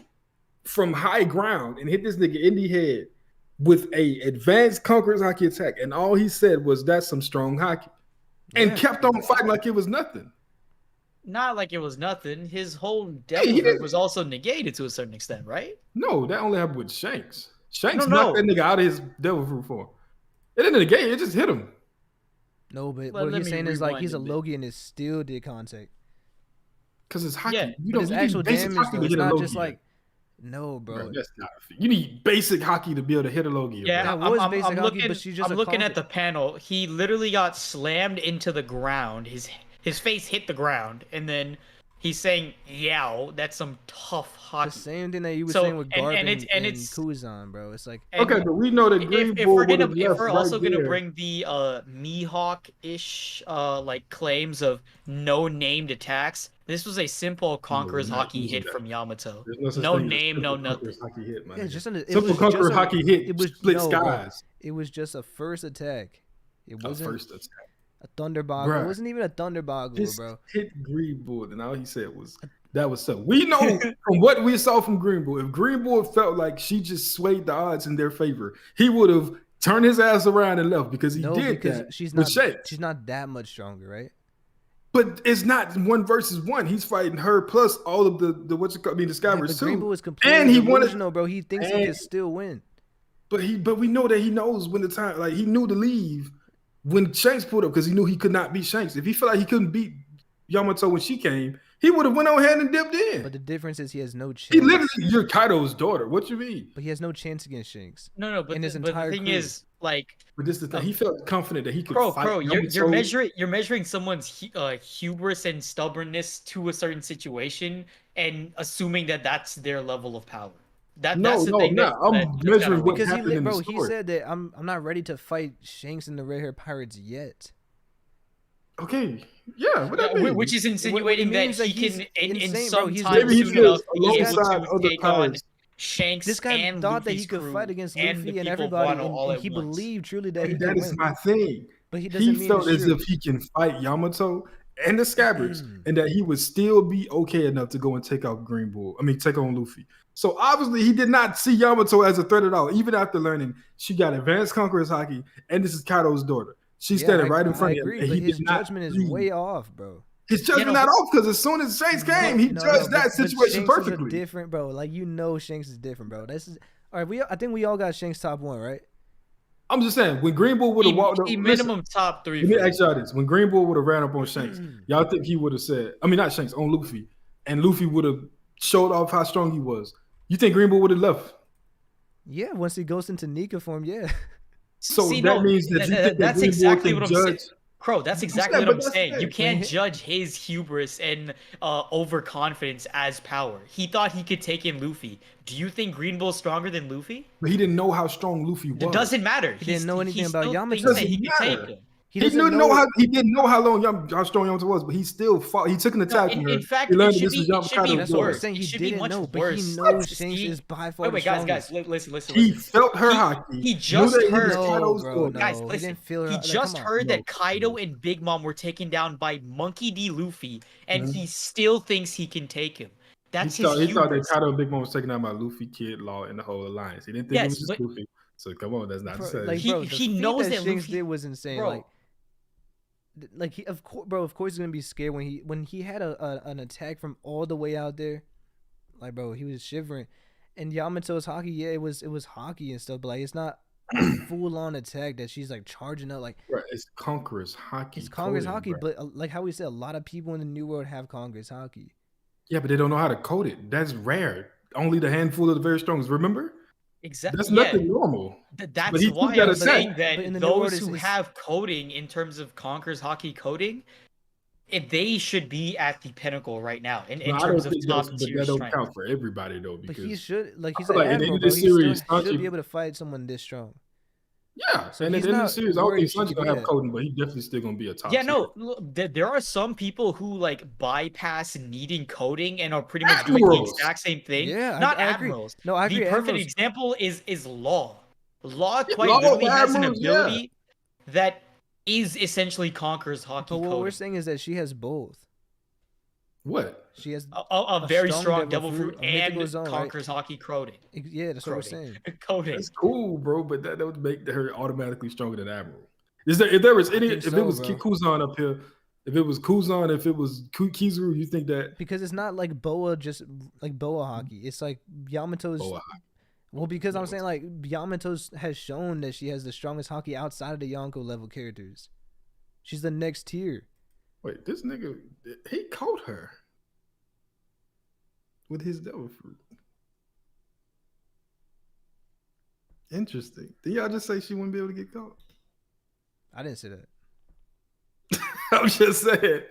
from high ground and hit this nigga in the head with a advanced conqueror's hockey attack. And all he said was, "That's some strong hockey," and Yeah. kept on fighting like it was nothing. Not like it was nothing. His whole he devil fruit didn't- was also negated to a certain extent, right? No, that only happened with Shanks. Shanks No. knocked that nigga out of his devil fruit form. It didn't negate. It just hit him. No, but Well, what let he's me saying is like rewind he's a a bit. Logi and it still did contact. Because it's hockey. Yeah, you But his need actual basic damage hockey though, to it's hit a not Logia. just like no, bro. Bro, that's not. You need basic hockey to be able to hit a Logia. Yeah, bro. That was I'm basic hockey, looking. but she just I'm a looking at conquer- the panel. He literally got slammed into the ground. His face hit the ground, and then he's saying, "Yow, that's some tough hockey." The same thing that you were So, saying with Garp and and it's Kuzan, bro. It's like and Okay, but we know that Green if Bull we're would gonna have if left we're right also gonna there. bring the Mihawk-ish like claims of no named attacks, this was a simple Conqueror's we're not hockey using hit that. from Yamato. There's no such No thing as name, no simple Conqueror's nothing. hockey hit, man. yeah, just it Simple was Conqueror just hockey hit. It was split no, bro. skies. It was just a first attack. It A wasn't first attack. a Thunderboggle. Bruh. It wasn't even a Thunderboggle, Just bro. hit Green Bull, and all he said was that was so. We know from what we saw from Green Bull, if Green Bull felt like she just swayed the odds in their favor, he would have turned his ass around and left because he No, did because that. she's with not Shanks. she's not that much stronger, right? But it's not 1 versus 1. He's fighting her plus all of the what's it called? I mean, the Yeah, Skyvers but too. Green Bull is completely And he wanted- delusional, bro. He thinks he can still win. But we know that he knows when the time, like he knew to leave when Shanks pulled up because he knew he could not beat Shanks. If he felt like he couldn't beat Yamato when she came, he would have went on ahead and dipped in. But the difference is he has no chance. He literally, you're Kaido's daughter. What you mean? But he has no chance against Shanks. No, but And his but the entire thing crew. is, like, But this is the thing. He felt confident that he could Krow, fight. you're measuring someone's hubris and stubbornness to a certain situation and assuming that that's their level of power. That's the thing. I'm that's measuring kinda what wrong. Because he, happened in the bro, he story. said that I'm not ready to fight Shanks and the Red Hair Pirates yet. Okay, yeah. What that mean? Which is insinuating that means that he he's can, in insane, some bro. He's time maybe he soon feels enough, be able alongside to other take on pirates. Shanks This guy and thought that Luffy's he could crew fight against and Luffy the and people of everybody, Wano all and at he once. believed truly that he And could that is win. my thing. But he doesn't mean felt it's as true. if he can fight Yamato and the Scabbards, and that he would still be okay enough to go and take out Green Bull. I mean, take on Luffy. So obviously, he did not see Yamato as a threat at all. Even after learning she got advanced Conqueror's haki, and this is Kaido's daughter. She's standing right in front I of him. agree, and but he his did not judgment is leave. way off, bro. His judgment not off because as soon as Shanks came, he judged that situation Shanks perfectly. Is a different, bro. Like Shanks is different, bro. This is all right. I think we all got Shanks top 1, right? I'm just saying, when Green Bull would have walked up, minimum top 3. let me ask y'all this: when Green Bull would have ran up on Shanks, y'all think he would have said, I mean, not Shanks, on Luffy, and Luffy would have showed off how strong he was? You think Green Bull would have left? Yeah, once he goes into Nika form, yeah. So that means that you think that's that Green exactly Bull what can I'm judge? saying. Crow, that's exactly saying, what I'm but that's saying. You it. can't judge his hubris and overconfidence as power. He thought he could take in Luffy. Do you think Green Bull's stronger than Luffy? But he didn't know how strong Luffy was. It doesn't matter. He didn't know anything about still Yamato. thinks that he Doesn't could matter. take him. He didn't know how strong Yamato was, but he still fought. He took an attack from her. In fact, he learned it that should this be, was it should be Yamato's That's what I'm daughter. worse. saying. It He should be didn't much know, but worse. he knows See? Shanks is by far Wait, the guys, strongest. listen. He felt her He- hockey. he knew just that he was heard- Kaido's No, bro, daughter. no. Guys, he listen. didn't feel her. He Like, just come on. heard No. that Kaido and Big Mom were taken down by Monkey D. Luffy, and Mhm. he still thinks he can take him. That's He his thought that hubris. Kaido and Big Mom was taking out by Luffy, Kid, Law, and the whole alliance. He didn't think it Yes, was just but- Luffy. So come on, that's not the Bro, same. like, He- bro, the he feat knows that that Shanks Luffy- did was insane. Bro. Like he, of course, he's gonna be scared when he had an attack from all the way out there. Like, bro, he was shivering. And Yamato's hockey, yeah, it was hockey and stuff, but like it's not a full on attack that she's like charging up. Like Bro, it's Conqueror's hockey. it's Congress coding, hockey, bro. but like how we said, a lot of people in the New World have Congress hockey. Yeah, but they don't know how to code it. That's rare. Only the handful of the very strongest. Remember? Exactly. That's nothing normal. That's But he took why that I'm attack. saying But that in the New World, those who it's- have coding in terms of Conqueror's hockey coding, they should be at the pinnacle right now in But I don't terms of think top but tier that don't strength. count for everybody though, But because he should, like he's I an feel like in admiral, any bro. of He this series, still should Sanji- be able to fight someone this strong. Yeah, So and at he's the end of the not series, I don't worried think if she Sanji could gonna be have that. coding, but he definitely still gonna be a top Yeah, tier. no, there are some people who like bypass needing coding and are pretty much doing the Admirals. exact same thing. Yeah, Not I agree. admirals. No, I The agree. perfect Admirals, example is Law. Law Yeah, quite Law literally has an admirals, yeah. ability that is essentially conquers but hockey what we're coding. saying is that she has both. What? She has A a very strong strong devil devil fruit, fruit a mythical and zone, right? conquers hockey coding. Yeah, that's what we're saying. Coding. That's cool, bro, but that would make her automatically stronger than Admiral. Is there if there was I any think if it so, was bro. Kuzan up here, if it was Kuzan, if it was Kizaru, you think that Because it's not like Boa, just like Boa hockey. It's like Yamato's. oh, Well, because I'm saying like Yamato's has shown that she has the strongest hockey outside of the Yonko level characters. She's the next tier. wait, this nigga he caught her with his devil fruit. Interesting. Did y'all just say she wouldn't be able to get caught? I didn't say that. I'm just saying.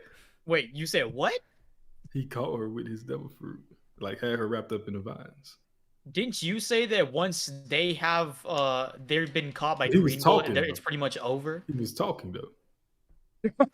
Wait, you said what? He caught her with his devil fruit. Like had her wrapped up in the vines. Didn't you say that once they have they've been caught by He was Green talking, Bull, it's though. pretty much over? He was talking though.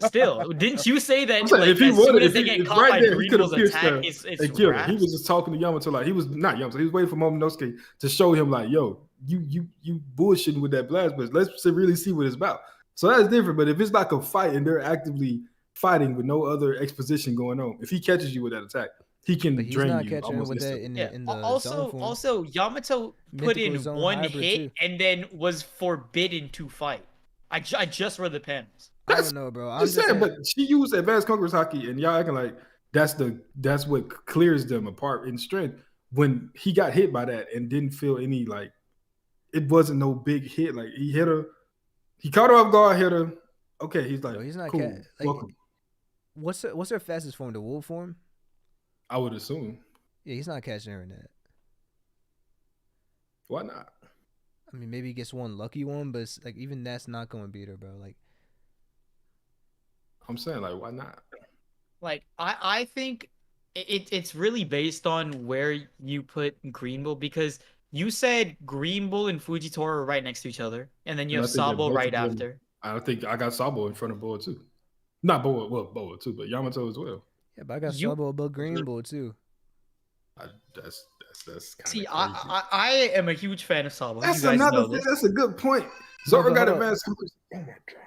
Still, didn't you say that I'm saying, like if he as would, soon as if they he, get if caught right by there, he Green could have Bull's pierced attack, her it's and killed her. He wraps? was just talking to Yamato like he was not Yamato. He was waiting for Momonosuke to show him like, yo, you bullshitting with that blast, but let's really see what it's about. So that's different. But if it's like a fight and they're actively fighting with no other exposition going on, if he catches you with that attack, he can But he's drain not you catching her almost with that instantly. in the zone form. Also Yamato put Mythical in zone one hybrid, hit too. and then was forbidden to fight. I just read the panels. I don't know, bro. I'm just just saying, saying. but she used advanced conquerors hockey, and y'all acting like that's what clears them apart in strength. When he got hit by that and didn't feel any like it wasn't no big hit. Like he hit her, he caught her off guard, hit her. Okay, he's like, Bro, he's not cool, like, welcome. What's her fastest form? The wolf form? I would assume. Yeah, he's not catching her in that. Why not? I mean, maybe he gets one lucky one, but it's, like even that's not going to beat her, bro. Like, I'm saying, like, why not? Like I think it's really based on where you put Green Bull, because you said Green Bull and Fujitora are right next to each other, and then you And have I think that Sabo both right of them- after. I think I got Sabo in front of Boa too. Not Boa, well, Boa too, but Yamato as well. yeah, but I got You- Sabo above Green Bull too. That's kind See, of crazy. I am a huge fan of Sabo. That's You guys know another. this. That's a good point. No, Zoro but got hold up. advanced conquerors. Oh my god.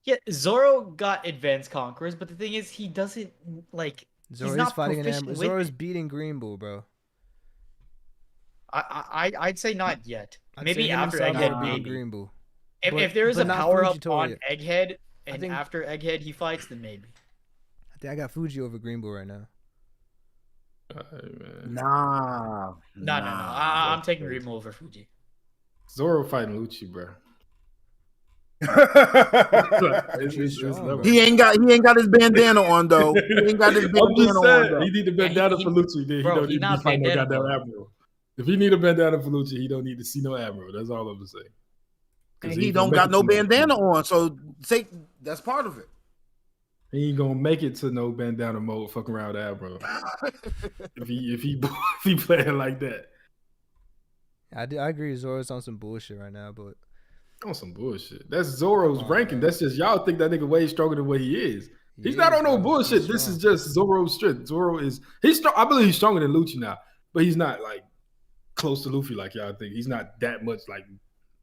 Yeah, Zoro got advanced conquerors, but the thing is, he doesn't like. Zoro's not fighting an proficient Amber. with Zoro's it. beating Green Bull, bro. I'd say not yet. I'd Maybe say him and after Sabo Egghead, are beating maybe. Green Bull. If there is but a not power up Fujitora on yet. Egghead, I and think- after Egghead he fights, then maybe. I think I got Fuji over Green Bull right now. Man. Nah. No. I'm taking Green Bull over Fuji. Zoro fighting Lucci, bro. Fuji's strong, bro. He ain't got his bandana on though. He ain't got his I'm bandana just on saying, though. he need a Yeah, bandana he- for Lucci. Then he bro, don't he need to not be fighting no bandana, goddamn bro. admiral. If he need a bandana for Lucci, he don't need to see no admiral. That's all I'm saying. And 'Cause he ain't don't gonna got no make it to bandana on, so say that's part of it. He ain't gonna make it to no bandana mode. Fucking around with admiral. if he playing like that. I agree. Zoro's on some bullshit right now, but On some bullshit. That's Zoro's Come on, ranking. bro. That's just y'all think that nigga way stronger than what he is. he He's not is, on no bro. bullshit. He's This strong. is just Zoro's strength. Zoro is strong. I believe he's stronger than Lucci now, but he's not like close to Luffy like y'all think. He's not that much like.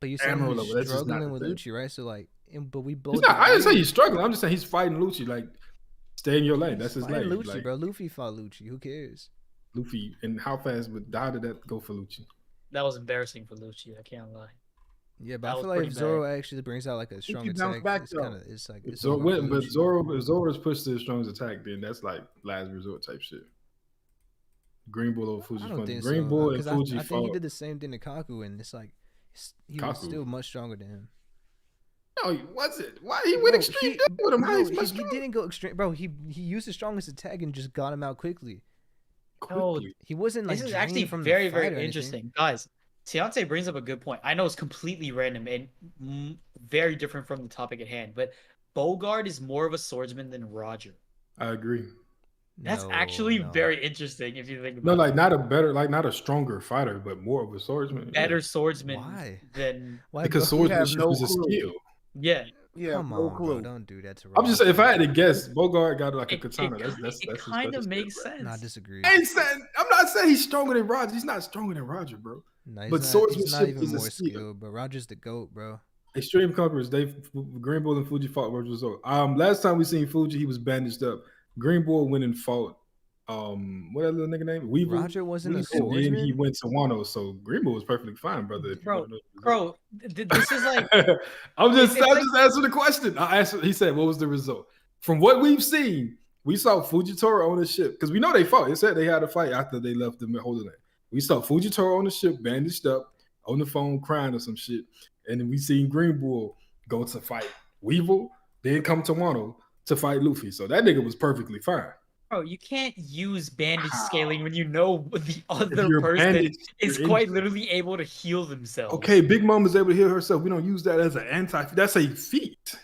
But you saying Admiral he's level, that's just not struggling the with thing. Lucci, right? So like, but we both. He's not. I didn't say agree. he's struggling. I'm just saying he's fighting Lucci. Like, stay in your lane. That's his Fighting lane. Lucci, Like, bro. Luffy fought Lucci. Who cares? Luffy, and how fast? But how did that go for Lucci? That was embarrassing for Lucci. I can't lie. Yeah, but That I was feel like if pretty Zoro actually brings out like a strong bounced attack, back, it's though. kind of it's like it's Zoro, over for but Lucci. if Zoro's pushed to his strongest attack, then that's like last resort type shit. Green Bull over Fuji. I don't think Green so. Bull and 'Cause Fuji I think he fought. did the same thing to Kaku, and it's like he was Kaku? still much stronger than him. No, he wasn't. Why he went Bro, extreme death with him? How no, he's he, much he stronger? didn't go extreme, bro. He used his strongest attack and just got him out quickly. Quickly. He wasn't like This is drained actually from very, the fight or very anything. interesting. Guys, Tiante brings up a good point. I know it's completely random and very different from the topic at hand, but Bogard is more of a swordsman than Roger. I agree. That's actually very interesting if you think No, about like it. not a stronger fighter, but more of a swordsman. Better Yeah. swordsman Why? than Why? Because You have swordsmanship no is a clue. skill. yeah. You have Come no on, bro. clue. Don't do that to I'm just saying, if I had to Roger. guess, Bogart got like a It, katana. it, That's it his kind special of skill, makes bro. No, I sense. disagree. I'm not saying he's stronger than Roger. He's not stronger than Roger, bro. No, he's But not. He's not swordsmanship even is a more skill. skilled, bro. Roger's the GOAT, bro. Extreme Conquerors, Green Bull and Fuji fought Roger Resort. Last time we seen Fuji, he was bandaged up. Green Bull went and fought what that little nigga name? Weevil. Roger wasn't a And then he swordsman. went to Wano, so Green Bull was perfectly fine, brother. If you want Bro, to know the result. Crow, this is like I'm just it's like answering the question. I asked. He said, "What was the result?" From what we've seen, we saw Fujitora on the ship because we know they fought. It said they had a fight after they left the Holy Land. We saw Fujitora on the ship, bandaged up, on the phone, crying or some shit, and then we seen Green Bull go to fight Weevil, then come to Wano to fight Luffy. So that nigga was perfectly fine. Bro, you can't use bandage How? scaling when you know the If other you're person bandaged, is you're quite injured. literally able to heal themselves. Okay, Big Mom is able to heal herself. We don't use that as an anti. That's a feat.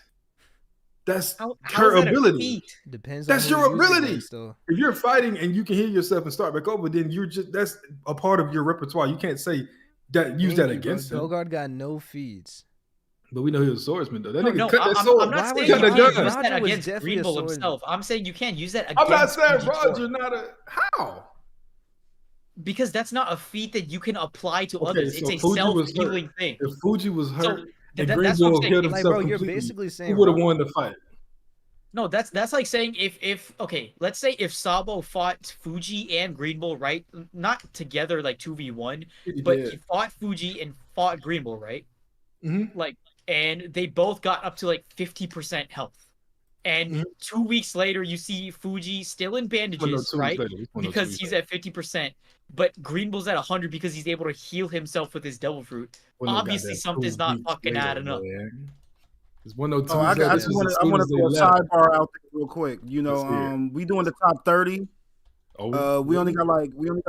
That's How her is that ability. a feat? Depends That's on who your you use it ability. against, though. If you're fighting and you can heal yourself and start back over, then that's a part of your repertoire. You can't say that use that against him. Bogart got no feats. But we know he was a swordsman though. That nigga No, cut that I'm sword. not Why saying would you cut the can't gun. use that Roger was against definitely a Green Bull swordsman. himself. I'm saying you can't use that I'm not against saying Fujitora. Roger not a how. Because that's not a feat that you can apply to Okay, others. It's so a Fuji was hurt. self-healing thing. If Fuji was hurt So and Green that's what I'm Bull saying. healed Like, himself bro, you're completely, basically saying who would have won the fight? No, that's like saying if okay, let's say if Sabo fought Fuji and Green Bull, right? Not together like 2v1, but he fought Fuji and fought Green Bull, right? Mm-hmm. Like, and they both got up to like 50% health. And 2 weeks later, you see Fuji still in bandages, right? Because he's at 50%. But Green Bull's at 100 because he's able to heal himself with his devil fruit. Obviously, something's not fucking adding up. It's one of those. I just want to throw a sidebar out there real quick. You know, we doing the top 30. We only got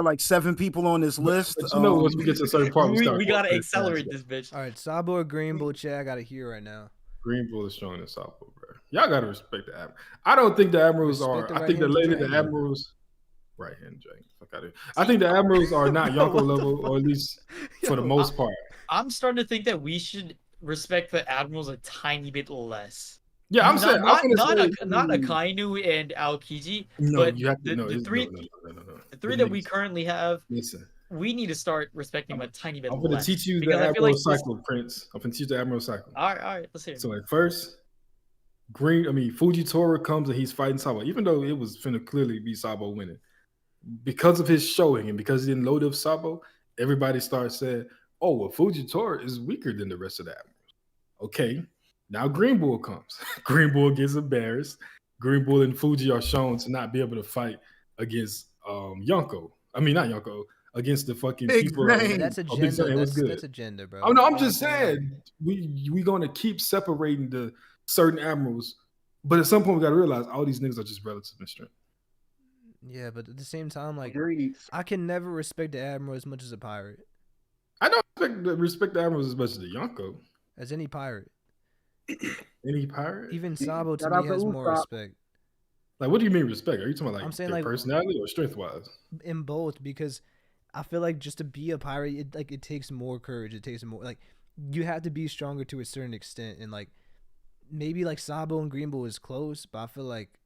like 7 people on this list. But you know, once we get to a certain part, we gotta accelerate this bitch. All right, Sabo or Green Bull, chat. I gotta hear right now. Green Bull is showing us Sabo, bro. Y'all gotta respect the admiral. I don't think the admirals are. I think the admirals. Right hand dragon. Fuck out of here. I think the admirals are not Yonko level, or at least for the most part. I'm starting to think that we should respect the admirals a tiny bit less. Yeah, I'm saying not Akainu and Aokiji, but the three that we currently have. Listen, we need to start respecting them a tiny bit less. I'm going to teach you the admiral cycle, Prince. I'm going to teach you the admiral cycle. All right, let's hear it. So at first, Fujitora comes and he's fighting Sabo, even though it was finna clearly be Sabo winning. Because of his showing and because he didn't load up Sabo, everybody starts saying, oh, well, Fujitora is weaker than the rest of the admirals. Okay, now Green Bull comes. Green Bull gets embarrassed. Green Bull and Fuji are shown to not be able to fight against Yonko. I mean, not Yonko, against the fucking people. That's agenda. It was good. That's agenda, bro. Oh, no, I'm just saying, we're going to keep separating the certain admirals, but at some point we got to realize all these niggas are just relative in strength. Yeah, but at the same time, like, I can never respect the admiral as much as a pirate. I don't respect the admirals as much as the Yonko. As any pirate. Any pirate? Even Sabo to me has more respect. Like, what do you mean respect? Are you talking about like I'm saying, their like, personality or strength wise? In both, because I feel like just to be a pirate, it takes more courage. It takes more, like, you have to be stronger to a certain extent, and like maybe like Sabo and Green Bull is close, but I feel like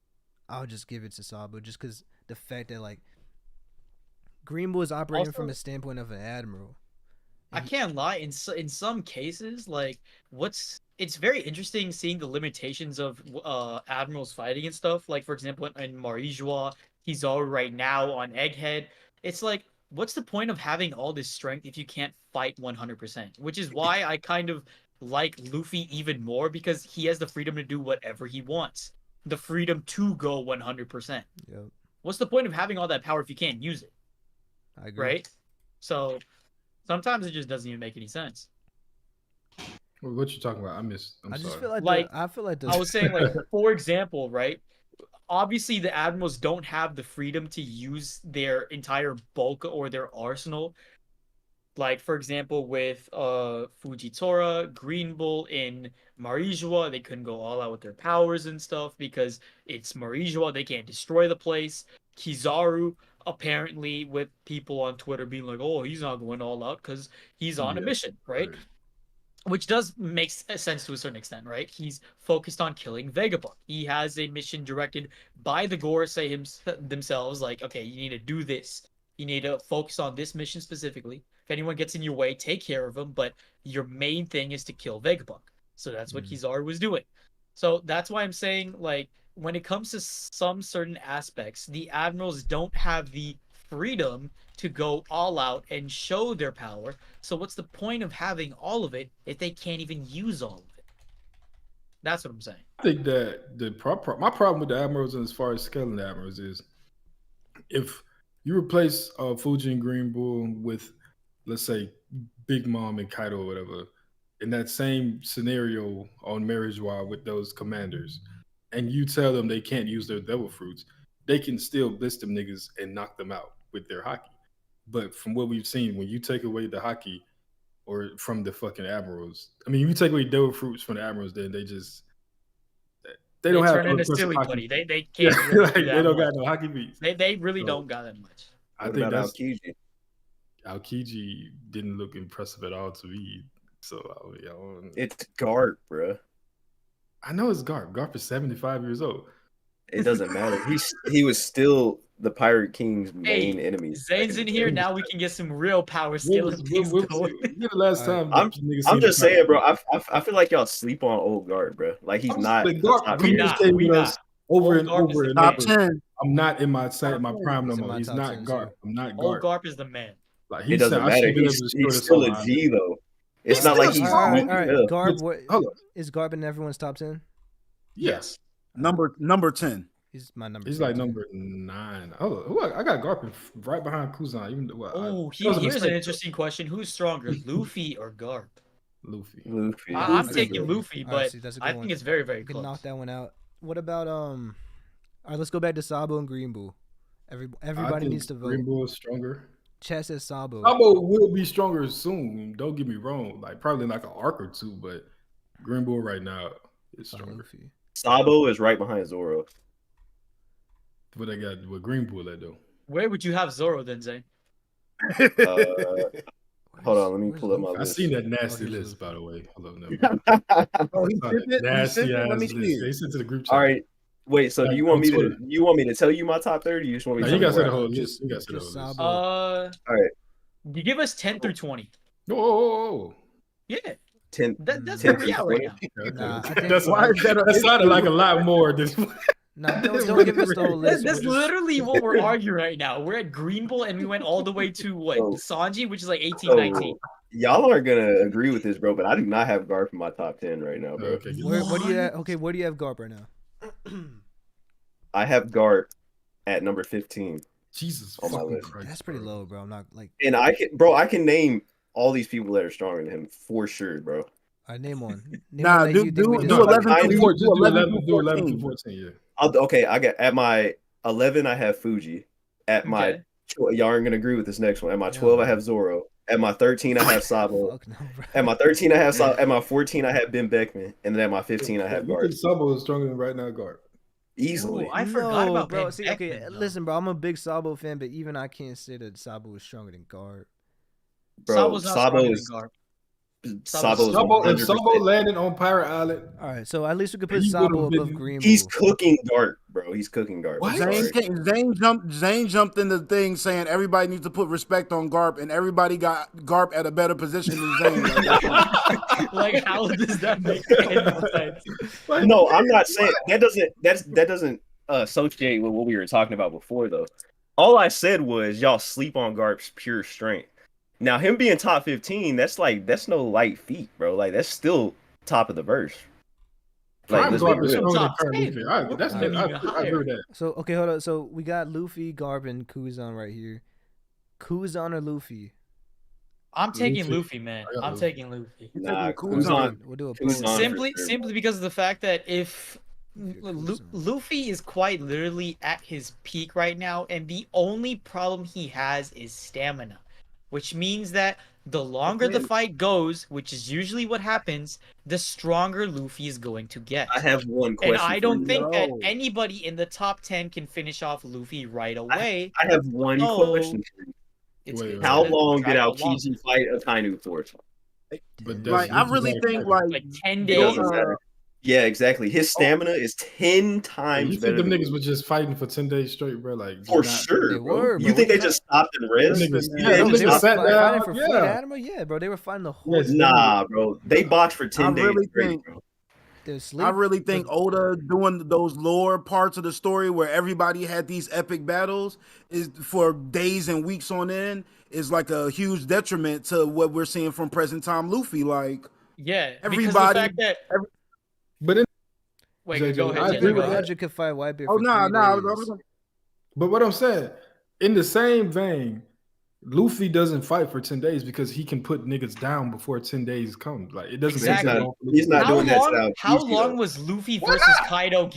I'll just give it to Sabo just because the fact that like Green Bull is operating from a standpoint of an admiral. I can't lie. In some cases, like it's very interesting seeing the limitations of admirals fighting and stuff. Like for example, in Marijois, he's all right now on Egghead. It's like, what's the point of having all this strength if you can't fight 100%? Which is why I kind of like Luffy even more, because he has the freedom to do whatever he wants, the freedom to go 100%. Yep. What's the point of having all that power if you can't use it? I agree. Right? So sometimes it just doesn't even make any sense. What you talking about? I just sorry. feel like I feel like I was saying, like, for example, right? Obviously, the admirals don't have the freedom to use their entire bulk or their arsenal Like, for example, with Fujitora, Green Bull in Marijua, they couldn't go all out with their powers and stuff because it's Marijua, they can't destroy the place. Kizaru, apparently, with people on Twitter being like, oh, he's not going all out because he's on a Yeah, mission, right? right. Which does make sense to a certain extent, right? He's focused on killing Vegapunk. He has a mission directed by the Gorosei themselves, like, okay, you need to do this. You need to focus on this mission specifically. If anyone gets in your way, take care of them, but your main thing is to kill Vegapunk. So that's what Kizaru was doing. So that's why I'm saying, like, when it comes to some certain aspects, the admirals don't have the freedom to go all out and show their power. So what's the point of having all of it if they can't even use all of it? That's what I'm saying. I think that my problem with the admirals, and as far as scaling the admirals, is if you replace Fuji and Green Bull with, let's say, Big Mom and Kaido or whatever, in that same scenario on Marriage Wild with those commanders, and you tell them they can't use their devil fruits, they can still blitz them niggas and knock them out with their hockey. But from what we've seen, when you take away the hockey or from the fucking admirals, I mean, if you take away devil fruits from the admirals, then they don't have turn no into impressive silly hockey. putty. They can't Yeah, really like, do they that don't much. got no hockey beats. They really So, don't got that much. I What think about that's Aokiji? Aokiji didn't look impressive at all to me. So It's Garp, bro. I know it's Garp. Garp is 75 years old. It doesn't matter. He was still the Pirate King's main enemy. Zane's in here. Now we can get some real power skill and things When going. the last time I'm niggas seen just the Pirate saying, bro. King? I feel like y'all sleep on old Garp, bro. Like he's not. But a Garp top communicated tier. with us over Old and Garp is over the and Top over. 10. I'm not in my prime no He's in more. my He's top not 10 Garp. too. I'm not Old Garp. Garp is the man. Like It doesn't I matter. should be able to destroy He's this still whole a line. G though. It's He's not like still he's a All G. weak right, as hell. Garb, what Hold up. is Garb in everyone's top 10? Yes. Number 10. He's my number. He's 10 like too. number 9. Oh, I got Garp right behind Kuzan. Even though Oh, that was a here's an mistake. interesting question: who's stronger, Luffy or Garp? Luffy. Luffy. I'm Luffy. taking Luffy, All right, but see, that's a I good one. think it's very, very We can close. knock that one out. What about All right, let's go back to Sabo and Green Bull. I Everybody think needs to vote. Green Bull is stronger. Chess says Sabo. Sabo will be stronger soon. Don't get me wrong. Like probably like an arc or two, but Green Bull right now is Oh, stronger. Luffy. Sabo is right behind Zoro. What they got with Green Bull at though? Where would you have Zoro then, Zane? Hold on, let me Where's pull up my I list. seen that nasty here's list, Luffy. by the way. Hold on, never mind. Oh, he I saw sent that it? He nasty sent it? Let ass me list. see They it. sent to the group chat. All right. Wait, so do you Like, want on me to Twitter. tell you my top 30? You just want me No, to you tell gotta say you the where whole I- list. You gotta say the Just whole list. Sabo. All right. You give us 10 through 20. Oh. Yeah, 10 that's 10 where we through are right 20. now. Okay. Nah, I think- That's Why is that that sounded like a lot more than No, don't give us the whole list. That's We'll just- literally what we're arguing right now. We're at Green Bull and we went all the way to what? Oh. Sanji, which is like 18, So, 19. y'all aren't gonna agree with this, bro, but I do not have Garp in my top 10 right now, bro. Okay. What do you have? Okay, where do you have Garb right now? I have Garp at number 15. Jesus On my fucking list. Christ. That's pretty bro. low, bro. I'm not like. And I can name all these people that are stronger than him for sure, bro. Name one. Name Nah, one that do you think we do know. do 11 I through do- Just do 11 through 14. 14, yeah. Okay, I got at my 11 I have Fuji. At my y'all aren't gonna agree with this next one. At my 12 I have Zoro. At my 13 I have Sabo. Fuck no, bro. At my 13 I have Sabo. At my 14 I have Ben Beckman, and then at my 15 I have You think Garp. Sabo is stronger than right now, Garp? Easily. Ooh, I forgot about bro. Ben See, Beckman, okay, though. listen, bro. I'm a big Sabo fan, but even I can't say that Sabo is stronger than Garb. Bro, Sabo's not Sabo stronger is than Garp. Sabo is Sabo, if 100%. Sabo landed on Pirate Island, All right, so at least we could put He Sabo would've above been- Green He's Bull. cooking Garp, bro. He's cooking Garp. What? I'm sorry. Zane jumped in the thing saying everybody needs to put respect on Garp, and everybody got Garp at a better position than Zane. Like, how does that make any sense? No, I'm not saying that doesn't associate with what we were talking about before though. All I said was y'all sleep on Garp's pure strength. Now him being top 15, that's no light feat, bro. Like that's still top of the verse. Like Prime let's be Garp is real. stronger than Top current 10. Luffy. I agree with that. So okay, hold on. So we got Luffy, Garb, and Kuzan right here. Kuzan or Luffy? I'm taking Luffy. Luffy, man. I got I'm Luffy. taking Luffy. Nah, Kuzan. We'll do a Kuzan. poll. Simply because of the fact that if Kuzan. Luffy is quite literally at his peak right now, and the only problem he has is stamina, which means that the longer the fight goes, which is usually what happens, the stronger Luffy is going to get. I have one And question. I don't think that No. anybody in the top 10 can finish off Luffy right away. I have one So question for you. Wait, How gonna long did drag out longer. Aokiji fight Akainu for? But Like, I really think, like, Like 10 It days. doesn't matter. Yeah, exactly. His stamina is 10 times you better think them than niggas was just fighting for 10 days straight, bro? Like for not- sure, They bro. were, You bro. think What they you just stopped and rest? Them niggas- Yeah, yeah, them them They niggas were sat fighting down. for Yeah. fleet animal. Yeah, bro. They were fighting the whole. Yes, Nah, bro. They boxed for 10 days really straight, think- bro. They're sleep. I really think Oda doing those lore parts of the story where everybody had these epic battles is for days and weeks on end is like a huge detriment to what we're seeing from present time Luffy. Like, Yeah, because the everybody- fact that But in, wait, JJ, go I ahead. agree JJ, with go that. ahead. Roger could fight Whitebeard oh for no, 3 no, days. but what I'm saying, in the same vein, Luffy doesn't fight for 10 days because he can put niggas down before 10 days comes. Like it doesn't Exactly. take long for Luffy He's not to- How doing that long? style. How Easy, long though. was Luffy versus Kaido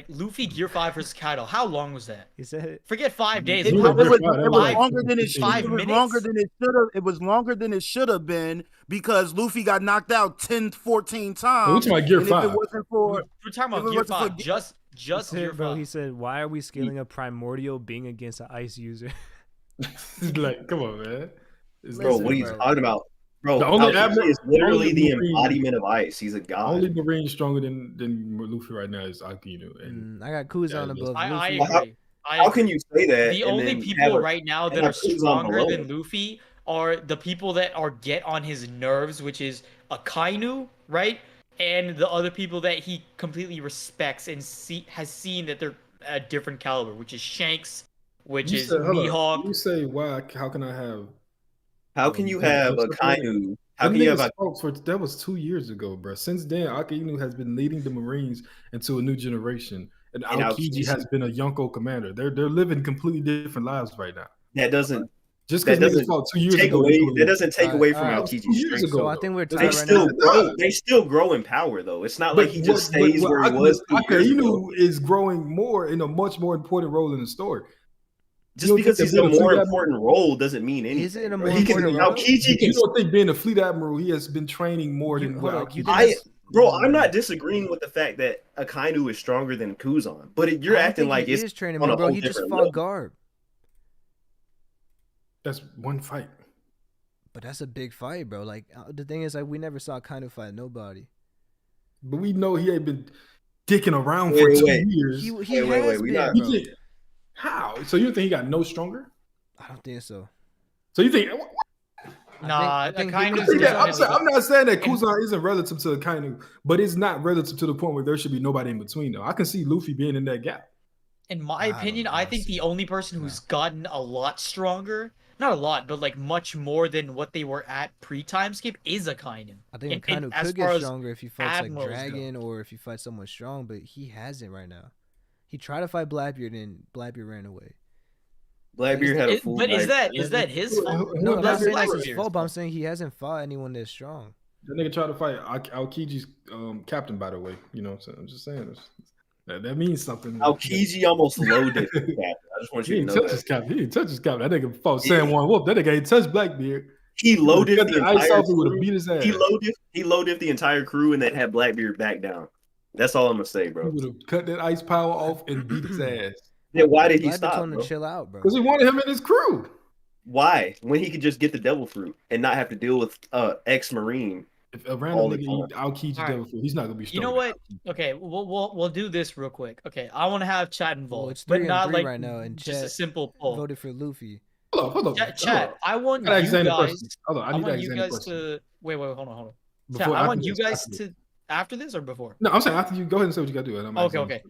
Luffy Gear 5 versus Kaido? How long was that? He said, Forget 5 days. He It How was was, was Gear 5, that it was was like longer than it 15 should. It was minutes. longer than it should have. It was longer than it should have been because Luffy got knocked out 10, 14 we times. talking about Gear and 5. if it wasn't for We're talking if about it Gear wasn't for 5. Gear- Just he said, Gear bro. 5. He said, "Why are we scaling a primordial being against an ice user?" He's like, come on, man. It's Bro, what are you bro. talking about? Bro, The only Aokiji admiral- is literally only the Marine- embodiment of ice. He's a god. only Marine stronger than Luffy right now is Akinu. And I got Kuzan Yeah, above I Luffy. agree. How can you say that? The and only then people have a- right now that have are Kuzan stronger below than him? Luffy are the people that are get on his nerves, which is Akainu, right? And the other people that he completely respects and has seen that they're a different caliber, which is Shanks, which you is said, hold on. Mihawk. You say why? How can I have? How can you Them have a niggas Kainu? How Them can you have niggas a fought for that was 2 years ago, bro. Since then, Akainu has been leading the Marines into a new generation, and And Aokiji Aokiji- has been a Yonko commander. They're living completely different lives right now. that doesn't Just That because niggas doesn't fought 2 years take ago, away doesn't that doesn't take Alright, away from alright. That was 2 Aokiji's years strength. ago. So I though. think we're They They tied right still now. grow. They still grow in power though. It's not like he just stays where he was 2 years ago. Akainu is growing more in a much more important role in the story. Just don't because think he's that a being a more fleet important role doesn't mean anything. Is it a bro. more He can, important role? Aokiji You can. don't think being a fleet admiral, he has been training more You- than hold what on, you Aokiji think I, that's- bro, I'm not disagreeing with the fact that Akainu is stronger than Kuzan, but you're I don't acting think like he it's is training on him, a bro. whole He just different fought level. Garb, That's one fight. but that's a big fight, bro. Like the thing is, like we never saw Kainu fight nobody. But we know he ain't been dicking around Wait, for 2 wait. years. He Wait, has wait, we been, not- You bro. think- how? So you think he got no stronger? I don't think so. So you think? Nah, I think Akainu's Kuzan Yeah, I'm, is- saying, I'm not saying that Kuzan isn't relative to Akainu, but it's not relative to the point where there should be nobody in between. Though I can see Luffy being in that gap. In my I don't opinion, know, I think the only person who's gotten a lot stronger, not a lot, but like much more than what they were at pre-time skip is Akainu. I think And Akainu as could far get as stronger if he fights like admirals go. Dragon or if he fights someone strong, but he hasn't right now. He tried to fight Blackbeard and Blackbeard ran away. Blackbeard had a full. But is night. that his fault? Who- No, who I'm not Blackbeard saying that's was? his fault, but I'm saying he hasn't fought anyone that's strong. That nigga tried to fight Aokiji's captain, by the way. You know what I'm saying? I'm just saying. That means something. Aokiji almost loaded. I just want He you to didn't know touch that. his captain. He didn't touch his captain. That nigga fought Yeah. San Juan Wolf. That nigga ain't touched Blackbeard. He loaded Cut the ice entire off. He would have crew. beat his ass. He loaded the entire crew and then had Blackbeard back down. That's all I'm gonna say, He bro. would have cut that ice power off and beat his ass Then why did he Blackbeard stop, told him bro? to chill out, bro. because he wanted him in his crew. Why? When he could just get the devil fruit and not have to deal with ex-marine. If a All random the nigga eat Aokiji's All right. devil fruit, he's not gonna be You strong. know what? Okay, we'll do this real quick. Okay, I want to have chat involved, it's but 3-3 not like right now, and just a chat simple poll. Voted for Luffy. Hold on. Chat, I want I gotta you ask Zane a guys. question. Hold on, I I need to want ask you Zane a guys question. to wait. Hold on. Chat, Before- I after want you this, guys after this. to after this or before. No, I'm saying after you go ahead and say what you gotta do. And I'm asking Okay.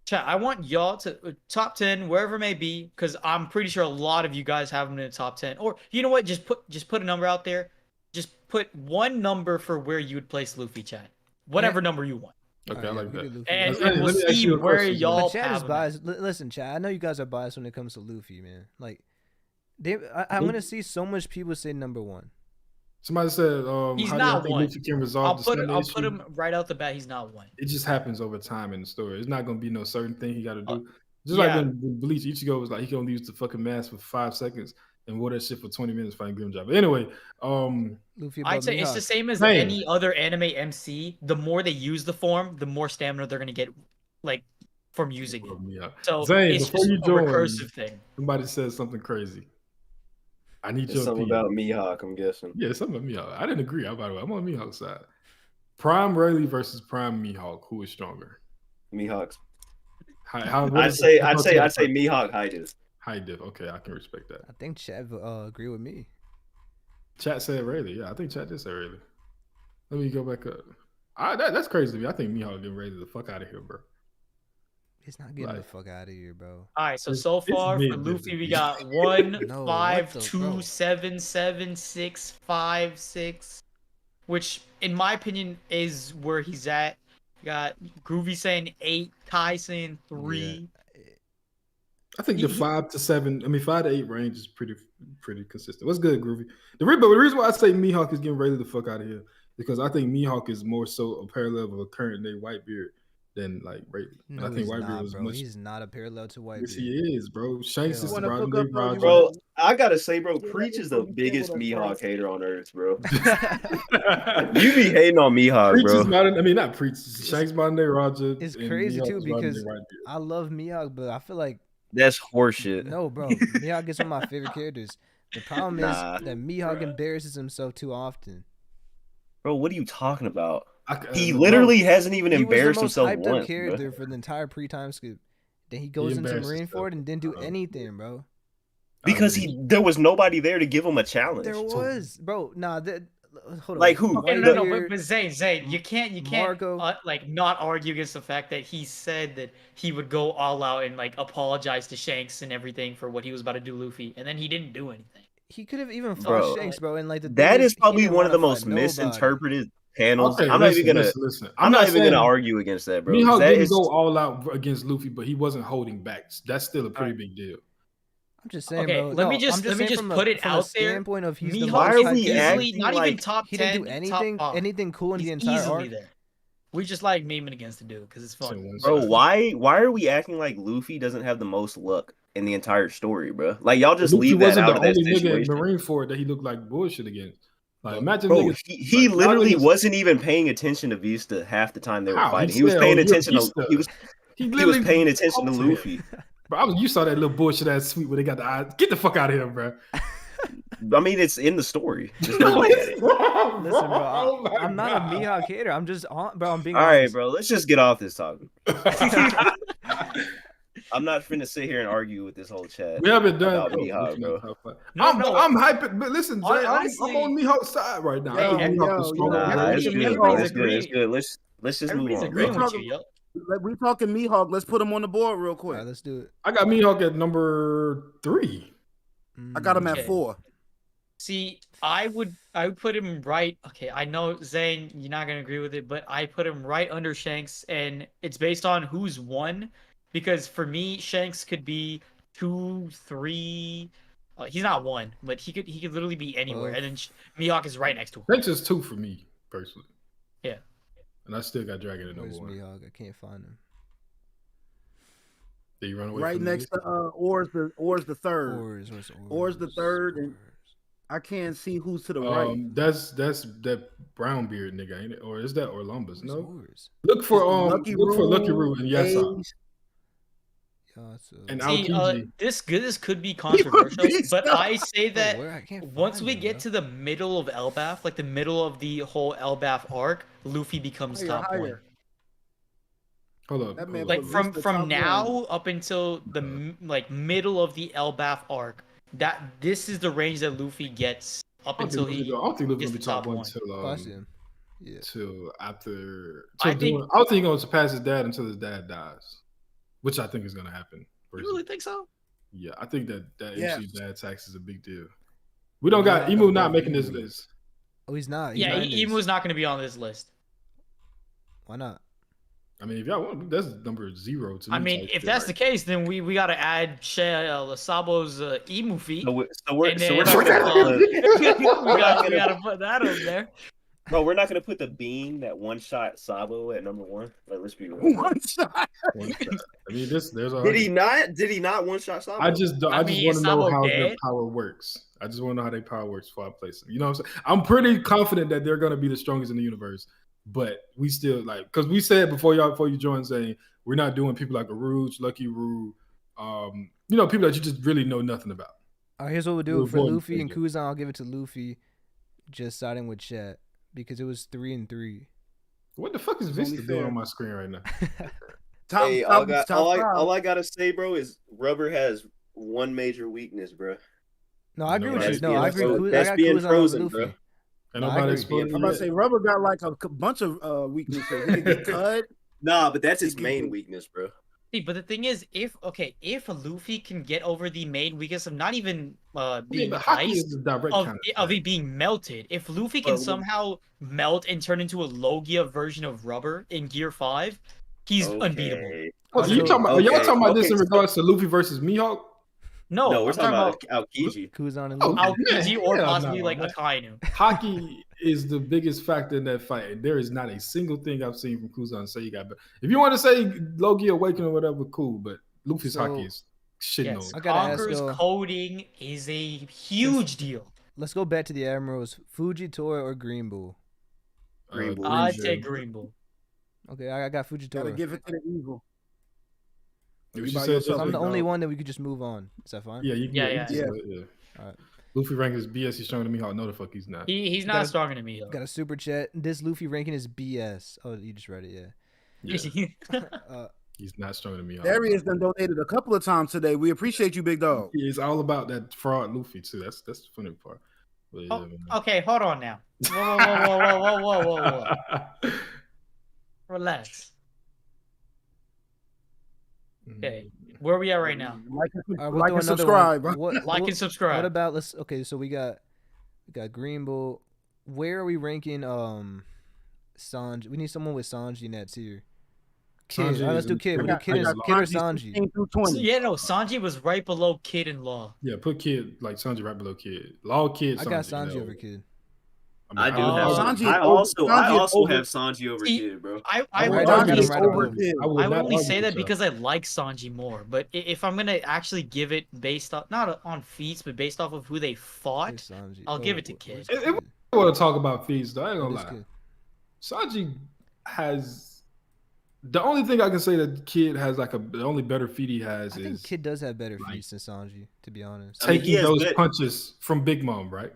Chat, I want y'all to top 10 wherever it may be, because I'm pretty sure a lot of you guys have them in the top 10. Or you know what? Just put a number out there. Just put one number for where you would place Luffy, chat. Whatever number you want. Okay, I like we that. do Luffy. And, Let me we'll ask see you a where question, y'all But chat is have them at. biased. Listen, chat. I know you guys are biased when it comes to Luffy, man. Like, I'm gonna see so much people say number one. Somebody said, He's how do not you think one. Luffy can I'll resolve the put stamina issue? him right out the bat. He's not one. It just happens over time in the story. It's not gonna be no certain thing he got to do. Just yeah. like when Bleach Ichigo was like, he can only use the fucking mask for 5 seconds, and wore that shit for 20 minutes fighting Grimjaw. But anyway, Luffy I'd above say it's the Mihawk. same as Man. any other anime MC. The more they use the form, the more stamina they're gonna get, like, from using it. So Zane, it's before just you a join, recursive thing. somebody said something crazy. I need It's your something opinion. about Mihawk, I'm guessing. Yeah, something about Mihawk. I didn't agree. By the way, I'm on Mihawk's side. Prime Rayleigh versus Prime Mihawk. Who is stronger? Mihawk's. What I'd is say the Mihawk high div. high div. Okay, I can respect that. I think Chad agree with me. Chat said Rayleigh. Yeah, I think Chat did say Rayleigh. Let me go back up. That's crazy to me. I think Mihawk getting Rayleigh the fuck out of here, bro. He's not getting the fuck out of here, bro. All right, so It's far for mid, Luffy, we dude. got 1, No, 5, what the- 2, bro. 7, 7, 6, 5, 6, which in my opinion is where he's at. We got Groovy saying 8, Kai saying 3. I think the 5 to 8 range is pretty consistent. What's good, Groovy? The reason why I say Mihawk is getting Rayleigh the fuck out of here because I think Mihawk is more so a parallel of a current day Whitebeard than like Rayleigh. No, I think he's Whitebeard not, was bro. much. He's not a parallel to Whitebeard. Yes, he is, bro. Shanks is You wanna Rodney hook up, bro? Roger. Bro, I gotta say, bro, Yeah, Preach that is the is biggest what I'm Mihawk saying. hater on earth, bro. You be hating on Mihawk, Preach bro. is not Preach. Shanks Rodney Roger. It's and crazy Mihawk too is Rodney because Whitebeard. I love Mihawk, but I feel like That's horseshit. no, bro. Mihawk is one of my favorite characters. The problem Nah, is that Mihawk embarrasses himself too often. Bro, what are you talking about? He Bro, literally hasn't even He was the embarrassed most himself hyped up once, character bro. for the entire pre-time skip. Then he goes into embarrassed Marineford himself. and didn't do anything, bro. Because there was nobody there to give him a challenge. There was, bro. Nah, hold on. Like who? Okay, no, but Zane, you can't Marco. like not argue against the fact that he said that he would go all out and like apologize to Shanks and everything for what he was about to do Luffy, and then he didn't do anything. He could have even fought Bro, Shanks, bro. And like That is he probably didn't one of the wanna most fight nobody. misinterpreted panels. Okay, I'm not even gonna. listen. I'm not even saying gonna argue against that, bro. Mihawk That didn't is go all out against Luffy, but he wasn't holding back. That's still a pretty big deal. I'm just saying, Okay, bro. let me I'm just saying from put it from out a there. standpoint of he's the Mihawk Why most are is hyped we easily character. acting not even like top He 10, didn't do anything, top 5. anything cool in the He's entire easily arc. there. We just like memeing against the dude because it's fun. Bro, why are we acting like Luffy doesn't have the most luck in the entire story, bro? Like y'all just Luffy leave that wasn't out the of that only nigga in situation. Marineford that he looked like bullshit against. Like imagine Bro, niggas. he like, literally niggas- wasn't even paying attention to Vista half the time they were How? fighting. He He was said, paying "Oh, you're attention to Vista." he was literally paying attention to talked to him. Luffy. Bro, you saw that little bullshit ass sweet where they got the eyes. Get the fuck out of here, bro. I mean, it's in the story. Just don't look at it. Listen, bro. I'm not a Mihawk hater. I'm just bro. I'm being All right, honest. bro. Let's just get off this topic. I'm not finna sit here and argue with this whole chat. We haven't done about Mihawk, bro. I'm hyping, but listen, Jay, Honestly, I'm on Mihawk's side right now. Yo, I think Mihawk is yo, stronger. yo. Nah, Everybody- it's good, everybody's bro. It's good. agreeing. It's good. Let's just move Everybody's on, agreeing bro. with you, yo. Like, we talking Mihawk. Let's put him on the board real All quick. right, let's do it. I got Mihawk at number 3. I got him at Okay. 4. See, I would put him right. Okay, I know Zane, you're not gonna agree with it, but I put him right under Shanks, and it's based on who's won. Because for me, Shanks could be 2, 3. He's not 1, but he could literally be anywhere, and then Mihawk is right next to him. That's just 2 for me personally. Yeah. And I still got Dragon at number Where's 1. Mihawk? I can't find him. Did you run away Right from next to Or's the third. Where's Or's the third, and I can't see who's to the right. That's that brown beard nigga, ain't it? Or is that Orlumbus? No. Where's Look for Lucky look for Lucky Roo, Roo and Yasa. Ace. And See, Aokiji. this could be controversial, but I say Bro, that where? I can't once find we him, get bro. to the middle of Elbaf, like the middle of the whole Elbaf arc, Luffy becomes top 1. Hold up. That man Like was from listed top now up until the like middle of the Elbaf arc, this is the range that Luffy gets up I until don't think he Luffy's gonna gets be the top top 1 one. till Oh, I see him. Yeah. till after. I I think- don't think he's gonna surpass his dad until his dad dies, which I think is gonna happen. You really think so? Yeah, I think that Yes. MC dad tax is a big deal. We don't got Emu not making this list. Oh, he's not. He's Yeah, not in this. Emu's not going to be on this list. Why not? I mean, if y'all want, that's number 0 to me. I mean, if that's the case, then we got to add Sabo's Emu feet. So we're and so then, we're we not gonna gotta put that on there. Bro, we're not gonna put the beam that one shot Sabo at number 1. Like, let's be real. One shot. One shot. I mean, there's a Did he not? Did he not one shot Sabo? I just I want mean, to know Sabo how their dead? power works. I just want to know how their power works before I place them. You know what I'm saying? I'm pretty confident that they're going to be the strongest in the universe, but we still like because we said before you joined saying we're not doing people like Aruj, Lucky Roo, you know, people that you just really know nothing about. All right, here's what we'll do We're for avoiding Luffy and danger. Kuzan. I'll give it to Luffy, just siding with Chat because it was 3-3. What the fuck is It's Vista only doing fair. on my screen right now? Top, Hey, top, top all five. I gotta say, bro, is Rubber has one major weakness, bro. No, I agree No, with you. that's No, I agree. I that's got being Kuzan frozen, over bro. Luffy. And No, I nobody agree. exploded I'm about to yet? say Rubber got like a bunch of weaknesses. He can get cut. Nah, but that's his He- main weakness, bro. See, but the thing is, if Luffy can get over the main weakness of not even being but hockey iced, is the direct of kind it being melted, if Luffy can Well, somehow melt and turn into a Logia version of Rubber in Gear 5, he's unbeatable. Okay. Oh, so you Also- talking about y'all talking about this in so- regards to Luffy versus Mihawk? No, No, we're I'm talking about about Aokiji. Kuzan and Oh, Luffy. Aokiji or hell possibly no, like man. Akainu. Hockey is the biggest factor in that fight. And there is not a single thing I've seen from Kuzan say you got. But if you want to say Logi Awakening or whatever, cool. But Luffy's So- hockey is shitting Yes, on. I gotta ask Conqueror's y'all- coding is a huge deal. Let's go back to the Admirals. Fujitora or Green Bull? Green Bull. I'd Bull. take Green Bull. Okay, I got Gotta Fujitora. give it to the evil. You You should by say yourself, So I'm big the only dog. one that we could just move on. Is that fine? Yeah, you can Yeah, you can yeah. say it, yeah. Alright. Luffy rank is BS. He's stronger than Mihawk. No, the fuck he's not. He's not Gotta- stronger than me though. Got a super chat. This Luffy ranking is BS. Oh, you just read it, Yeah, yeah. he's not stronger than Mihawk. Darius done donated a couple of times today. We appreciate you, big dog. It's all about that fraud Luffy too. That's the funny part. But, yeah, Oh, man. okay, hold on now. Whoa. Relax. Okay, where are we at right now? Like and, Alright, we'll like do and another subscribe. one. What, Like what- and subscribe. What about okay, so we got Green Bull. Where are we ranking Sanji? We need someone with Sanji in that tier. Kid. Sanji Alright, let's is do in- Kid. I We'll do got- Kid, I and, got Kid or Sanji's Sanji. 16 through So, 20. yeah, no, Sanji was right below Kid and Law. Yeah, put Kid like Sanji right below Kid. Law Kid. I got Sanji Sanji over Kid. I do Oh, have Sanji I is also over- I Sanji is also over- have Sanji over See, Kid, bro. I I would would I got only, him Sanji's right over above. Kid. I would not only argue say with that y'all. because I like Sanji more. But if I'm gonna actually give it based off not on feats, but based off of who they fought, Here's Sanji. I'll give it to where's Kid. If I want to talk about feats, though, I ain't What gonna is lie. Kid? Sanji has the only thing I can say that Kid has like the only better feat he has I is think Kid does have better like- feats than Sanji, to be honest. I mean, he taking has those bet- punches from Big Mom, right?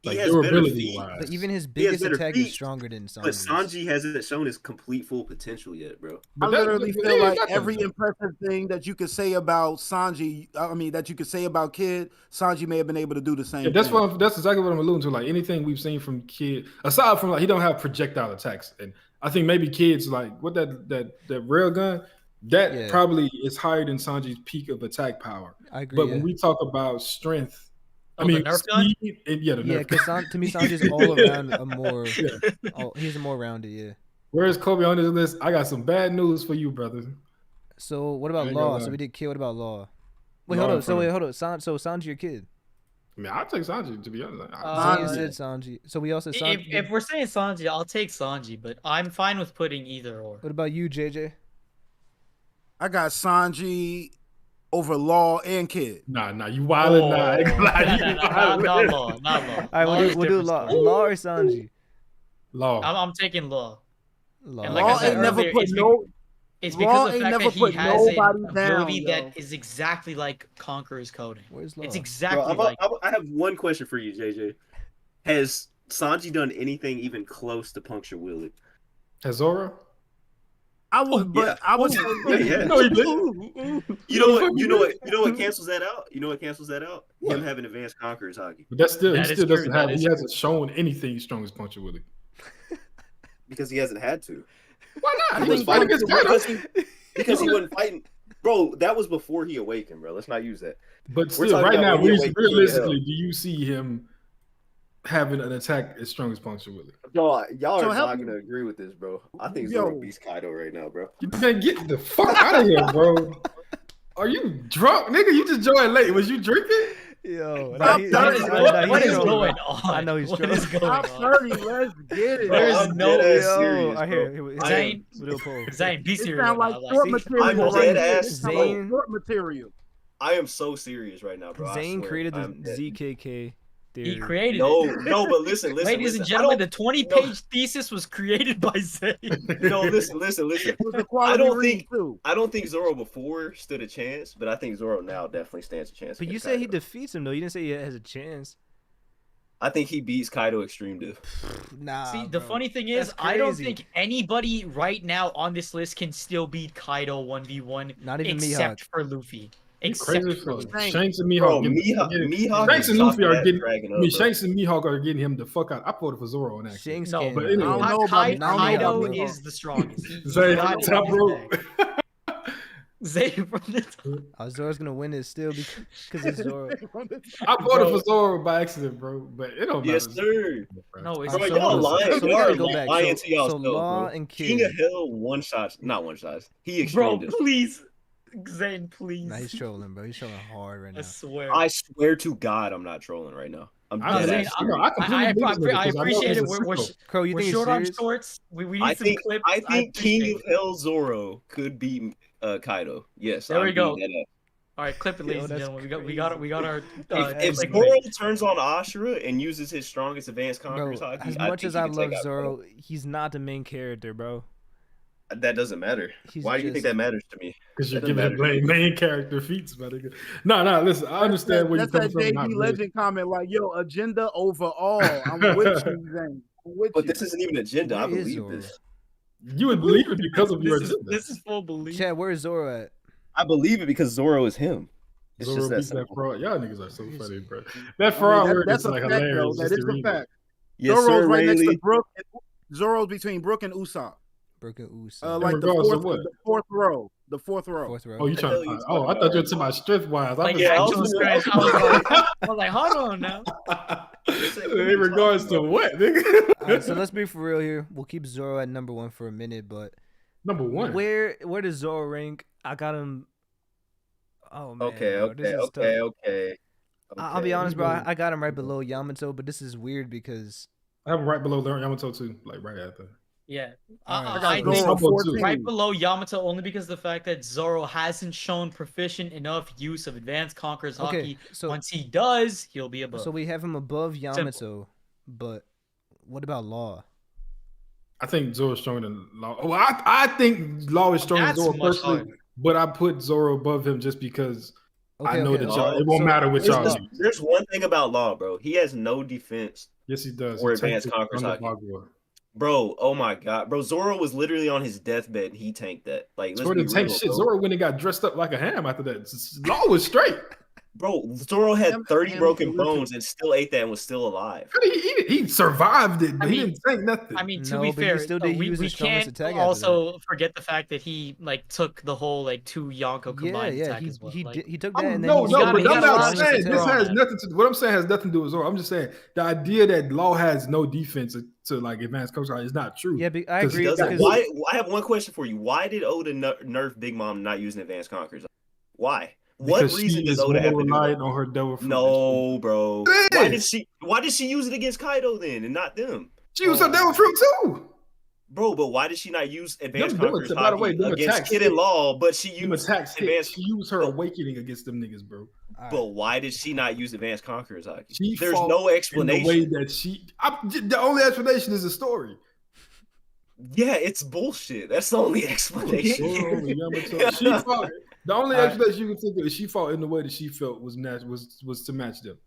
He Like has better durability feet, wise. But even his He has biggest better attack is feet, stronger than Sanji. but Sanji hasn't shown his complete full potential yet, bro. I literally but feel yeah, like nothing. every impressive thing that you could say about Sanji, I mean, that you could say about Kid, Sanji may have been able to do the same Yeah, that's thing. that's exactly what I'm alluding to. Like anything we've seen from Kid, aside from like he don't have projectile attacks, and I think maybe Kid's like what that rail gun that Yeah. probably is higher than Sanji's peak of attack power. I agree. But yeah. when we talk about strength, Oh, I mean the Nerf gun? speed, and, yeah, the Yeah, Nerf because gun. to me, Sanji's all around a more. Yeah. He's a more rounded, yeah. Where's Kobe on this list? I got some bad news for you, brother. So what I about ain't gonna Law? lie. So we did Kid. What about Law? Wait, Law hold in on. So front wait, of- hold on. So Sanji or Kid? I mean, I'll take Sanji to be honest. Zayn Uh, said Sanji. So we also Sanji. If we're saying Sanji, I'll take Sanji, but I'm fine with putting either or. What about you, JJ? I got Sanji over Law and Kid. Nah, you wildin' nah. I ain't gonna lie, you Not wildin'. Law, not Law. All right, Law we'll is do different Law. story. Law or Sanji? Law. I'm taking Law. Law. And like Law I said ain't never earlier, put it's no. It's Law because of the ain't fact never that he put has an nobody ability down, yo. that is exactly like Conqueror's coding. Where's Law? It's Bro, exactly like. I have one question for you, JJ. Has Sanji done anything even close to puncture Willie? Has Zoro? I would, but yeah. I would say, Yeah. No, he didn't. You know what cancels that out? You know what cancels that out? What? Him having advanced conquerors hockey. But that's still That he is still true, doesn't that have. is He hasn't shown anything strong as Puncher Willie. Because he hasn't had to. Why not? I He was think fighting Puncher against Willie- Kaido. Because he wasn't fighting. Bro, that was before he awakened, bro. Let's not use that. But We're still, talking right about now, when he awakened, realistically, do you see him having an attack as strong as Puncher Willie? Y'all So are help not me. gonna agree with this, bro. I think Yo. Zoro beats Kaido right now, bro. You can't get the fuck out of here, bro. Are you drunk, nigga? You just joined late. Was you drinking? Yo, Top he's 30. What is trolling, bro. going on? I know he's What trolling. is going Top on? 30, let's get it. Bro, There is I'm no- dead ass Yo, serious, I bro. hear Zane, we'll do a poll. Zane, be It serious sound right like now. short see, material I'm right dead here. ass It sound like Zane- short material. I am so serious right now, bro. I Zane swear. created the I'm dead. ZKK theory. He created No, it. no, but listen. Ladies and I gentlemen, don't- the 20-page thesis was created by Zane. No, listen. It was a I quality don't read think too. I don't think Zoro before stood a chance, but I think Zoro now definitely stands a chance. But you against said he Kaido. defeats him though. You didn't say he has a chance. I think he beats Kaido Extreme Div. Nah. See, the bro. funny thing is, That's I don't crazy. think anybody right now on this list can still beat Kaido 1v1 Not even except Mihawk. for Luffy. You Except crazy for for Luffy. Shanks and Bro, Mihawk. Mihawk Shanks is and Luffy tough are at getting. dragging I mean, up, bro. Shanks and Mihawk are getting him the fuck out. I voted for Zoro on actually. Shanks No, can't. but anyway. I don't know about Mihawk, Kaido bro. is the strongest. He Zay, got it top in his rope. bag. Zay from the top. Zoro's gonna win this still because it's Zoro. I voted Bro. for Zoro by accident, bro. But it don't matter. Yes, sir. No, it's Bro, so y'all listen, lying. so we Y'all gotta are go back. lying So- to y'all so self, Law bro. and King Kid. of Hell, not one shots. He Bro, extreme Div. please. Zane, please. Nah, he's trolling, bro. He's trolling hard right I now. swear. I swear to God, I'm not trolling right now. I'm I dead believe- ass no, serious. I completely believe this nigga, 'cause I know appreciate he's it. a We're sicko. Crow, you we're think he's short on serious? shorts. We need I some think clips. I think King appreciate of it. Hell Zoro could beat Kaido. Yes, There we I'm go. beating that up. All right, clip it, Yo, ladies and that's gentlemen. We got our. If like- Zoro turns on Ashura and uses his strongest advanced Bro, conquerors hockey, as I much think as he I can take love out Zoro, he's not the main character, bro. Kaido. That doesn't matter. He's Why do you think just- that matters to me? Because you're That doesn't giving him matter. main character feats, my nigga. No, listen, I understand where you're That's coming that from. JD Not really. Legend comment, like, yo, agenda over all. I'm with you, Zane. I'm with But you. this isn't even agenda. I Where is believe Zoro? this. You would believe it because of your agenda. This is full belief. Chad, where's Zoro at? I believe it because Zoro is him. It's Zoro just that beats that simple. fraud. Y'all niggas are so Where is funny, he? bro. That fraud word that's is a like fact, though. hilarious. That just is to a read fact. Yes, Zoro's sir, right next to Rayleigh. Brook. Zoro's between Brook and Usopp. Broken Uso. Like the regards to what? fourth row. The fourth row. Fourth row. Oh, you The trying hell to? you Oh, I talking thought you were about? talking about strength wise. Like Yeah, I was actual gonna- strength. I was like, hold on now. In regards to what, nigga? All right, so let's be for real here. We'll keep Zoro at number 1 for a minute, but Number one. where does Zoro rank? I got him. Oh man, Okay, bro, this is tough. okay. I'll be honest, bro. I got him right below Yamato, but this is weird because I have him right below Yamato too, like right after. Yeah, Alright. I Zoro think Zoro 14. right below Yamato only because of the fact that Zoro hasn't shown proficient enough use of advanced conquerors Okay, hockey. so- Once he does, he'll be above. so we have him above Yamato, but what about Law? I think Zoro's stronger than Law. Well, I think Law is stronger than That's Zoro much personally, harder. but I put Zoro above him just because I know that okay. y'all. It won't So- matter what y'all. use. There's one thing about Law, bro. He has no defense. Yes, he does. Or He advanced tanked conquerors under hockey. Bagua. Bro, oh my god. Bro, Zoro was literally on his deathbed and he tanked that. Like, let's Zoro be didn't tank real, shit. bro. Zoro went and got dressed up like a ham after that. Law was straight. Bro, Zoro had Ham- 30 ham broken delicious. bones and still ate that and was still alive. How did he eat it? He survived it, but I he mean- didn't tank nothing. I mean, to No, be but he fair, still did we use his strongest can't attack after also forget the fact that he like took the whole like 2 Yonko Yeah, combined yeah, attack as well. he like, did, he took that and then no, he no, got- but he I'm got not lost saying in this the has wrong. nothing to. What I'm saying has nothing to do with Zoro. I'm just saying the idea that Law has no defense to like advanced coach is not true. Yeah, but I 'Cause he agree Doesn't, because why? I have one question for you. Why did Oda nerf Big Mom not using advanced conquerors? Why? What Because reason she does is Oda have more to do reliant that? on her devil fruit. No, bro. It is. Why did she use it against Kaido then and not them? She was her devil fruit too. Bro, but why did she not use advanced Them conquerors by the way, hockey them against attacks Kid hit. and Law, but she Them used attacks hit. advanced She used her awakening against them niggas, bro. But why did she not use advanced conquerors hockey? She There's fought no in explanation. the way that the only explanation is a story. Yeah, it's bullshit. That's the only explanation. Zoro and Yamato. She fought. The only Alright. explanation you can think of is she fought in the way that she felt was to match them.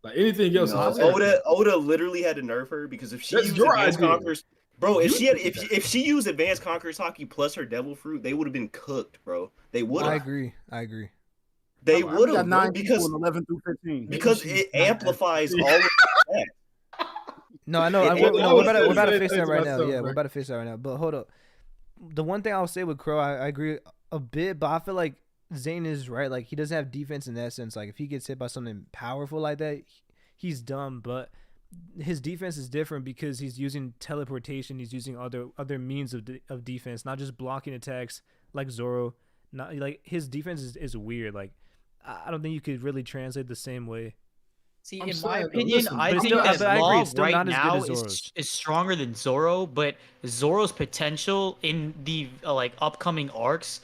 Like anything else, No, is just Oda literally had to nerf her because if she That's used your advanced idea. conquerors, bro, if You she did that. if she used advanced conquerors hockey plus her devil fruit, they would have been cooked, bro. They would I have. agree. I agree. They We would got have 9 because people in 11 through 15. because she's it not that amplifies pretty. all of that. No, I know. Yeah, We're about I to was fix saying that right to now. myself, Yeah, bro. we're about to fix that right now. But hold up. The one thing I'll say with Crow, I agree a bit, but I feel like Zane is right. Like he doesn't have defense in that sense. Like if he gets hit by something powerful like that, he's dumb. But his defense is different because he's using teleportation. He's using other means of defense, not just blocking attacks like Zoro. Not like his defense is weird. Like I don't think you could really translate the same way See, I'm in my saying, though, opinion, listen, I But think still, that but I agree, Law it's still right not as good now as Zoro's. is stronger than Zoro, but Zoro's potential in the like upcoming arcs,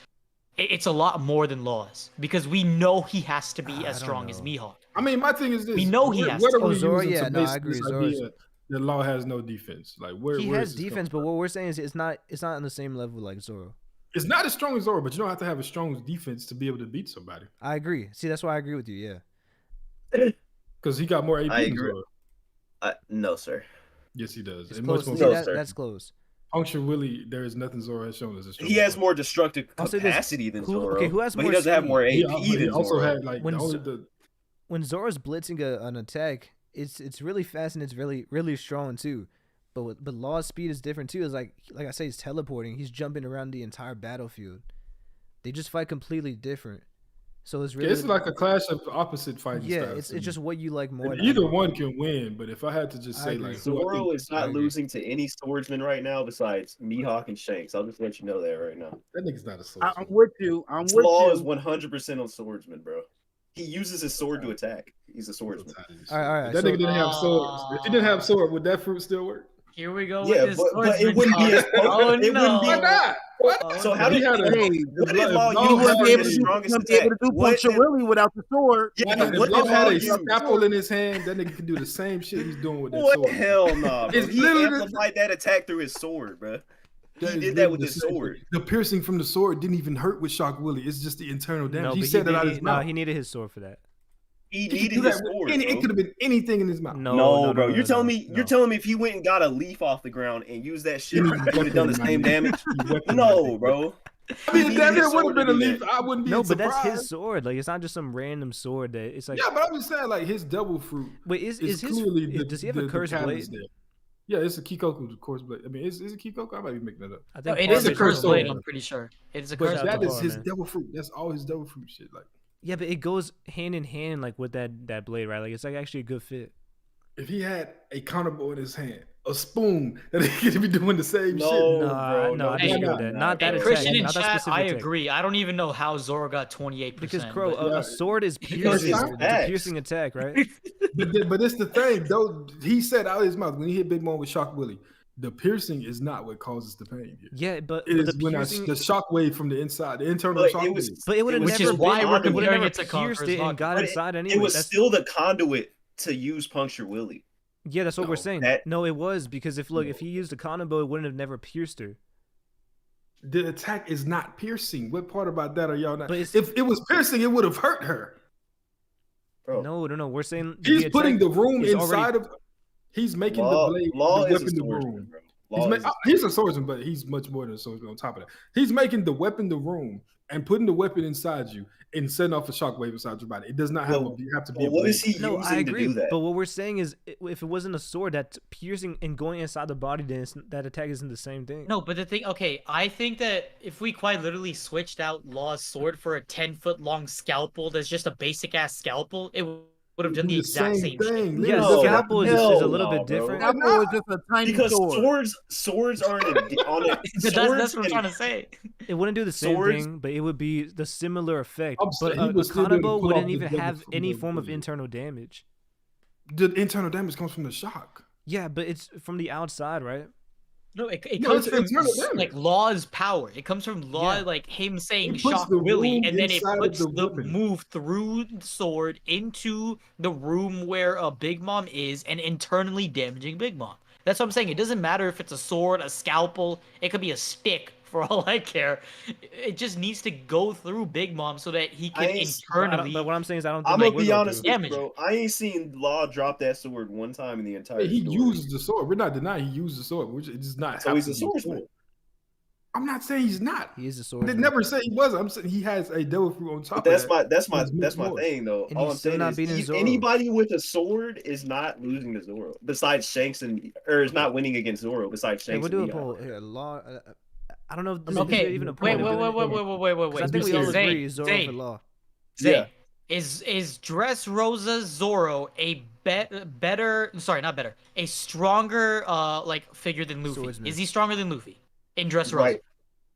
it's a lot more than Law's because we know he has to be as I don't strong as know. Mihawk. I mean, my thing is this: We know he has what to. are we Zoro, using yeah, to no, base I agree. this Zoro's idea that Law has no defense? Like, where he where has is this defense, but coming what we're saying is it's not on the same level like Zoro. from? It's not as strong as Zoro, but you don't have to have a strong defense to be able to beat somebody I agree. See, that's why I agree with you. Yeah. because he got more AP I than agree. Zoro. No, sir. Yes, he does. It's And close. much more. See, No, sir. that's close. Puncture Willie, there is nothing Zoro has shown as a strong. He has more destructive I'll say this. capacity than Who- Zoro. okay, who has but more he doesn't have speed? more He, AP but he than also Zoro. had like When the only Z- the When Zoro's blitzing an attack, it's really fast and it's really strong too. But Law's speed is different too. It's like I say, he's teleporting. He's jumping around the entire battlefield. They just fight completely different. So it's really it's like a clash of opposite fighting yeah. styles. It's just what you like more. And than either one can win, but if I had to just I say agree. like who I Zoro think, is I not agree. losing to any swordsman right now besides Mihawk and Shanks. I'll just let you know that right now. that nigga's not a I'm swordsman. with you. I'm His with law is you. 100% on swordsman, bro. He uses his sword to attack. He's a swordsman. All right, If that so- nigga didn't have swords. If he didn't have sword, would that fruit still work? Here we go Yeah, with this but it wouldn't be as swordsman talk. Oh potent. It no! wouldn't be- Why not? Why not? So how If he did had a, Hey, what did Law Law you use wouldn't for be able his to do, strongest wouldn't be able attack? to do What Puncture did- Willie without the sword. Yeah, Why but not? what If Law did had Law a use? scalpel in his hand, that nigga can do the same shit he's doing with that What? sword. Hell nah, bro. It's He literally- amplified that attack through his sword, bro. He That is did that with literally his the same sword. shit. The piercing from the sword didn't even hurt with Shock Willie. It's just the internal damage. no, he but said that out did- of his mouth. he needed his sword for that. He He could needed do his that with sword, any, bro. it could have been anything in his mouth. No, bro. You're telling me no. you're telling me if he went and got a leaf off the ground and used that shit, He he would have done the same damage? weaponized No, it. bro. I mean, He damn, needed it his would sword have to been a do leaf. that. I wouldn't be No, but that's surprised. his sword. Like it's not just some random sword that it's like. Yeah, but I'm just saying, like his devil fruit. Wait, is his? clearly Does he have a cursed catalyst blade? there. Yeah, it's a Kikoku, of course, but I mean, is it Kikoku? I might be making that up. I No, think it part is of a it's cursed cursed blade. sword. I'm pretty sure it is a But cursed out to that is Paul, his man. devil fruit. That's all his devil fruit shit. Like, Yeah, but it goes hand in hand like with that blade, right? Like it's like actually a good fit. if he had a counterbow in his hand, a spoon, that he could be doing the same No, shit. No, bro. no, I No, disagree with no, that. no, Not that bro. attack. Christian in Not that chat, specific I attack. agree. I don't even know how Zoro got 28%. Because Crow, but- a sword is Because piercing. his It's a attacks. piercing attack, right? But it's the thing, though. He said out of his mouth when he hit Big Mom with Shock Willie, the piercing is not what causes the pain here. Yeah, but It the is when piercing. the shock wave from the inside, the internal But shock it was- wave. But it would have Which never is been. why It we're would have comparing never it to pierced Conqueror's it and Hawk. got But inside anyway. It was That's, still the conduit to use Puncture Willie. yeah, that's what we're No, saying. that- No, it was because if No. he used a combo, it wouldn't have never pierced her. The attack is not piercing. What part about that are y'all not? But it's- If it was piercing, it would have hurt her. Bro. No. We're saying He's the putting attack the room is inside already. of. He's making Law, the blade, Law the is a weapon, the swordsman, room. bro. He's, Law is a- he's a swordsman, but he's much more than a swordsman. On top of that, he's making the weapon the room and putting the weapon inside you and setting off a shockwave inside your body. It does not have, Well, have to be. Well, a what blade. is he No, I using to agree. do that? But what we're saying is, if it wasn't a sword that's piercing and going inside the body, then that attack isn't the same thing. No, but the thing, okay, I think that if we quite literally switched out Law's sword for a 10-foot long scalpel that's just a basic ass scalpel, it would have done the exact same shit. thing. Yeah, No, scalpel is hell a little no, bit bro. different. Apple is just a tiny Because sword. swords aren't on it. That's what I'm trying to say. It wouldn't do the same Swords- thing, but it would be the similar effect. I'm But saying he a was still be able to combo pull wouldn't off even the have damage any from form of the- internal damage. The internal damage comes from the shock. Yeah, but it's from the outside, right? No, it No, comes it's from internal damage. like Law's power. It comes from Law, Yeah. like him saying It puts "shock the Willie," room and then it inside of puts the the weapon. move through the sword into the room where a Big Mom is, and internally damaging Big Mom. That's what I'm saying. It doesn't matter if it's a sword, a scalpel. It could be a stick for all I care. It just needs to go through Big Mom so that he can I ain't- internally. But what I'm saying is, I don't think I'm it gonna would be go honest through. with you, Damage. bro. I ain't seen Law drop that sword one time in the entire He story. uses the sword. We're not denying he used the sword. It does not. So have he's to a be swordsman. I'm not saying he's not. He is a I sword. did never say he wasn't. I'm saying he has a devil fruit on top But that's of my that. that's my more. thing though. And All he's I'm still saying not is beating Zoro. anybody with a sword is not losing to Zoro. Besides Shanks is not winning against Zoro. Besides Hey, Shanks we'll and do a Leon. poll here. Law. I don't know if this Okay, is even a wait, point. wait, wait, wait, wait, wait, wait, 'Cause I wait. think we all Zane, agree Zoro Zane, for Law. Zane, Yeah. is Dressrosa Zoro a better? Sorry, not better. A stronger like figure than Luffy? Swordsman. Is he stronger than Luffy in Dressrosa? Right.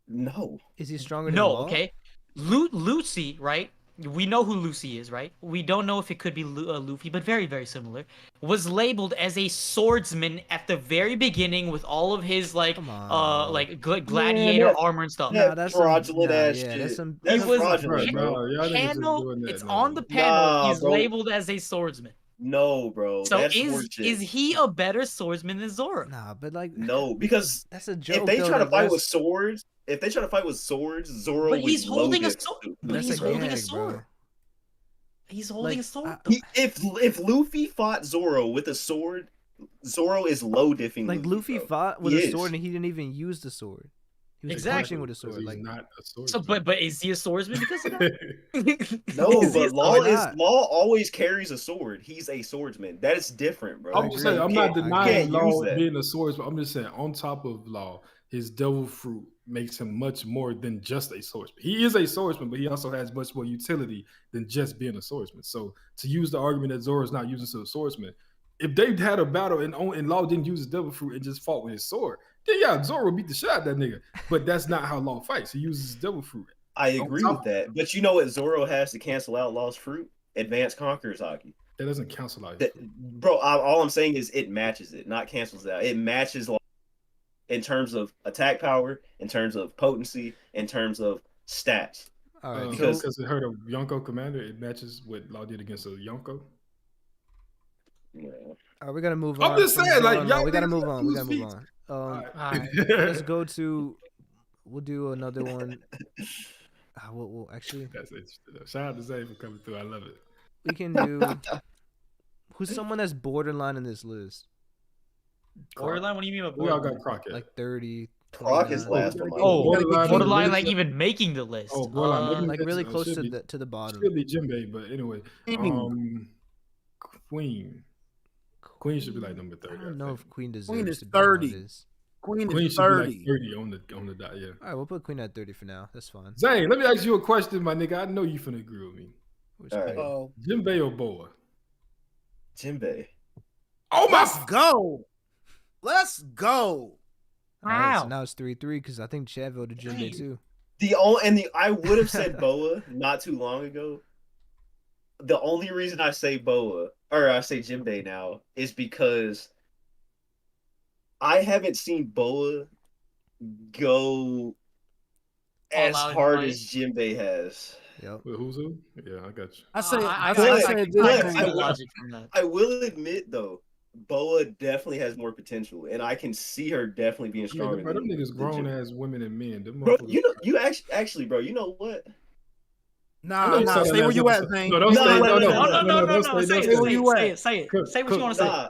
No. Is he stronger than No, Law? okay. Lucy, right, we know who Lucy is, right? We don't know if it could be Luffy, but very, very similar. Was labeled as a swordsman at the very beginning with all of his like Come on, gladiator that's- armor and stuff. Nah, that's some, fraudulent ass yeah, shit. that's some. He That's was fraudulent, Bro, bro. y'all niggas just panel. doing that, It's man. on the panel. Nah, He's bro. labeled as a swordsman. No, bro. So That's is horseshit. he a better swordsman than Zoro? Nah, but like, No, because that's a joke. if they though, try to that- fight that's- with swords, Zoro But would he's holding a load sword. it. But that's he's a holding a gag, sword. bro. He's holding Like, a sword. I- though. If Luffy fought Zoro with a sword, Zoro is low diffing. Like Luffy bro. fought with He a is. sword and he didn't even use the sword. He was Exactly. punching with a Because sword. he's Like, not a sword. So, but is he a swordsman because of that? No, Is he but a Law Why is not? Law always carries a sword. He's a swordsman. That is different, bro. I'm just saying, I'm not You denying can't Law use that. being a swordsman. I'm just saying, on top of Law, his devil fruit makes him much more than just a swordsman. He is a swordsman, but he also has much more utility than just being a swordsman. So to use the argument that Zoro's not using as a swordsman, if they had a battle and Law didn't use his devil fruit and just fought with his sword, then yeah, Zoro beat the shit out of that nigga. But that's not how Law fights. He uses his devil fruit. I agree with that. But you know what Zoro has to cancel out Law's fruit? Advanced Conqueror's Haki. That doesn't cancel out. Bro, all I'm saying is it matches it, not cancels it out. It matches Law in terms of attack power, in terms of potency, in terms of stats. all right, because- Because it hurt a Yonko commander, it matches what Law did against a Yonko. Yeah. all right, we gotta move I'm on. just from saying, like, Zoro and Law. y'all we gotta niggas move got on. We loose gotta move feet. on. Alright. Let's go to. We'll do another one. We'll actually. That's interesting. Shout out to Zay for coming through. I love it. We can do. Who's someone that's borderline in this list? Borderline? What do you mean by We all borderline? got Crockett. Like 30. Croc is 29. last on my Oh, list. borderline, like even making the list. Oh, borderline. Maybe Like it's- really close should to be- the bottom. Should be Jinbei, but anyway. Queen. Queen should be like number 30. I don't know if Queen deserves Queen is to be 30. on this. Queen Queen is should be 30. like 30 on the dot, yeah. All right, we'll put Queen at 30 for now. That's fine. Zane, let me ask you a question, my nigga. I know you finna agree with me. Which All right. Queen? Oh, Jinbei or Boa? Jinbei. Oh my let's go. Let's go. All right, so Wow. now it's 3-3 because I think Chad voted Jinbei too. I would have said Boa not too long ago. The only reason I say Boa or I say Jinbei now is because I haven't seen Boa go as out and hard fight. as Jinbei has. Yep. Wait, who's who? Yeah, I got you. I said, I said this. I- can see I- the logic from that. I will admit though, Boa definitely has more potential, and I can see her definitely being stronger. Nigga, bro, them than niggas grown Jinbei. ass women and men. Them Bro, motherfuckers- you know, you actually, bro, you know what? I know Nah, you said that stay where last you at, episode. Zane. No, don't No, say no, no, no, no, No, don't say say, it, don't where say. you at. say it. Say what you want to say. Nah,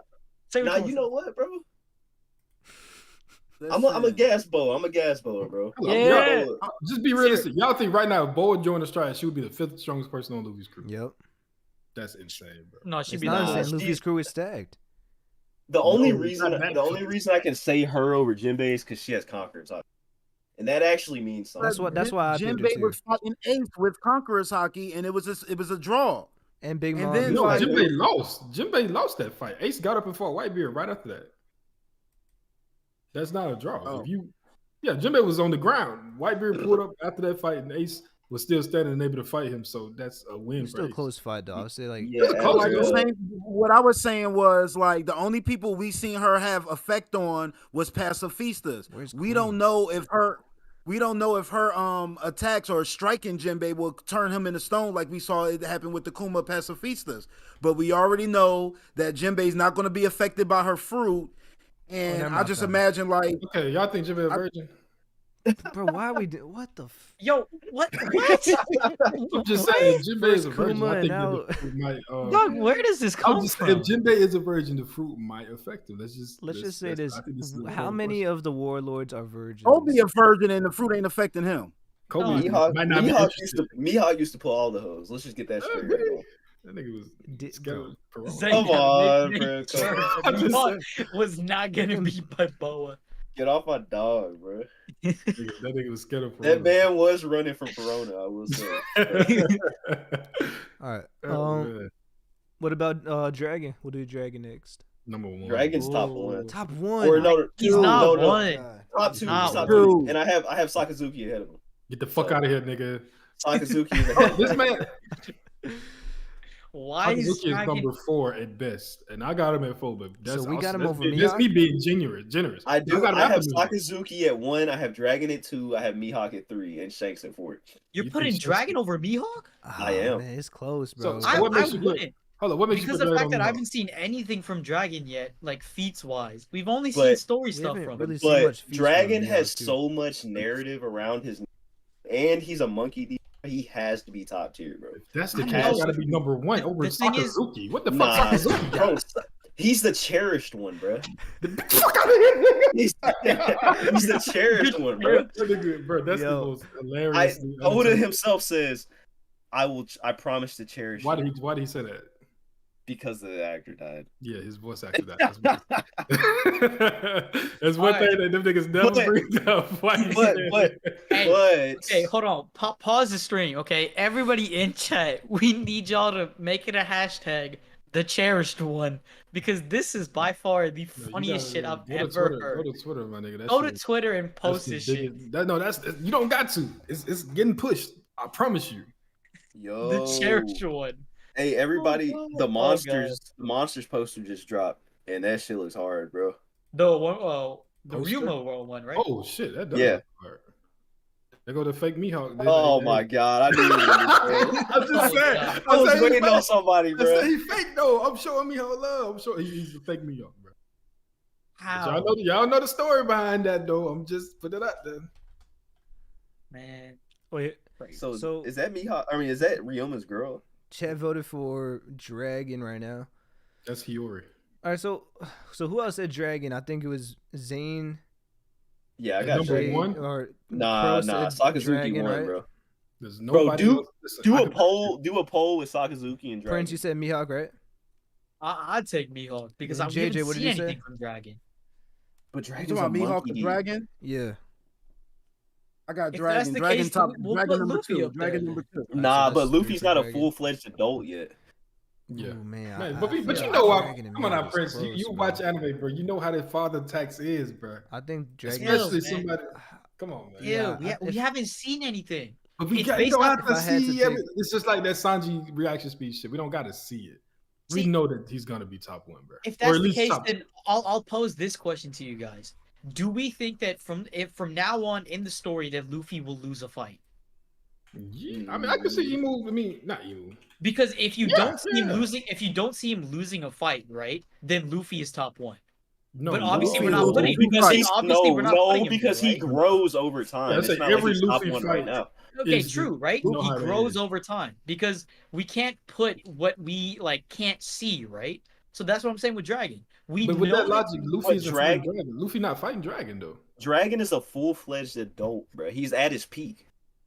Say what nah, you want you to know what, bro? Listen. I'm a gas boa. I'm a gas boa, bro. Hello, Yeah. y'all- just be realistic. Y'all think right now if Boa joined the strike, she would be the 5th strongest person on Luffy's crew. Yep. That's insane, bro. No, she'd It's be not nah, insane. she's- Luffy's crew is stacked. The only No, reason not that the only close. reason I can say her over Jinbei is because she has Conqueror's Haki. And that actually means something. That's why I picked her Jinbei too. was fighting Ace with Conqueror's Haki, and it was a draw. And Big And Mom. then, No, like- Jinbei lost. Jinbei lost that fight. Ace got up and fought Whitebeard right after that. That's not a draw. Oh. Jinbei was on the ground. Whitebeard pulled up after that fight, and Ace was still standing and able to fight him. So that's a win It's for still a Ace. close fight, though. I would say, like, Yeah, It's close, Like man. the same, what I was saying was like the only people we seen her have effect on was pacifistas. Where's We Queen? don't know if her attacks or striking Jinbei will turn him into stone like we saw it happen with the Kuma pacifistas. But we already know that Jinbei's not going to be affected by her fruit. And never I mind, just fam. imagine like Okay, y'all think Jinbei a virgin? bro, why we do what the? Yo, what? What? I'm just saying, if Jinbei is a First virgin, Kuma I and think now- that the fruit might. Dog, where does this I'm come just from? saying, if Jinbei is a virgin, the fruit might affect him. Let's just say this. I think this is an How important many question. of the warlords are virgins? Kobe a virgin and the fruit ain't affecting him. Kobe No. might not be interested. Mihawk used to pull all the hoes. Let's just get that straight. Right now. That nigga was Did- scared bro. of Corona. Zane Come got on, big bro. picture. I'm just Mihawk was not gonna be by Boa. Get off my dog, bro. That nigga was scared of That Corona. man was running from Corona, I will say. All right. Oh, man. What about Dragon? We'll do Dragon next. Number one. Dragon's top Ooh. one. Top one. Or no, He's two, not no, one. top two. Not Top one. two. And I have Sakazuki ahead of him. Get the fuck out of here, nigga. Sakazuki is Oh, this man, Why is Sakazuki is Dragon? number 4 at best, and I got him at 4. But that's So we got him that's over That's me Mihawk? being generous. I Y'all do. got him I after have Mihawk. Sakazuki at 1. I have Dragon at 2. I have Mihawk at 3, and Shanks at 4. You're You putting think Dragon Shanks- over Mihawk? I am. Man, it's close, So- bro. so I what makes you put- wouldn't. Hold on, what makes Because you the put fact Dragon that I on haven't seen anything from Dragon yet, like feats wise, we've only But- seen story We stuff haven't from really him. seen But much feats from Dragon Mihawk, has too. so much narrative around his, and he's a monkey. He has to be top tier, bro. If that's the I case, know. you gotta be number 1 over The thing is- Sakazuki. What the fuck, Nah, Sakazuki bro, got? he's the cherished one, bro. Get the fuck out of here. He's the cherished one, bro. Bro, that's the Yo. most hilarious. Oda himself says, I promise to cherish Why you," did he say that? because the actor died. Yeah, his voice actor died. That's one thing that them niggas never But- bring up. Why he but- said but- that. Hey, But okay, hold on. Pause the stream, okay? Everybody in chat, we need y'all to make it a hashtag, the cherished one, because this is by far the No, you funniest shit gotta- I've go to ever Twitter, heard. Go to Twitter, my nigga. That Go to shit- Twitter and that's post the this shit. biggest- that's you don't got to. It's getting pushed. I promise you. yo, The cherished one. hey, everybody, Oh, the God. monsters poster just dropped, and that shit looks hard, bro. The one, the Poster? Ryumo one, right? Oh shit, that does. Yeah. look hard. They go to fake Mihawk. Oh my god, I knew it was I'm just Oh, saying. God. I was said he waiting on fake. somebody, I said bro. he fake though. I'm showing Mihawk love. I'm sure he's a fake Mihawk, bro. But How? y'all know the story behind that though. I'm just putting it out there. Man. Wait, So is that Mihawk? I mean, is that Ryoma's girl? Chet voted for Dragon right now. That's Hiyori. All right, so who else said Dragon? I think it was Zane. Yeah, I got Number Jay, you. one? or Nah, Crow said Sakazuki Dragon, won, right? bro. There's Bro, nobody. do else. Listen, do I a can- poll with Sakazuki and Dragon. Prince, you said Mihawk, right? I'd take Mihawk because And we haven't JJ, what did seen you say? anything from Dragon. But You Dragon's talking a about Mihawk monkey. and Dragon? Yeah. I got If that's Dragon. the Dragon case, top. we'll Dragon put number Luffy 2. up there Dragon then. number 2. Nah, So but that's Luffy's three not for a Dragon. full-fledged adult yet. Yeah. Ooh, man. Man, I but you feel know like what? Dragon and Come on Mihawk now, is Prince. close, You bro. watch anime, bro. You know how the father tax is, bro. I think Dragon. Especially man. somebody. Come on, man. Ew, Yeah, we if- haven't seen anything. But we It's got, you based don't off- have to if I had to see take- every, it's just like that Sanji reaction speech shit. We don't got to see it. We See- know that he's gonna be top 1, bro. If Or that's at the least case, top- then I'll pose this question to you guys: do we think that from now on in the story that Luffy will lose a fight? Yeah, I mean, I can see Emu. I mean, not Emu. Because if you Yeah, don't see him yeah. losing, if you don't see him losing a fight, right, then Luffy is top 1. No, But obviously Luffy we're not will putting lose because fights. obviously we're not putting him because there, he right? grows over time. Yeah, I It's say not like every he's top Luffy 1 right fight- now. Okay, is- true, right? you know He how that grows is. over time because we can't put what we like can't see, right? So that's what I'm saying with Dragon. We But with know that logic, Luffy But isn't fighting Dragon- Dragon. Luffy not fighting Dragon though. Dragon is a full-fledged adult, bro. He's at his peak.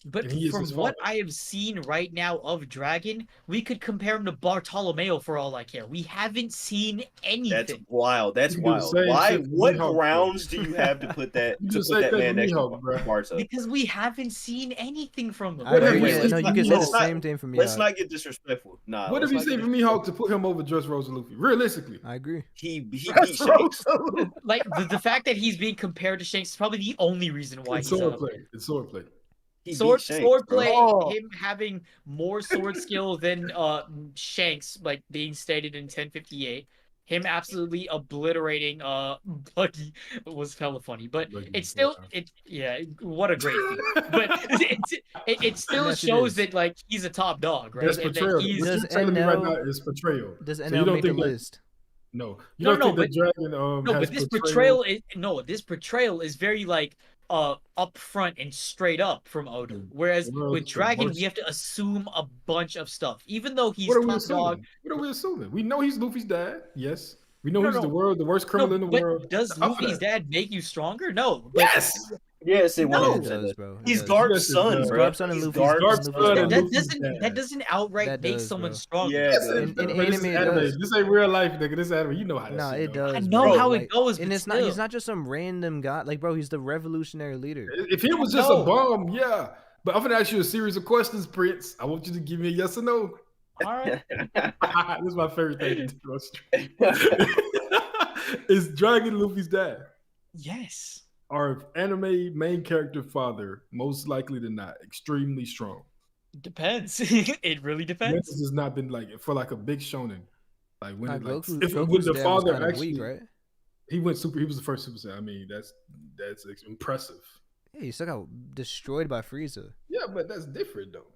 But And he is from his what father. I have seen right now of Dragon, we could compare him to Bartolomeo for all I care. We haven't seen That's anything. wild. That's You do the wild. same Why? shit for What Mihawk, grounds do you have to put that You to just put say that that man for next Mihawk, to bro. Barca? Because we haven't seen anything from them. I agree. Wait, Yeah, let's no, you not- can say the let's not- same thing for me. Let's not get disrespectful. Nah. What if let's you not say get for Mihawk to put him over Dressrosa Luffy? Realistically, I agree. He beat That's Shanks. Like the fact that he's being compared to Shanks is probably the only reason why it's he's sword up play. there. It's sword play. He beat Sword Shanks, bro. play, Oh. him having more sword skill than Shanks, like being stated in 1058. Him absolutely obliterating Buggy was hella funny, but Buggy, it's still what a great feat. But it still Yes, it shows is. that like he's a top dog, right? That's And that portrayal. he's- What Does you're telling me right NL now is portrayal. Does So NL you don't make a think that- list? No, you No, don't no, think that Dragon No, has but this portrayal is this portrayal is very like upfront and straight up from Oda. Whereas Well, with it's the Dragon, worst. we have to assume a bunch of stuff. Even though he's What are we top assuming? dog. What are we assuming? We know he's Luffy's dad. Yes, we know No, he's no. the worst criminal in the but world. does Up for Luffy's that. dad make you stronger? No. But Yes. Yes, it No. Yeah, 100% it does, does. bro. It He's does. Garp's Yes, it son, does. bro. Garp's son and He's Luffy's- Garp's Garp's and son Luffy's and dad. that Luffy's doesn't dad. that doesn't outright That make does, someone bro. stronger. Yeah, Yes, it it In- does. in But this is anime, it anime. does. This ain't real life, nigga. This anime. You know how that No, shit it go. does. I know bro. how Like, it goes, and but it's not. still. He's not just some random guy. Like, bro, he's the revolutionary leader. If he was just No. a bum, yeah. But I'm gonna ask you a series of questions, Prince. I want you to give me a yes or no. All right. This is my favorite thing to do on stream. Is Dragon Luffy's dad? Yes. Our anime main character father, most likely than not, extremely strong. Depends. It really depends. This has not been like for like a big shonen. Like when it like Goku, if when Goku's the dad was father kind of actually weak, right? he went super. He was the first Super Saiyan. I mean that's impressive. Yeah, he still got destroyed by Frieza. Yeah, but that's different though.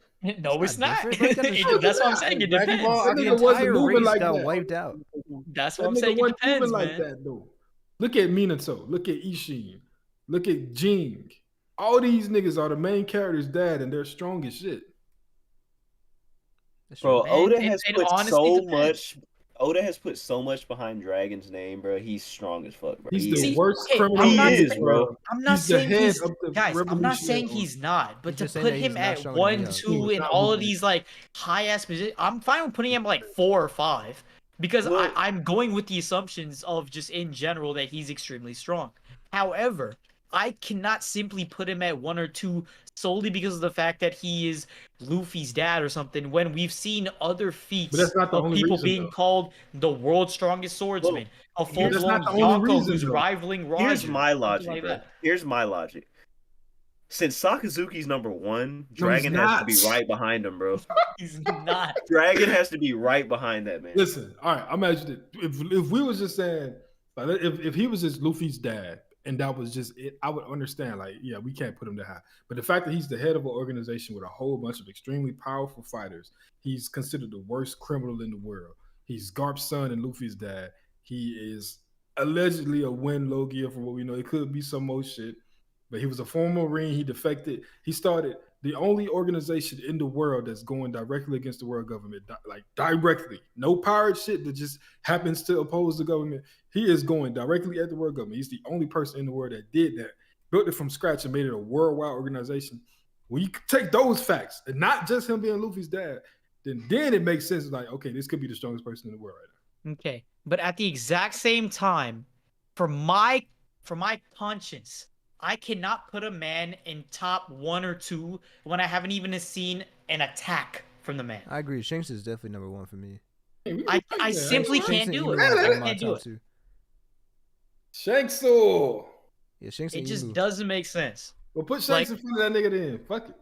No, it's not. different, bro. You gotta That's what I'm saying. It Dragon depends. Ball, That The nigga wasn't entire moving race like got that. wiped out. That's That what I'm nigga saying. It wasn't moving depends, like man. that though. Look at Minato. Look at Ishin. Look at Jing. All these niggas are the main character's dad, and they're strong as shit. That's Bro, true. Man, Oda it- has it put honestly so depends. much. Oda has put so much behind Dragon's name, bro. He's strong as fuck, bro. He's He the is. See, worst okay, criminal. I'm He not in the is, saying- bro. world. I'm not He's the saying head he's of the guys. I'm not revolutionary saying army. he's not, but He's to just saying put that him he's not at stronger than 1, Miyagi. 2, He's and not all of moving. these like high ass positions, I'm fine with putting him like 4 or 5 because Well- I'm going with the assumptions of just in general that he's extremely strong. However, I cannot simply put him at 1 or 2 solely because of the fact that he is Luffy's dad or something. When we've seen other feats that's not the of only people reason, being though. called the world's strongest swordsman, a here's- full blown that's not the only Yonko reason, who's though. rivaling Roger. Here's my something logic, like bro. that. Here's my logic. Since Sakazuki's number 1, No, he's Dragon has to be not. right behind him, bro. He's not. Dragon has to be right behind that man. Listen, all right. Imagine it. If we was just saying, like, if he was just Luffy's dad and that was just it, I would understand. Like, yeah, we can't put him that high. But the fact that he's the head of an organization with a whole bunch of extremely powerful fighters, he's considered the worst criminal in the world. He's Garp's son and Luffy's dad. He is allegedly a Win Logia, from what we know. It could be some more shit. But he was a former Marine. He defected. He started the only organization in the world that's going directly against the world government, like directly. No pirate shit that just happens to oppose the government. He is going directly at the world government. He's the only person in the world that did that, built it from scratch and made it a worldwide organization. When you take those facts, and not just him being Luffy's dad, then it makes sense. Like, okay, this could be the strongest person in the world right now. Okay, but at the exact same time, for my conscience, I cannot put a man in top 1 or 2 when I haven't even seen an attack from the man. I agree. Shanks is definitely number 1 for me. I simply Shanks can't and do Emu it. are I in my can't do top it. 2. Shankso. Yeah, Shanks It and just Emu. doesn't make sense. Well, put Shanks in front of that nigga then. Fuck it.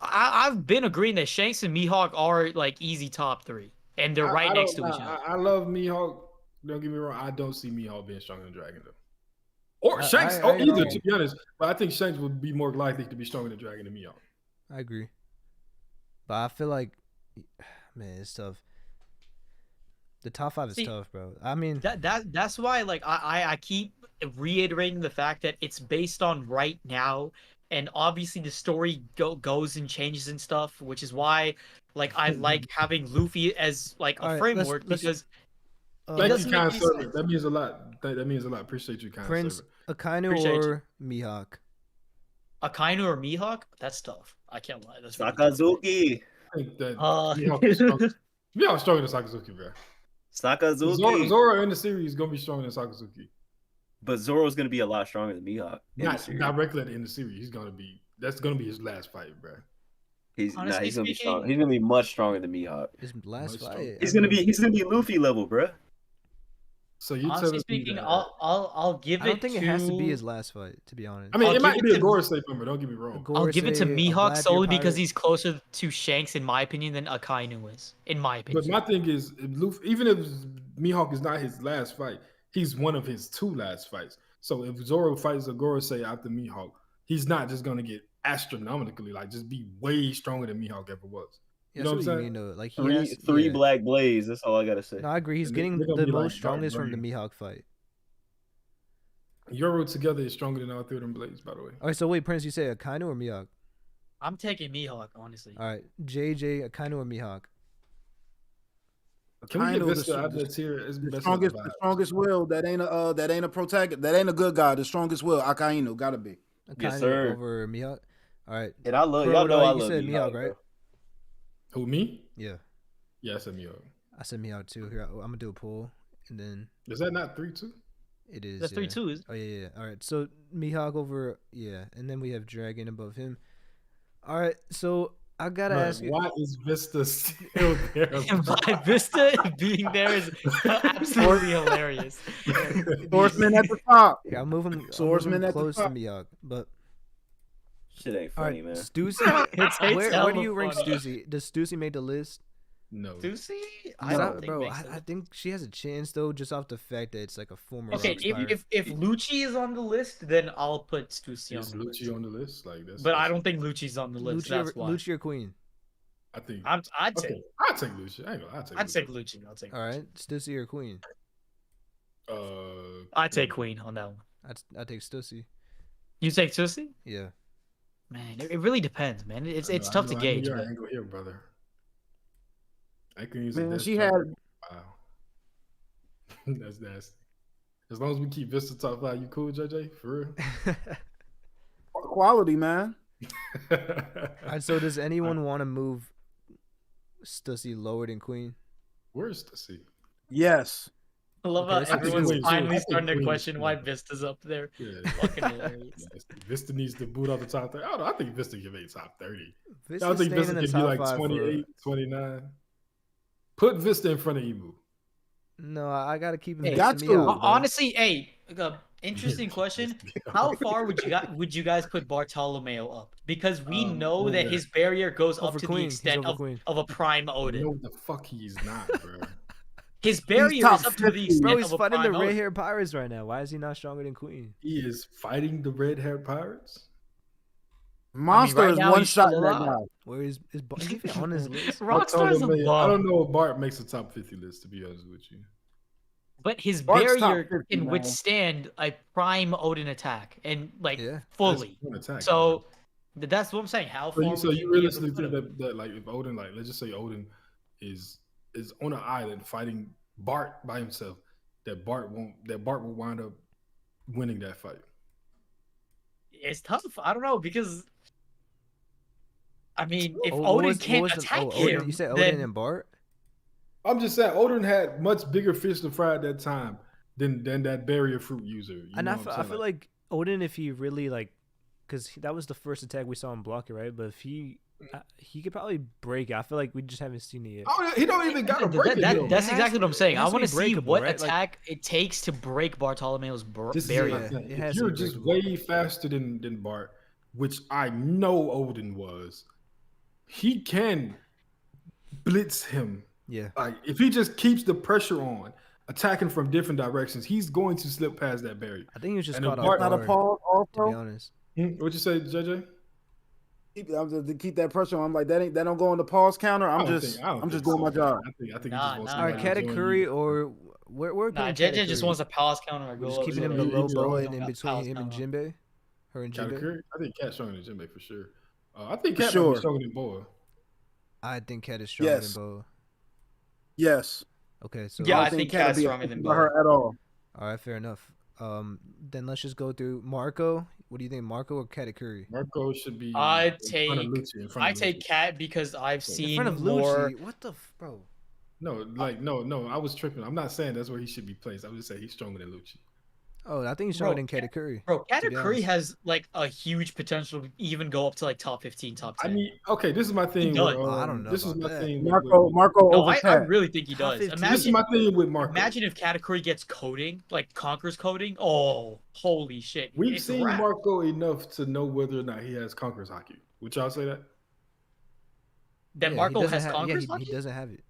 I've been agreeing that Shanks and Mihawk are like easy top 3, and they're right next to each other. I love Mihawk. Don't get me wrong. I don't see Mihawk being stronger than Dragon though. Or Shanks, or either, to be honest. But I think Shanks would be more likely to be stronger than Dragon than Mihawk. I agree. But I feel like, man, it's tough. The top 5 is tough, bro. I mean, that's why like I keep reiterating the fact that it's based on right now, and obviously the story goes and changes and stuff, which is why like I like having Luffy as like a framework because thank you, kind servant. That means a lot. That means a lot. Appreciate you, kind Prince, servant. Akainu or Mihawk? Akainu or Mihawk? That's tough. I can't lie. That's really Sakazuki. I think that Mihawk's stronger than Sakazuki, bro. Sakazuki. Zoro in the series is gonna be stronger than Sakazuki. But Zoro's gonna be a lot stronger than Mihawk. Not directly at the end of the series. That's gonna be his last fight, bro. He's gonna be strong. He's gonna be much stronger than Mihawk. His last fight. He's gonna be Luffy level, bro. So you honestly speaking, I'll give it. I don't think it has to be his last fight, to be honest. I mean, it might be a Gorosei member. Don't get me wrong. I'll give it to Mihawk solely because he's closer to Shanks, in my opinion, than Akainu is. In my opinion. But my thing is, even if Mihawk is not his last fight, he's one of his 2 last fights. So if Zoro fights a Gorosei after Mihawk, he's not just gonna get astronomically, like just be way stronger than Mihawk ever was. You know what I'm saying? Like three Black Blades. That's all I gotta say. No, I agree. He's getting the most strongest from the Mihawk fight. Yoro together is stronger than all 3 of them blades, by the way. All right, so wait, Prince, you say Akainu or Mihawk? I'm taking Mihawk, honestly. All right, JJ, Akainu or Mihawk? Can we get this out of the tier? The strongest will. That ain't a protagonist. That ain't a good guy. The strongest will. Akainu gotta be. Akainu yes, sir. Over Mihawk. All right. And I love Krow, y'all know I you love said Mihawk, Mihawk, right? Who, me? Yeah. Yeah, I said Mihawk. I said Mihawk too. Here, I'm gonna do a poll, and then. Is that not 3-2? It is. That's 3-2. Oh yeah. All right. So Mihawk over and then we have Dragon above him. All right. So I gotta ask you, why is Vista still there? Why Vista being there is absolutely hilarious. Swordsman at the top. Yeah, I'm moving Swordsman at the close to top. Mihawk, but Shit ain't All funny, right, man. Stussy. It's Where do hella you rank funny. Stussy? Does Stussy make the list? No. Stussy? I 'Cause don't think bro, makes I it. think she has a chance though, just off the fact that it's like a former Okay, Rocks pirate. if Lucci is on the list, then I'll put Stussy on Is the Lucci list. on the list? Like But I don't think Lucci's on the list. That's why. Lucci or Queen? I think. I'd Okay, take. I'd take Lucci. I ain't gonna. I'd take Lucci. I'll take. All right, Stussy or Queen? I'd take Queen on that one. I'd take Stussy. You take Stussy? Yeah. Man, it really depends, man. It's tough to gauge. Your But angle here, brother. I can use Man, a she had Wow. That's nasty. As long as we keep Vista top 5, you cool, JJ? For real? quality, man. All right, so does anyone want to move Stussy lower than Queen? Where's Stussy? Yes. I love Okay, how let's do everyone's Queen. finally I think starting to Queen is question cool. why Vista's up there. Yeah. Fucking hilarious. Vista needs to boot out the top 30. I don't know. I think Vista can make top 30. Vista I think staying Vista in the can be top like 5 28, 29. Put Vista in front of Emu. No, I gotta keep him. Hey, got me to. out, bro. Honestly, hey, interesting question. How far would you guys put Bartolomeo up? Because we know that his barrier goes up Over to Queen. the He's extent over Queen. of a prime Odin. No, the fuck he's not, bro. His barrier top is up to the 50. extent Bro, he's of a fighting the prime Odin. red-haired pirates right now. Why is he not stronger than Queen? He is fighting the red-haired pirates. Monster right is now one he's shot still that alive. guy. Where is he even on his list? Rockstar's I above. don't know if Bart makes a top 50 list, to be honest with you. But his Bart's top barrier 50, can man. withstand a prime Odin attack and Yeah. fully. That's one attack, So that's what I'm saying. How far so would you you be able to realistically put think him? that like if Odin, like let's just say Odin is on an island fighting Bart by himself, that Bart will wind up winning that fight. It's tough. I don't know because I mean, if Oh, Odin can't attack Odin, him, you said Odin then and Bart? I'm just saying Odin had much bigger fish to fry at that time than that barrier fruit user. You And know I what I'm feel saying? like Odin, if he really like, because that was the first attack we saw him block it, right? But if he could probably break it. I feel like we just haven't seen it yet. Oh, he don't even got to break it. though. that's It has exactly to- what I'm saying. it I has to want be to see breakable, what right? Like- attack it takes to break Bartolomeo's This is barrier. my thing. It If has to you're be just breakable. way faster than Bart, which I know Odin was, he can blitz him. Yeah. Like if he just keeps the pressure on, attacking from different directions, he's going to slip past that barrier. I think he was just And caught if off Bart- Not a guard, pause to be also. honest. What'd you say, JJ? To keep that pressure on. I'm like that don't go on the pause counter. I I'm don't just think- I don't I'm just think doing my so. job. I think he Nah, just wants nah, All right, somebody to join Katakuri you. or we're Nah, putting JJ just Katakuri. wants a pause counter or We're go just up. keeping him so below he's Boa always and in got between pause him and counter. Jinbei. Her and Jinbei. Katakuri? I think Cat's stronger than Jinbei for sure. I think For Cat might sure. be stronger than Boa. I think Cat is stronger Yes. than Boa. Yes. Okay, so Yeah, don't I think Cat would Cat's be stronger than affected by Boa. her at all. all right, fair enough. Then let's just go through Marco. What do you think, Marco or Katakuri? Marco should be I in front of Lucci, in front I of take Lucci. Cat because I've In seen front of more. Lucci? What the bro? No, no, I was tripping. I'm not saying that's where he should be placed. I would just say he's stronger than Lucci. Oh, I think he's stronger Bro, than Katakuri. Bro, to be Katakuri honest. has like a huge potential to even go up to like top 15, top 10. I mean, okay, this is my thing. does. With, I don't know This is about my that. thing. Marco no, over I Cat. really think he Top does. 15? This is my thing with Marco. Imagine if Katakuri gets coding, like conquers coding. Oh, holy shit! We've It's seen wrapped. Marco enough to know whether or not he has Conqueror's Haki. Would y'all say that? That Yeah, Marco he doesn't has have, conquers. he doesn't have it.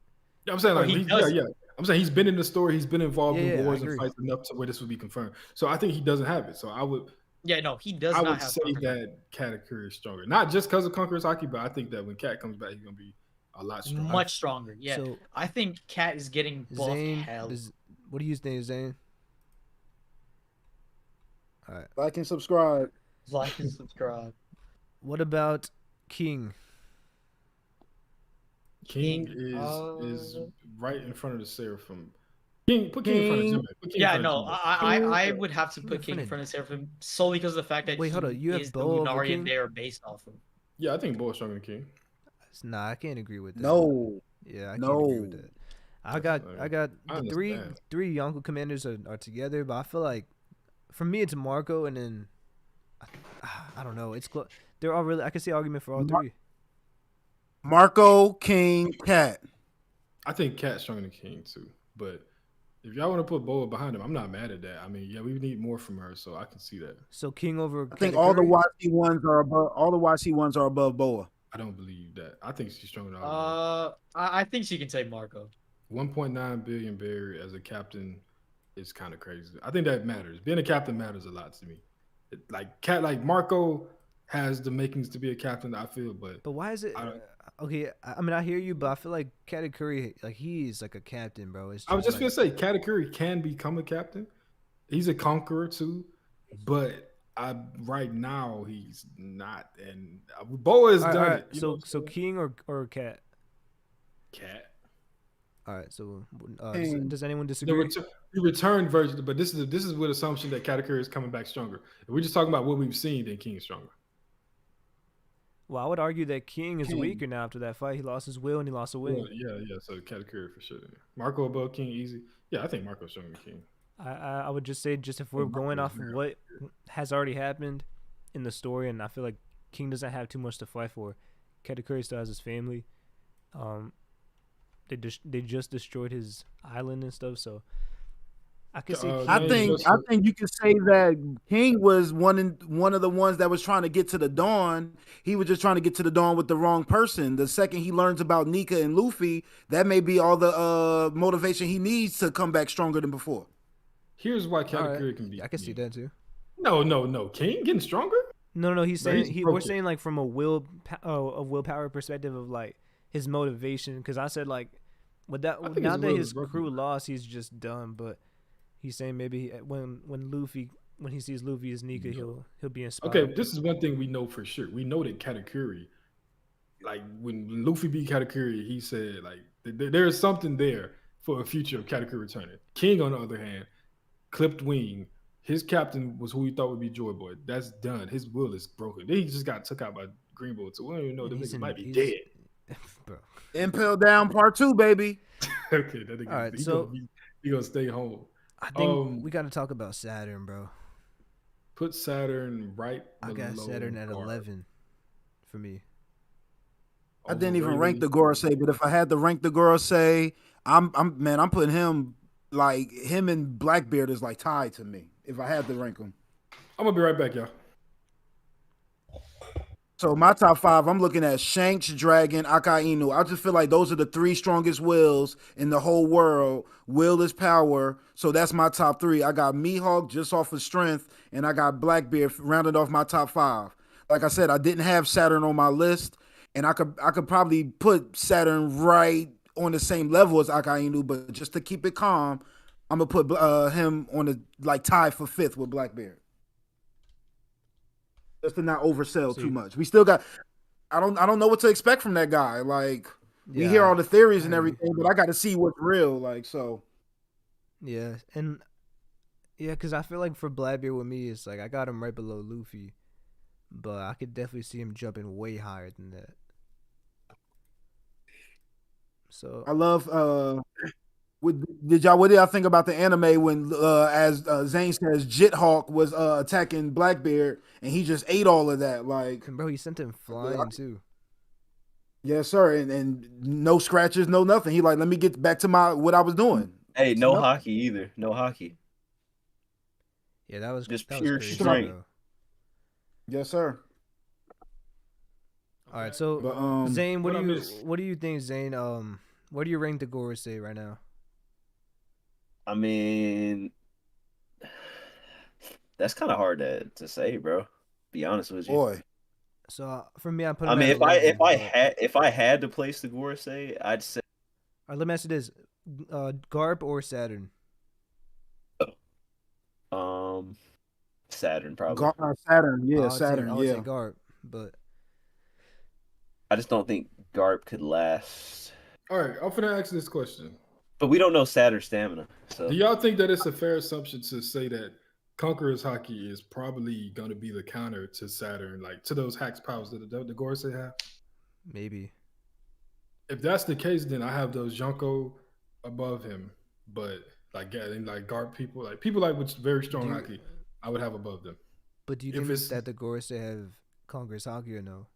Yeah, I'm saying Or like he yeah, doesn't. yeah. I'm saying he's been in the story. He's been involved Yeah, in I wars and agree. fights enough to where this would be confirmed. So I think he doesn't have it. So I would Yeah, no, he does I not would have say conquers. that Katakuri is stronger. Not just because of Conqueror's Haki, but I think that when Cat comes back, he's gonna be a lot stronger. Much stronger. Yeah, So I think Cat is getting buffed Zane, hell. what do you think, Zane? All right. Like and subscribe. Like and subscribe. What about King? King King, is right in front of the Seraphim. Put King in front of King. Jinbei. Put King in Yeah, front of no, Jinbei. I would have to King put in King front in of- front of Seraphim solely because of the fact that Wait, hold on, you have is the Boa over Lunarian King? they are based off of. Yeah, I think Boa's stronger than King. Nah, I can't agree with that. No. Yeah, I can't agree with No. that. I got I the three understand. Yonko commanders are together, but I feel like for me it's Marco and then I don't know. It's close. They're all really. I can see argument for all three. Marco, King, Cat. I think Cat's stronger than King too, but If y'all want to put Boa behind him, I'm not mad at that. I mean, yeah, we need more from her, so I can see that. So King over I think all the Katakuri? YC ones are above. All the YC ones are above Boa. I don't believe that. I think she's stronger than all of them. I think she can take Marco. 1.9 billion Barry as a captain is kind of crazy. I think that matters. Being a captain matters a lot to me. Like Marco has the makings to be a captain, I feel, but why is it? I, Okay, I mean I hear you, but I feel like Katakuri, like he's like a captain, bro. It's I was just like, gonna say Katakuri can become a captain. He's a conqueror too, but right now he's not. And Boa has all done right. it. You know what So I'm saying? King or Cat? Cat. All right. So King. does anyone The, disagree? the return version, but this is with assumption that Katakuri is coming back stronger. If we're just talking about what we've seen, then King is stronger. Well, I would argue that King is King. weaker now after that fight. He lost his will and he lost a wing. Well, yeah. So Katakuri for sure. Marco above King easy. Yeah, I think Marco's stronger than King. I would just say, just if we're going off of what has already happened in the story, and I feel like King doesn't have too much to fight for. Katakuri still has his family. They just destroyed his island and stuff, so I could see. I think you could say that King was one of the ones that was trying to get to the dawn. He was just trying to get to the dawn with the wrong person. The second he learns about Nika and Luffy, that may be all the motivation he needs to come back stronger than before. Here's why Katakuri can be. I can see that too. No. King getting stronger? No. He's saying we're broken. saying like from a willpower perspective of like his motivation. Because I said like, with that now that his crew lost, he's just done. But he's saying maybe when he sees Luffy as Nika, he'll be inspired. Okay, this is one thing we know for sure. We know that Katakuri, like when Luffy beat Katakuri, he said like there is something there for a future of Katakuri returning. King, on the other hand, clipped wing. His captain was who he thought would be Joy Boy. That's done. His will is broken. Then he just got took out by Green Bull. So we don't even know the nigga might be dead. Bro. Impel Down Part 2, baby. Okay, that nigga. All right, he gonna stay home. I think we got to talk about Saturn, bro. Put Saturn right I below got Saturn at Garp. 11 for me. I didn't even rank the Gorosei, but if I had to rank the Gorosei, I'm putting him like him and Blackbeard is like tied to me. If I had to rank them, I'm gonna be right back, y'all. So my top 5, I'm looking at Shanks, Dragon, Akainu. I just feel like those are the 3 strongest wills in the whole world. Will is power. So that's my top 3. I got Mihawk just off of strength, and I got Blackbeard rounded off my top 5. Like I said, I didn't have Saturn on my list, and I could probably put Saturn right on the same level as Akainu, but just to keep it calm, I'm gonna put him on the like tie for 5th with Blackbeard. Just to not oversell too much. We still got. I don't know what to expect from that guy. Like we hear all the theories and everything, but I got to see what's real. Like so. Yeah, and because I feel like for Blackbeard with me, it's like I got him right below Luffy, but I could definitely see him jumping way higher than that. So I love. What did y'all think about the anime when, as Zane says, Jithawk was attacking Blackbeard and he just ate all of that? Like, bro, he sent him flying too. Yes, sir, and no scratches, no nothing. He like, let me get back to what I was doing. Hey, no hockey either. No hockey. Yeah, that was just that pure was crazy, strength. bro. Yes, sir. All right, so but, Zane, what do you think, Zane? Where do you rank the Gorosei right now? I mean, that's kind of hard to say, bro. Be honest with you. Boy. So for me, I put. I mean, if I had to place the Gorosei, I'd say. All right, let me ask you this: Garp or Saturn? Saturn probably. Saturn, yeah, Saturn, I would say Garp, but I just don't think Garp could last. All right, I'm gonna ask this question. But we don't know Saturn's stamina. So do y'all think that it's a fair assumption to say that Conqueror's Haki is probably going to be the counter to Saturn, like to those hacks powers that the Gorosei have? Maybe. If that's the case, then I have those Junko above him, but like Garp people, like with very strong Haki, I would have above them. But do you think that the Gorosei have Conqueror's Haki or no?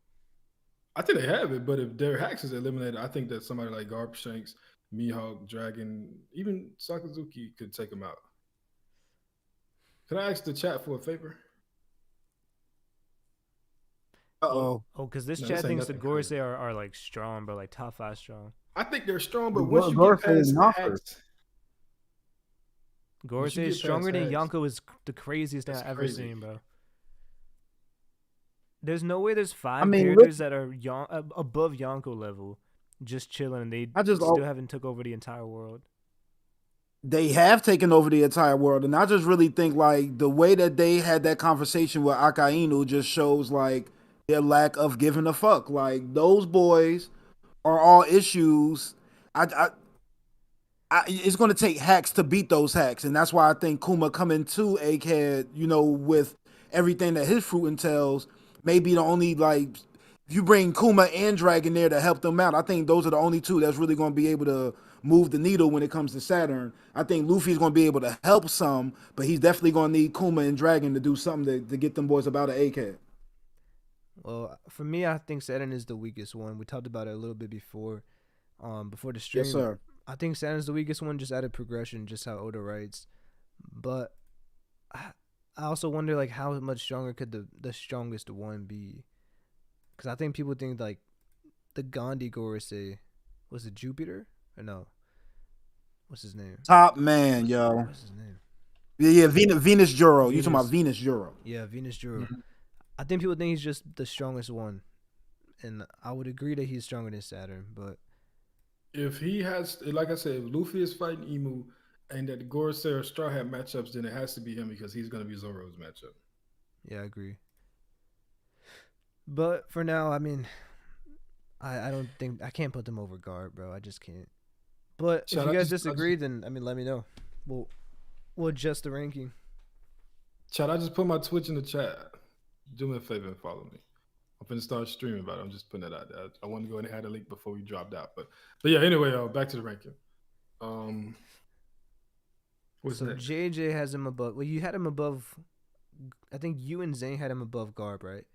I think they have it, but if their hacks is eliminated, I think that somebody like Garp, Shanks, Mihawk, Dragon, even Sakazuki could take him out. Can I ask the chat for a favor? Uh-oh. Oh, because this No, chat this ain't thinks the nothing crazy. Gorosei are like strong, bro, like top 5 strong. I think they're strong, but once you Gorosei get past and the Yonko. hacks, once you Gorosei is get stronger past than hacks, Yonko is the craziest thing that's I've ever crazy. seen, bro. There's no way there's 5 mean, characters that are above Yonko level, just chilling, and they still haven't took over the entire world. They have taken over the entire world, and I just really think like the way that they had that conversation with Akainu just shows like their lack of giving a fuck. Like those boys are all issues. It's going to take hacks to beat those hacks, and that's why I think Kuma coming to Egghead, you know, with everything that his fruit entails, may be the only like. If you bring Kuma and Dragon there to help them out, I think those are the only two that's really going to be able to move the needle when it comes to Saturn. I think Luffy's going to be able to help some, but he's definitely going to need Kuma and Dragon to do something to get them boys about an Egghead. Well, for me, I think Saturn is the weakest one. We talked about it a little bit before the stream. Yes, sir. I think Saturn's the weakest one, just out of progression, just how Oda writes. But I also wonder, like, how much stronger could the strongest one be? Because I think people think, like, the Gandhi Gorosei, was it Jupiter? Or no? What's his name? Top man, yo. What's his name? Yeah, Venus Juro. You talking about Venus Juro? Yeah, Venus Juro. I think people think he's just the strongest one. And I would agree that he's stronger than Saturn, but if he has, like I said, if Luffy is fighting Emu and that the Gorosei or Straw Hat matchups, then it has to be him because he's going to be Zoro's matchup. Yeah, I agree. But for now, I mean, I don't think I can't put them over Garp, bro. I just can't. But if you guys disagree, then I mean, let me know. We'll adjust the ranking. Chad, I just put my Twitch in the chat. Do me a favor and follow me. I'm finna start streaming about it. I'm just putting that out there. I want to go ahead and add a link before we dropped out. But yeah, anyway, back to the ranking. What's so next? JJ has him above. Well, you had him above. I think you and Zane had him above Garp, right?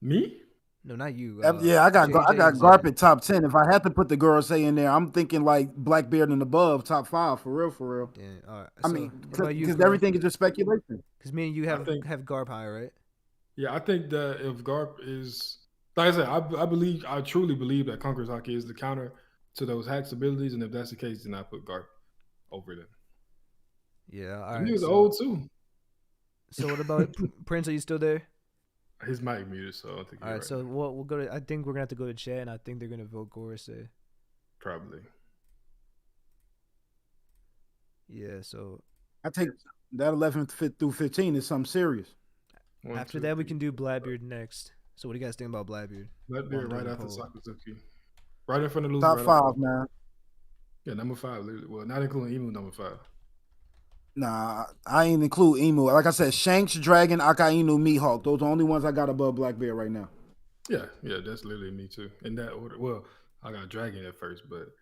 Me? No, not you. Yeah, I got Garp at top 10. If I had to put the Gorosei in there, I'm thinking like Blackbeard and above, top 5 for real. Yeah, all right. I mean, because everything is just speculation. Because me and you have Garp high, right? Yeah, I think that if Garp is, like I said, I truly believe that Conqueror's Haki is the counter to those hacks abilities, and if that's the case, then I put Garp over them. Yeah, all right. He was old too. So what about Prince? Are you still there? His mic muted, so I don't think. All right, so we'll go to. I think we're gonna have to go to chat, and I think they're gonna vote Gorosei. Probably. Yeah, so I take that 11th through 15 is something serious. After that, we can do Blackbeard next. So what do you guys think about Blackbeard? Blackbeard right after Sakazuki. Right in front of Luffy. Top 5, man. Yeah, number 5. Well, not including Emu, number 5. Nah, I ain't include Emu. Like I said, Shanks, Dragon, Akainu, Mihawk. Those are the only ones I got above Blackbeard right now. Yeah, that's literally me too. In that order. Well, I got Dragon at first, but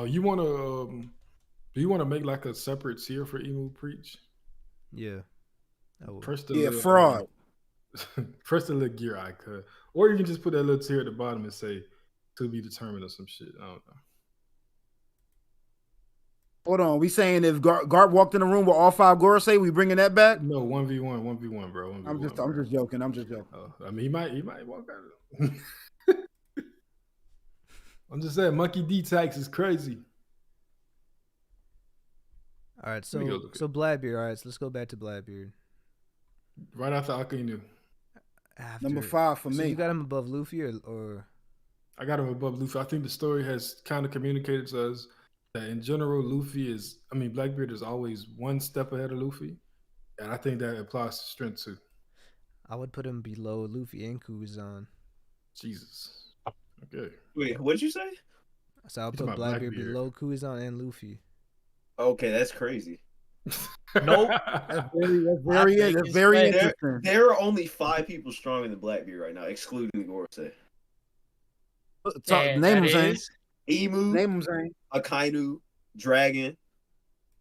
you want to? Do you want to make like a separate tier for Emu Preach? Yeah. Fraud. Press the little gear icon, or you can just put that little tier at the bottom and say "to be determined" or some shit. I don't know. Hold on, we saying if Garp walked in the room with all 5 Gorosei, we bringing that back? No, 1v1, bro. 1v1, I'm just joking. I mean, he might walk out. I'm just saying, Monkey D tax is crazy. All right, so Blackbeard. All right, so let's go back to Blackbeard. Right after Akainu. Number 5 for me. You got him above Luffy or? I got him above Luffy. I think the story has kind of communicated to us that in general, Blackbeard is always one step ahead of Luffy. And I think that applies to strength too. I would put him below Luffy and Kuzan. Jesus. Okay. Wait, what did you say? So I'll put Blackbeard below Kuzan and Luffy. Okay, that's crazy. Nope. That's very interesting. There are only 5 people stronger than Blackbeard right now, excluding the Gorosei. Name them, Zane. Emu, name them, Zane. Akainu, Dragon,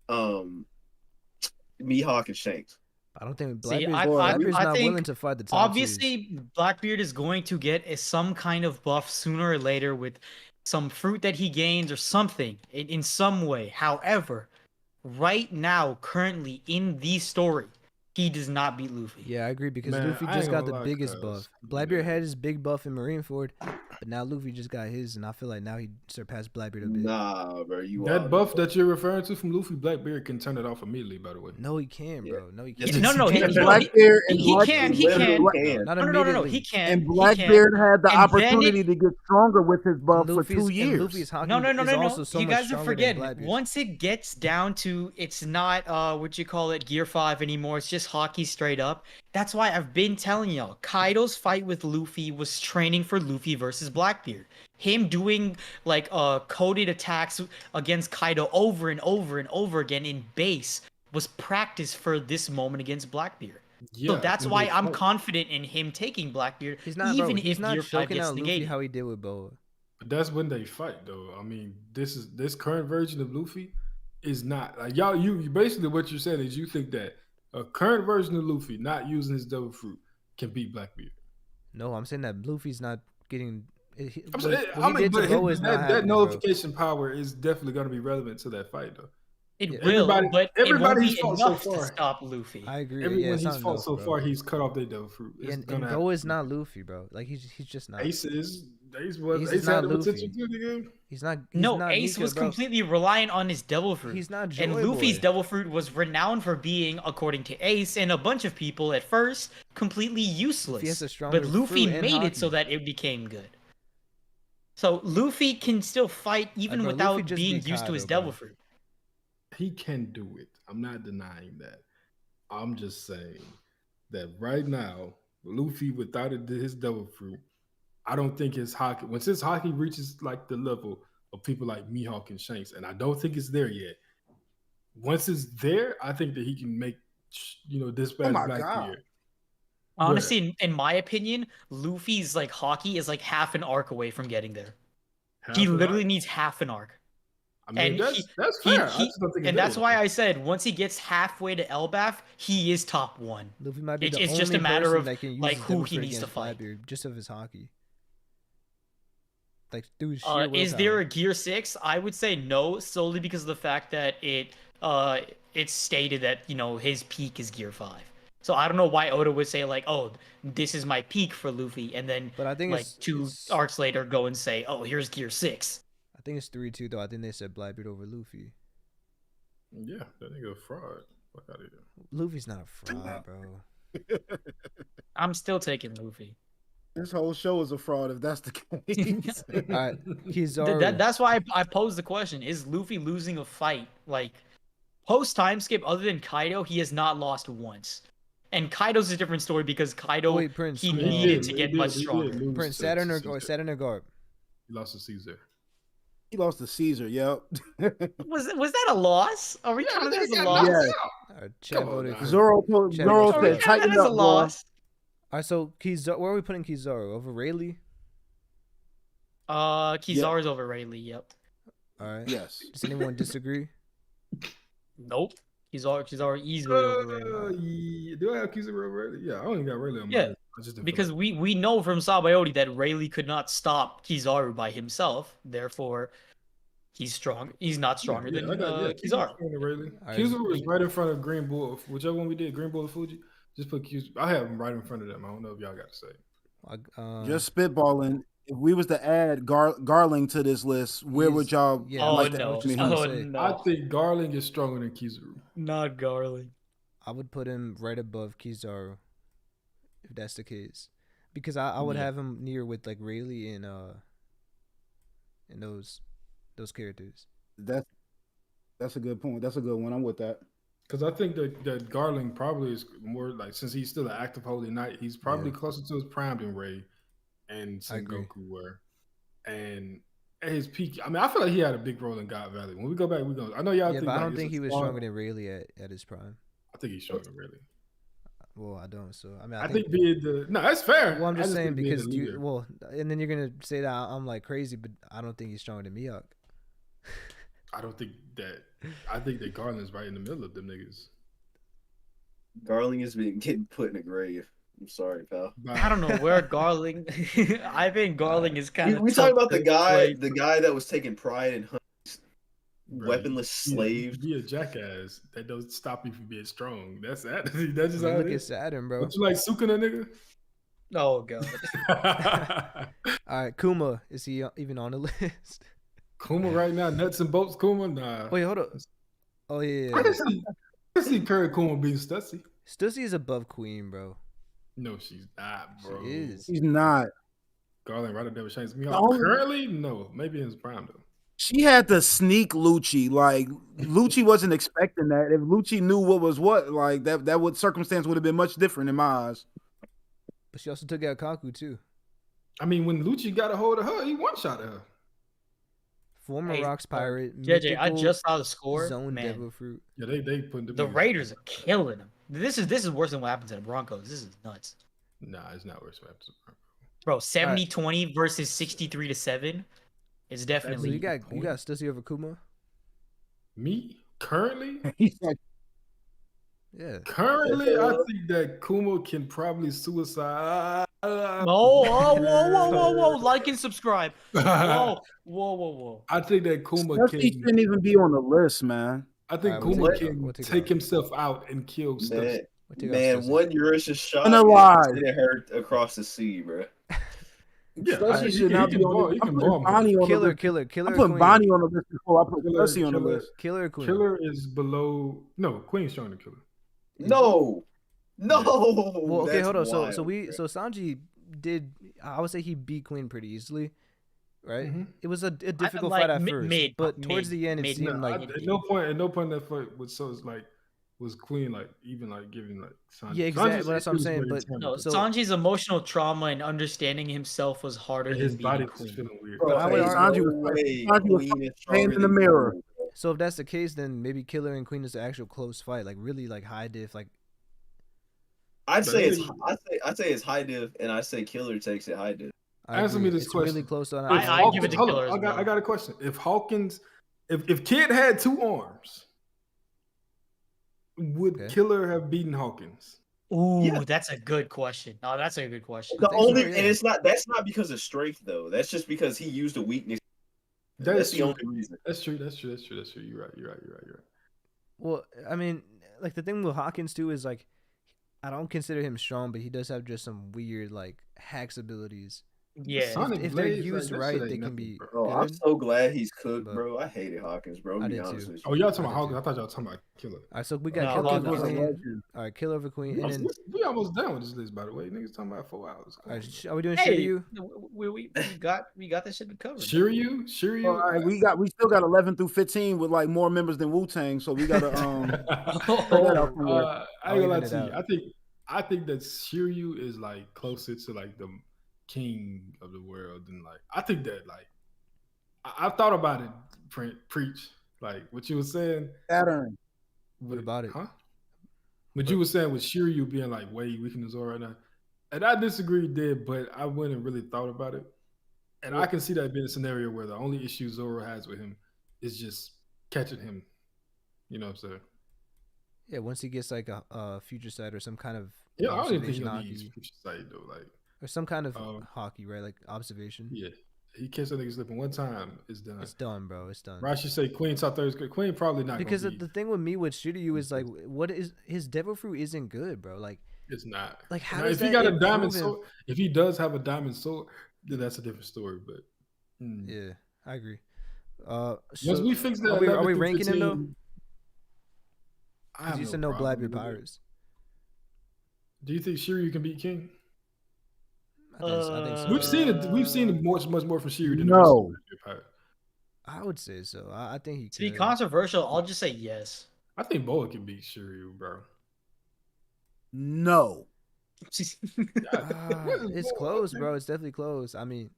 Mihawk, and Shanks. I don't think Blackbeard's not willing to fight the top obviously, twos. Blackbeard is going to get some kind of buff sooner or later with some fruit that he gains or something in some way. However, right now, currently in the story, he does not beat Luffy. Yeah, I agree because Man, Luffy I just ain't got gonna the lie, biggest cuz, buff. yeah. Blackbeard had his big buff in Marineford, but now Luffy just got his, and I feel like now he surpassed Blackbeard a bit. Nah, bro, you That wild. buff that you're referring to from Luffy, Blackbeard can turn it off immediately, by the way. No, he can't, bro. No, he Yes, can't. No, he he, can. no, Blackbeard he can, he literally can. can. Not No, immediately. he can. And he can. Blackbeard had the And then opportunity to get stronger with his buff for 2 And years. Luffy's hockey No. is also so You much guys are stronger than forgetting. Blackbeard's. Once it gets down to it's not what you call it, Gear 5 anymore. It's just hockey straight up. That's why I've been telling y'all, Kaido's fight with Luffy was training for Luffy versus Blackbeard. Him doing like coded attacks against Kaido over and over and over again in base was practice for this moment against Blackbeard. So Yeah, that's why I'm confident in him taking Blackbeard, He's not, even bro. He's if not Gear 5 choking gets out Luffy negated. how he did with Boa. But that's when they fight, though. I mean, this current version of Luffy is not like y'all. You basically what you're saying is you think that a current version of Luffy not using his devil fruit can beat Blackbeard. No, I'm saying that Luffy's not getting. I'm What saying, he did to Boa is not that happening, nullification power is definitely going to be relevant to that fight, though. It Yeah. will, but it won't Everybody he's be fought so enough to far. stop Luffy. I agree. Everyone it's he's not fought enough, so bro. far, he's cut off their devil fruit. It's And gonna Boa is happen. not Luffy, bro. Like he's just not. Ace Ace is is had not the potential Luffy. to the game. He's not. No, Ace Ace was completely reliant on his devil fruit. He's not and Joy Luffy's Boy. devil fruit was renowned for being, according to Ace and a bunch of people at first, completely useless. has a stronger But Luffy fruit and made it so hockey. that it became good. So Luffy can still fight even bro, without Luffy just being beat used to his Kaido, devil bro. fruit. He can do it. I'm not denying that. I'm just saying that right now, Luffy without his devil fruit, I don't think his hockey, once his hockey reaches like the level of people like Mihawk and Shanks, and I don't think it's there yet. Once it's there, I think that he can make, dispatch my Blackbeard. Honestly, in my opinion, Luffy's like hockey is like half an arc away from getting there. He literally needs half an arc. I mean, And that's fair. I just don't think and it's that's why I said once he gets halfway to Elbaf, he is top one. Luffy might be It's the only just a matter person of that can use like his who devil he fruit needs to against fight. Blackbeard, just of his hockey. Like, dude, sheer Is there willpower. a Gear 6? I would say no, solely because of the fact that it's stated that his peak is Gear 5. So I don't know why Oda would say like, oh, this is my peak for Luffy, and then But I think like two arcs later go and say, oh, here's Gear 6. I think it's 3-2 though. I think they said Blackbeard over Luffy. Yeah, that nigga a fraud. Fuck out of here. Luffy's not a fraud, bro. I'm still taking Luffy. This whole show is a fraud if that's the case. All right, Kizaru. That's why I posed the question: is Luffy losing a fight? Like post time skip, other than Kaido, he has not lost once. And Kaido's a different story because Kaido Wait, Prince, he he needed did- to get much stronger. Prince Saturn or Saturn or Garb? He lost to Caesar. He lost to Caesar. Yep. Was that a loss? Are we counting that as a loss? Yeah. All right, Chad Come on voted now. for. Zoro Chad said, voted for- Counting "Tighten that as a up, bro." loss. All right, so Kizaru, where are we putting Kizaru? Over Rayleigh? Kizaru's over Rayleigh. Yep. All right. Yes. Does anyone disagree? Nope. Kizaru easily over Rayleigh. Yeah. Do I have Kizaru already? Yeah, I only got Rayleigh on my Yeah, list. I just didn't Because feel we know from Sabayori that Rayleigh could not stop Kizaru by himself. Therefore, he's strong. He's not stronger than Kizaru. Alright. Kizaru is right in front of Green Bull. Whichever one we did, Green Bull or Fuji. Just put Kizaru. I have him right in front of them. I don't know if y'all got to say. Just spitballing. If we was to add Garling to this list, where would y'all yeah, Oh like that's to no! what I was me? gonna Oh say. no! I think Garling is stronger than Kizaru. Not Garling. I would put him right above Kizaru, if that's the case, because I would Yeah. have him near with like Rayleigh and those characters. That's a good point. That's a good one. I'm with that. Because I think that Garling probably is more like, since he's still an active Holy Knight, he's probably closer to his prime than Ray and Sengoku were. And at his peak, I mean, I feel like he had a big role in God Valley. When we go back, we're going to, I know y'all Yeah, think but I like, don't it's think a he was strong- stronger than Rayleigh at his prime. I think he's stronger than Rayleigh. Well, I don't. So I mean, I think being the, no, that's fair. Well, I'm I just saying think being because the leader. and then you're gonna say that I'm like crazy, but I don't think he's stronger than Mihawk. I don't think that, I think that Garland's right in the middle of them niggas. Garling has been getting put in a grave. I'm sorry, pal. I don't know where Garling. I think Garling is kind of. We talking about the guy that was taking pride in weaponless slaves. Be a jackass. That doesn't stop you from being strong. That's that. That's just I mean, how look it at is. Saturn, bro. Don't you like Sukuna, nigga? Oh god. All right, Kuma, is he even on the list? Kuma right now, nuts and bolts. Kuma, nah. Wait, hold up. Oh yeah. I can see Curry Kuma being Stussy. Stussy is above Queen, bro. No, she's not, bro. She is. She's not. Garland right up there with Shane Smith. only- Currently, no. Maybe in his prime though. She had to sneak Lucci. Like Lucci wasn't expecting that. If Lucci knew what was what, like that would circumstance would have been much different in my eyes. But she also took out Kaku too. I mean, when Lucci got a hold of her, he one shot at her. Former Hey, Rocks pirate. JJ, I mythical just saw the score. Zone Man, Devil Fruit. Yeah, they put the Raiders are killing them. This is worse than what happened to the Broncos. This is nuts. Nah, it's not worse. Bro, 70-20 versus 63-7. It's So definitely. you got Stussy over Kuma? Me currently, He's like, Yeah. I think that Kuma can probably suicide. Whoa! Like and subscribe. Whoa! I think that Kuma Stussy shouldn't even be on the list, man. I think All right, Kuma we'll can take take off. himself out and kill Stussy. Man, one Urusha shot Unalive. didn't hurt across the sea, bro. Yeah, Stussy he should not can be on ball- the he I'm can putting ball Bonnie on the Killer, list. killer I'm putting Queen. Bonnie on the list before I put Killer- Stussy on the Killer- list. Killer Queen. Killer is below. No, Queen's stronger than Killer. No. Well, okay, That's hold on. wild, So bro. Sanji did. I would say he beat Queen pretty easily, right? Mhm. It was a difficult like fight at first, mid- but towards mid- the end, it mid- seemed No, like at no point in that fight was Queen like even like giving like Sanji. Yeah, exactly. Sanji's That's what I'm issues saying, were but- internal, No, So- Sanji's emotional trauma and understanding himself was harder and than his body beating was Queen. feeling weird. Bro, I would ain't argue- no way Sanji was Queen is hand stronger in the than mirror. Killer, bro. so. If that's the case, then maybe Killer and Queen is the actual close fight, like really like high diff. Like I'd say it's But I'd say it's high div, and I say Killer takes it high div. I Answer agree. me this It's question. really close on. I give it to hold Killer on, as well. I got a question. If Hawkins, if Kid had 2 arms, would Okay. Killer have beaten Hawkins? Ooh, Yeah. that's a good question. No, that's a good question. The think so, only yeah. and that's not because of strength though. That's just because he used a weakness. That's the true. only reason. That's true. You're right. Well, I mean, like the thing with Hawkins too is like, I don't consider him strong, but he does have just some weird like hacks abilities. Yeah. Sonic If they're Blades, used that right, shit they ain't can nothing, be bro. Bro, I'm good. so glad he's cooked, But- bro. I hated Hawkins, bro. I To be did honest too. with you. Oh, y'all talking I about did Hawkins? too. I thought y'all talking about Killer. All right, so we got No, Killer Hawkins over was a Queen. legend. All right, Killer over Queen, and then We almost done with this list, by the way. Niggas talking about 4 hours. all right, are we doing Hey, Shiryu? we got this shit covered. Shiryu. All right, we still got 11 through 15 with like more members than Wu-Tang, so we gotta throw that out somewhere. I I'll ain't gonna lie even it to you. out. I think that Shiryu is like closer to like the king of the world than like I think that like I've thought about it. Preach like what you were saying. Saturn. What about it? Huh? What you were saying with Shiryu being like way weak in the Zoro right now, and I disagree there, but I went and really thought about it, and I can see that being a scenario where the only issue Zoro has with him is just catching him. You know what I'm saying? Yeah, once he gets like a future sight or some kind of Yeah, I don't even think observation he needs hockey, future sight though. Like, or some kind of Um, hockey, right? Like observation. yeah, he catch that nigga slipping one time, it's done. It's done, bro. It's done. Rashi say Queen top 30. Queen probably not Because gonna be. the thing with me with Shiryu is like, what is his devil fruit isn't good, bro. Like It's not. Like, how Now, does if he that got a improve diamond him? sword, if he does have a diamond sword, then that's a different story. But yeah, I agree. once So we fix that, are we 11 through ranking him though? 15, I Because have you said no no problem Blackbeard with it. Pirates. Do you think Shiryu can beat King? I think so. We've seen it much more from Shiryu than No. the rest of the Pirate. I would say so. I think he To be could. controversial, I'll just say yes. I think Boa can beat Shiryu, bro. No. It's close, bro. It's definitely close. I mean,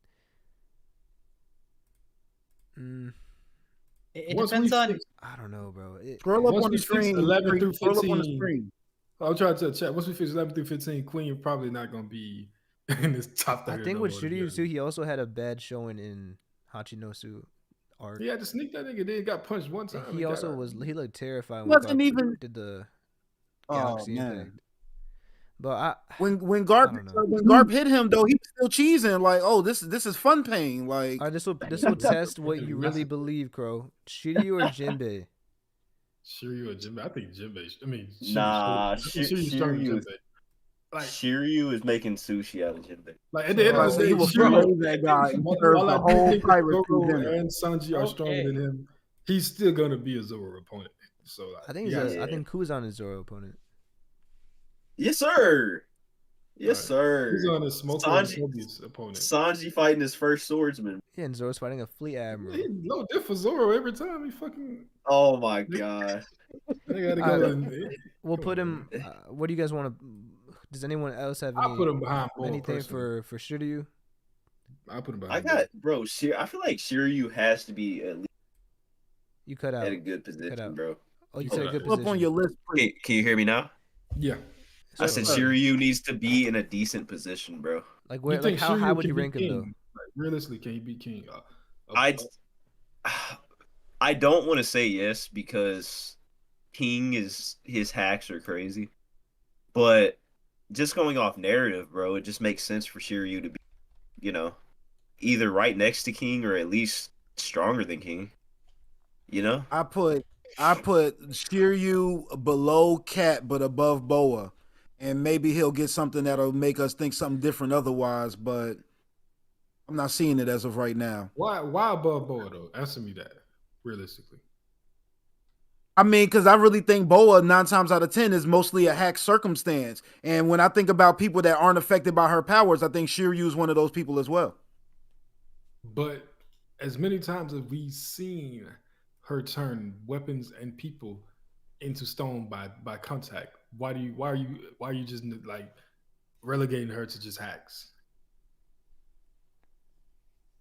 It Once depends we on. fix- I don't know, bro. Scroll up Once on we the fix screen. 11 through Scroll up on the 15. screen. I'm trying to chat. Once we fix 11 through 15, Queen probably not gonna be in this top 30. I think no with more, to be Shiryu honest. too, he also had a bad showing in Hachinosu arc. He had to sneak that nigga. Then he got punched one time. He and also got out. he looked terrified when Wasn't Garp even- did the Oh Galaxy man. Impact. But when I Garp don't know. when Garp hit him though, he was still cheesing like, oh, this is fun pain. Like, All right, this will test what you really believe, Krow. Shiryu or Jinbei? Shiryu or Jinbei? I think Jinbei. I mean, Nah, I think Shiryu's stronger than Jinbei. Like, Shiryu is making sushi out of Jinbei. Like at the end I of the say day, he will Shiryu, slay that guy and serve while the I do whole think that pirate Zoro dinner. and Sanji are stronger than him, he's still gonna be a Zoro opponent. So like, I think I think Kuzan is Zoro opponent. Yes, sir. Yes, sir. Kuzan is Smoko and Kobe's opponent. Sanji fighting his first swordsman. Yeah, and Zoro's fighting a fleet admiral. He's no different for Zoro every time he fucking. Oh my god. They gotta go. We'll put him. What do you guys want to? Does anyone else have I'll put him behind anything for Shiryu? I'll put him behind. I feel like Shiryu has to be at least. You cut out at a good position, bro. Oh, you said a good position. Up on your list. Can you hear me now? Yeah. I said Shiryu needs to be in a decent position, bro. Like where? Like how high would you rank him though? Like, realistically, can he be king? I don't want to say yes because King his hacks are crazy, but just going off narrative, bro, it just makes sense for Shiryu to be, either right next to King or at least stronger than King. I put Shiryu below Cat but above Boa, and maybe he'll get something that'll make us think something different otherwise. But I'm not seeing it as of right now. Why above Boa though? Answer me that realistically. I mean, because I really think Boa 9 times out of 10 is mostly a hack circumstance. And when I think about people that aren't affected by her powers, I think Shiryu is one of those people as well. But as many times as we've seen her turn weapons and people into stone by contact, why are you just like relegating her to just hacks?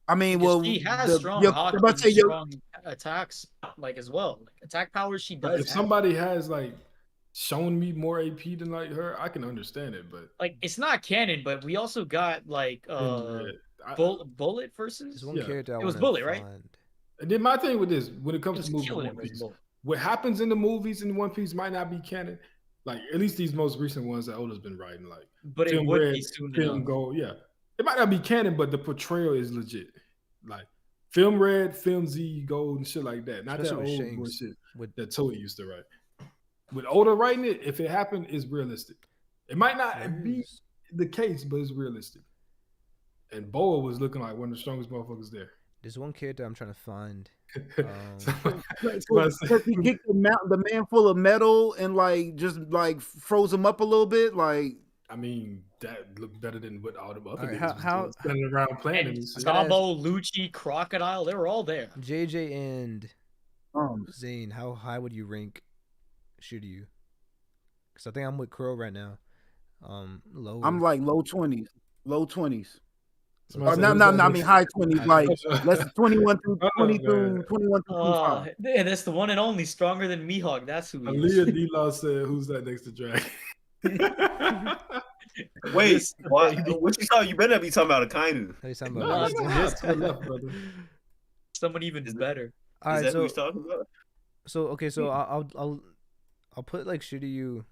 I mean, because she has strong attacks, like as well, like attack powers. She does. If somebody has like shown me more AP than like her, I can understand it. But like, it's not canon. But we also got like Bullet versus one character. It was Bullet, right? And then my thing with this, when it comes to movies, One Piece, what happens in the movies in One Piece might not be canon. Like at least these most recent ones that Oda's been writing, like but it would be soon enough. Gold, yeah. It might not be canon, but the portrayal is legit. Like Film Red, Film Z, Gold, and shit like that. Not that old bullshit that Toei used to write. With Oda writing it, if it happened, it's realistic. It might not be the case, but it's realistic. And Boa was looking like one of the strongest motherfuckers there. There's one character I'm trying to find. Because he kicked the man full of metal and like just like froze him up a little bit. Like, I mean, that looked better than what all the other niggas was standing around playing. Sabo, Lucci, Crocodile, they were all there. JJ and Zane, how high would you rank Shiryu? Because I think I'm with Krow right now. Low. I'm like low 20s. Low 20s. I mean high 20s, like less 21 through 20 through 21 through 25. Yeah, that's the one and only, stronger than Mihawk. That's who he is. Aaliyah D-Law said, "Who's that next to Dragon?" Wait, what you saw? You better be talking about Akainu. Someone even better. All right, is that who he's talking about? So okay, so I'll put like Shiryu.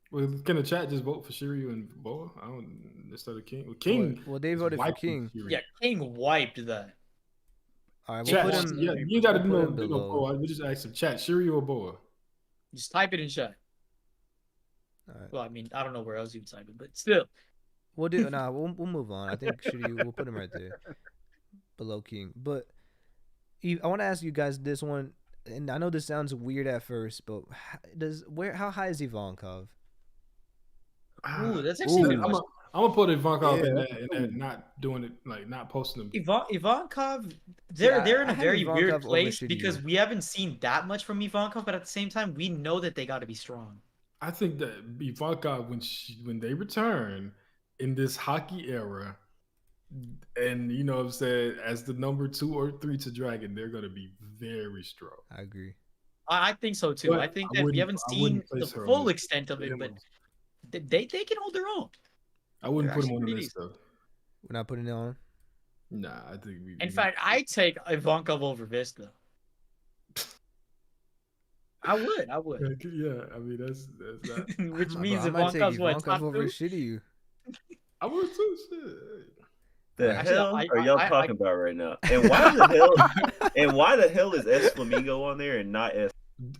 Well, can the chat just vote for Shiryu and Boa? I don't instead of King. King. Well, they voted for King. Yeah, King wiped that. All right, we'll put him. Yeah, you got to do no Boa. We just ask him chat Shiryu or Boa. Just type it in chat. All right. Well, I mean, I don't know where else you would type it, but still. We'll do. We'll move on. I think Shiryu. We'll put him right there, below King. But I want to ask you guys this one, and I know this sounds weird at first, but how high is Ivankov? Ooh, that's actually I'm gonna put Ivankov in that, not doing it, like not posting them. Ivankov, they're in a very weird place because we haven't seen that much from Ivankov, but at the same time, we know that they got to be strong. I think that Ivankov, when they return in this hockey era, and you know what I'm saying, as the number 2 or 3 to Dragon, they're gonna be very strong. I agree. I think so too. But I think that we haven't seen the full extent of it, but they can hold their own. I wouldn't put them on the list though. We're not putting it on. Nah, I think we. In fact, I take Ivankov over Vista. I would. Yeah, I mean that's not. Which means I might take Ivankov what, Ivankov top over 2? Shitty. I would too. Shit. The Alright. hell Actually, are y'all talking about right now? And why the hell? And why the hell is S Flamingo on there and not S?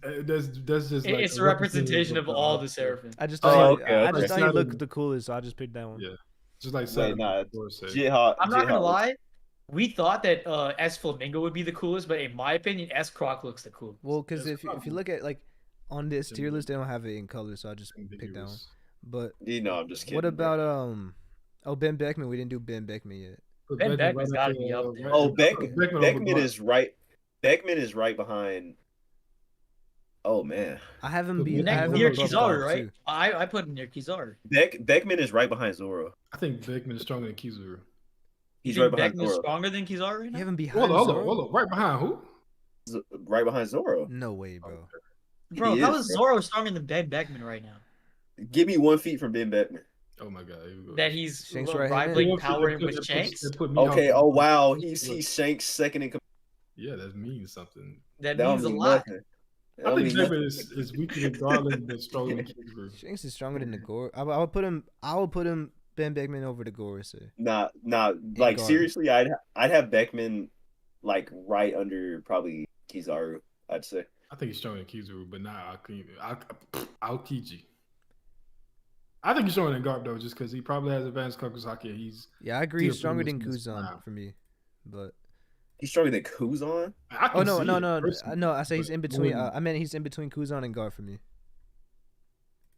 That's just like It's a representation of all the Seraphim. I just Oh, thought okay, I just okay. thought he Not looked even- the coolest, so I just picked that one. Yeah, just like Wait, Saturday nah, before say. Jihad. I'm not gonna Jihad- lie. We thought that S Flamingo would be the coolest, but in my opinion, S Croc looks the coolest. Well, because That's if you look at like on this tier list, they don't have it in color, so I just picked that one. Ambiguous. But You know, I'm just kidding. what bro. about Ben Beckman? We didn't do Ben Beckman yet. Put Ben Beckman Beckman's right gotta after, be up there. Oh, Beckman over Beckman Clark. is right. Beckman is right behind. Oh man, I have him Put be I Beckman have him Near above Kizaru, Garp, right? too. I put him near Kizaru. Beckman is right behind Zoro. I think Beckman is stronger than Kizuru. He's You right think behind Beckman is Zoro. stronger than Kizaru right You now? have him behind Hold Zoro? on. Right behind who? Right behind Zoro. No way, bro. Bro, He how is, is bro. Zoro stronger than Ben Beckman right now? Give me 1 feet from Ben Beckman. Oh my god. Here we go. That he's Shanks right-handed? rivaling One power that with put- Shanks? that put Mihawk Okay. in- Oh wow, he's Shanks' second in command. Yeah, that means something. That That means a don't mean lot. nothing. That I don't think mean Beckman nothing. is weaker than Garland, but stronger than Kizuru. Shanks is stronger than the Gore. I would put him Ben Beckman over the Gore, say. Nah. Like Garland. seriously, I'd have Beckman like right under probably Kizaru. I'd say. I think he's stronger than Kizuru, but not Aokiji. I think he's stronger than Garp though, just because he probably has advanced Kakusaki. He's Yeah, I agree. He's Still pretty stronger than much in his Kuzan prime. for me. But He's stronger than Kuzan. I oh can see it personally, no! I say he's but in between. when I meant he's in between Kuzan and Gar for me.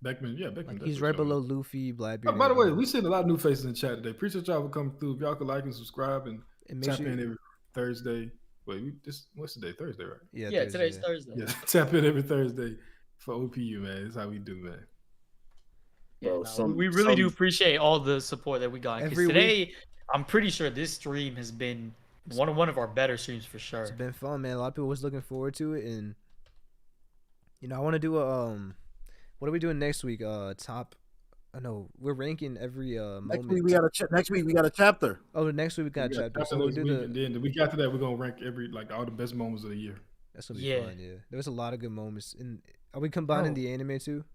Beckman. Like Beckman. he's right below Luffy, Blackbeard. By the and way, Garp. we seen a lot of new faces in chat today. Appreciate y'all for coming through. If y'all could like and subscribe and And make tap sure in every Thursday. Wait, what's the day? Thursday, right? yeah, Yeah, Thursday, today's yeah. Thursday. Yeah, tap in every Thursday for OPU, man. That's how we do, man. Yeah, Bro, no, we really do some- appreciate all the support that we got. 'Cause Every today, I'm pretty sure this stream has been one of our better streams for sure. It's been fun, man. A lot of people was looking forward to it, and I want to do a what are we doing next week? Top. I know we're ranking every Next moment. week we got a chapter. Oh, next week we got a chapter. So we'll next do week, the. and then the week after that, we're gonna rank all the best moments of the year. That's gonna be Yeah. fun. Yeah, there was a lot of good moments. And are we combining Oh. the anime too?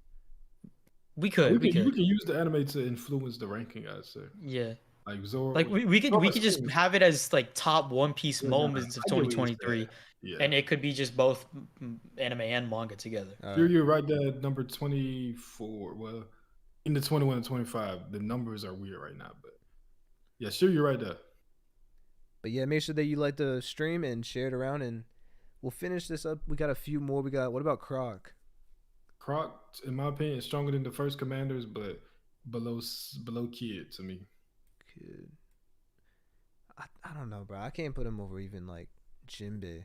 We could. We can use the anime to influence the ranking. I'd say, Yeah. like Zoro. Like we could just Zoro- have it as like top One Piece Yeah, moments of I get what you're 2023, saying. Yeah, and it could be just both anime and manga together. All you're, right. you're right there, at number 24. Well, in the 21 and 25, the numbers are weird right now, but yeah, sure, you're right there. But yeah, make sure that you like the stream and share it around, and we'll finish this up. We got a few more. What about Croc? Croc, in my opinion, is stronger than the first commanders, but below Kid to me. Kid. I don't know, bro. I can't put him over even like Jinbei.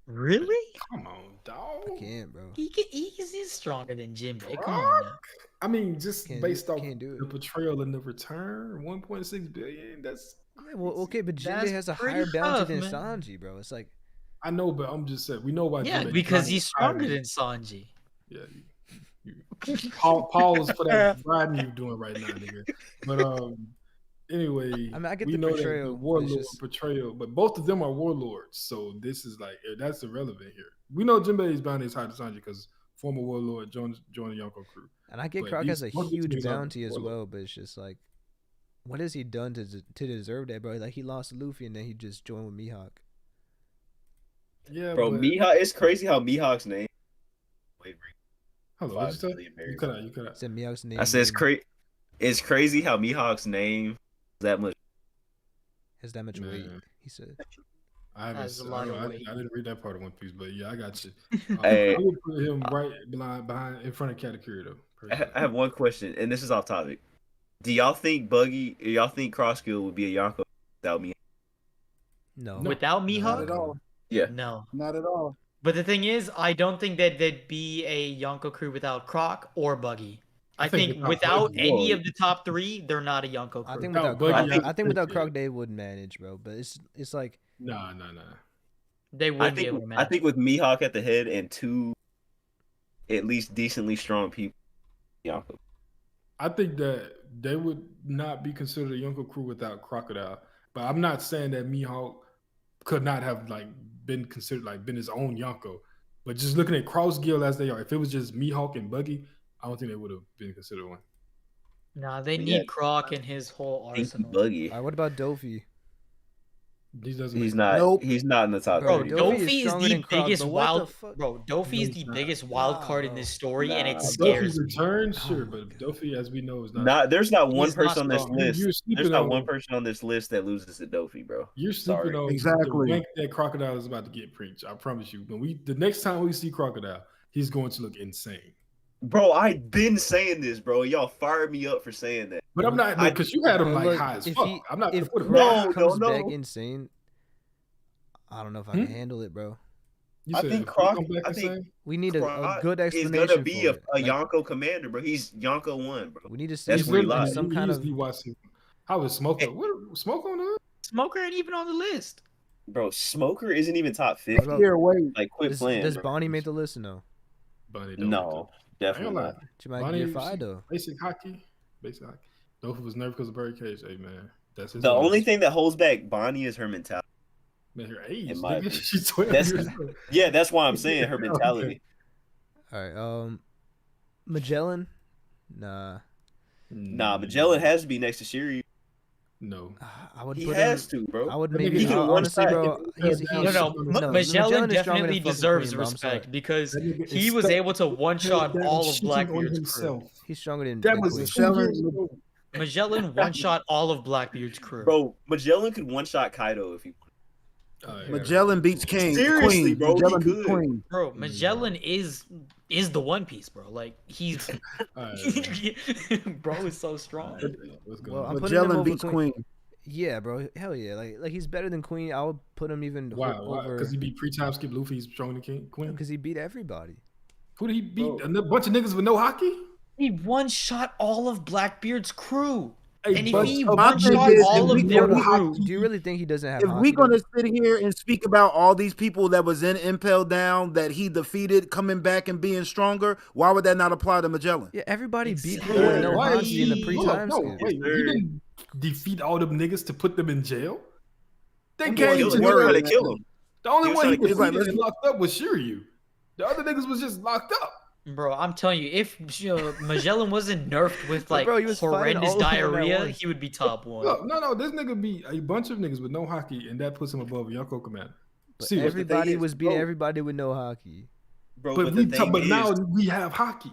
Really? Come on, dog. I can't, bro. He's stronger than Jinbei. Come on. Now. I mean, just Can't based off can't do the it. portrayal and the return, 1.6 billion. That's Yeah, well, okay, but Jinbei That's has a pretty higher bounty tough, than man. Sanji, bro. It's like I know, but I'm just saying we know why. Yeah, Jinbei because trying he's to stronger hide than it. Sanji. Yeah, pause for that riding you doing right now, nigga. But anyway, I mean, I get we the know that portrayal, the but warlord it's just- portrayal, but both of them are warlords, so this is like that's irrelevant here. We know Jinbei's bounty is high to Sanji because former warlord joined the Yonko crew. and I get But Croc these- has a both these huge niggas are bounty as warlords. well, but it's just like, what has he done to deserve that, bro? Like he lost to Luffy and then he just joined with Mihawk. Yeah, Bro, but, Mihawk. It's crazy how Mihawk's name. Hold on, what you 5 say? million You cut out. You cut out. Said Mihawk's name. I said it's being- crazy. It's crazy how Mihawk's name is that much. has that much weight. Man. He said. I haven't. That's a I, lot of I, weight. I didn't read that part of One Piece, but yeah, I got you. Hey. I would put him right behind in front of Katakuri though. personally. I have one question, and this is off topic. Do y'all think Crossskill would be a Yonko without me? No. No. Without Not Mihawk? at all. Yeah. No. Not at all. But the thing is, I don't think that there'd be a Yonko crew without Croc or Buggy. I think think without without Buggy, any whoa. of the top three, they're not a Yonko crew. I think Without without Buggy, Croc, I I think without think- Croc they would manage, bro. But it's like Nah. they I would be think able to manage. I think with Mihawk at the head and two, at least decently strong people, Yonko. I think that they would not be considered a Yonko crew without Crocodile. But I'm not saying that Mihawk could not have like been considered like been his own Yonko. But just looking at cross guild as they are, if it was just Mihawk and Buggy, I don't think they would have been considered one. Nah, they But need yeah, Croc and his whole Stinky arsenal. Buggy. All right, what about Dofi? These doesn't He's make not. Nope. He's not in the top Bro, 30. Dofi bro. is Dofi is stronger the than Croc, biggest but what the wild. fuck? Bro, Dofi No, is he's the not. biggest wild Nah, card in bro. this story, and it Nah, scares Dofi's me. return, Oh sure, my but God. Dofi, as we know, is not. Not. There's not one He's not person on this strong. list. You're There's sleeping not on- one person on this list that loses to Dofi, bro. You're sleeping Sorry. on Exactly. the rank that Crocodile is about to get preached. I promise you. The next time we see Crocodile, he's going to look insane. Bro, I've been saying this, bro. Y'all fired me up for saying that. But I'm not, because you had him But like look, high as if fuck. he I'm not gonna if put him Croc No, comes no, back no. insane, I don't know if I Hmm? can handle it, bro. You I said think if he Croc- come back I think- insane? We need a Croc good is explanation gonna be for a it. Like, Yonko commander, bro. He's Yonko 1, bro. we need to see That's if where he there's lies. some kind of. How was Smoker? What Smoke on the Smoker ain't even on the list. Bro, Smoker isn't even top 50. about- Here, wait. Like, quit playing. Does bro. Bonnie make the list or no? Bunny? Don't No, definitely I ain't not. She might Bonnie, get fired though. Basic hockey. Dofi was nervous because of Birdcage. Hey man, that's his. The only thing that holds back Bonnie is her mentality. man, her age. in my Nigga, opinion. she's 12 That's- years old. Yeah, that's why I'm saying her Okay. mentality. All right. Magellan. Nah. Nah, Magellan has to be next to Shiryu. No. I would He put has him. to, bro. I would That maybe nigga can honestly, one-shot bro. if He's he No, does no, down. no, Magellan Magellan is stronger than definitely fucking deserves Queen, bro, I'm sorry. respect because That nigga he is was stuck able to one-shot down, all of shitting on Blackbeard's crew. himself. He's stronger than That was Queen. 2 Magellan- years ago. Magellan one-shot all of Blackbeard's crew. Bro, Magellan could one-shot Kaido if he. Magellan beats King. Seriously, Queen. bro, he Magellan beats could. Queen. Bro, Magellan is the One Piece, bro. Like he's bro is so strong. What's going Well, on? I'm putting him Magellan over beats Queen. Queen. Yeah, bro. Hell yeah. Like he's better than Queen. I would put him even Why? over Because he beat pre-time skip Luffy. He's stronger than Queen. because he beat everybody. Who did he beat? A bunch of niggas with no hockey. He one-shot all of Blackbeard's crew. A And if bunch he of one-shot niggas all with of their no crew, hockey. Do you really think he doesn't have If hockey, we gonna though? sit here and speak about all these people that was in Impel Down that he defeated coming back and being stronger, why would that not apply to Magellan? Yeah, everybody beat Exactly. people with no Why hockey in the he- pre-time Hold on, skip. no, wait, Yes, he sir. didn't defeat all them niggas to put them in jail. They Them came boys to was the He was worried, trying to kill him. The only He was one he trying to kill him. defeated Let's- and locked up was Shiryu. The other niggas was just locked up. bro, I'm telling you, if Magellan wasn't nerfed with like bro, he was fighting horrendous all of them at diarrhea, once. he would be top one. Look, no, this nigga beat a bunch of niggas with no hockey, and that puts him above Yonko Commander. But See, everybody is, was beating bro- everybody with no hockey. Bro, but but, we the thing but is, now we have hockey.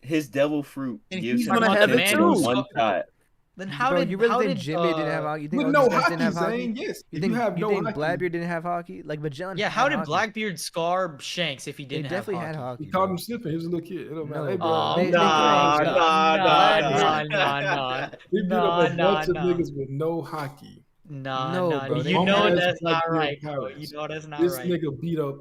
his devil fruit And gives he's him gonna the have it advantage too. of one shot. Then how Bro, did you really how think did, Jimmy didn't have hockey? You think With all no these guys hockey, didn't have hockey? Zane, yes. You If think you have you no think hockey, Blackbeard didn't have hockey? Like Magellan. Yeah, had how did hockey. Blackbeard scar Shanks if he They didn't definitely have had hockey? hockey. he called bro. him slipping. He was a little kid. It don't matter. No, Hey, bro. bro. They- Nah, they- nah, nah, nah, nah. He beat Nah, up a nah, bunch of nah. niggas with no hockey. Nah, No, nah, bro, you they- know Bum-ass that's not Blackbeard right, bro. You pirates. know that's not This right. nigga beat up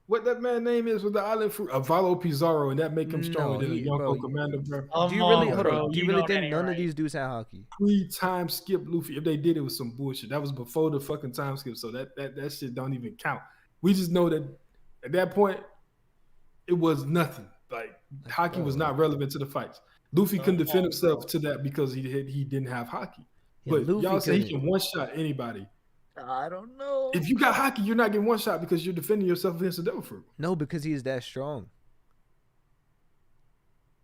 what that man name is with the island fruit, Avalo Pizarro, and that make him stronger No, than a he- Yonko bro, Commander, bro. Come Do you really on, hold bro. on? Do you know really that think ain't none of right. these dudes had hockey? Pre-time skip Luffy. If they did, it was some bullshit. That was before the fucking time skip, so that shit don't even count. We just know that at that point, it was nothing. Like hockey was not relevant to the fights. Luffy couldn't defend himself to that because he didn't have hockey. Yeah, But Luffy y'all say he couldn't. can one shot anybody. I don't know. If you got hockey, you're not getting one shot because you're defending yourself against the devil fruit. No, because he is that strong.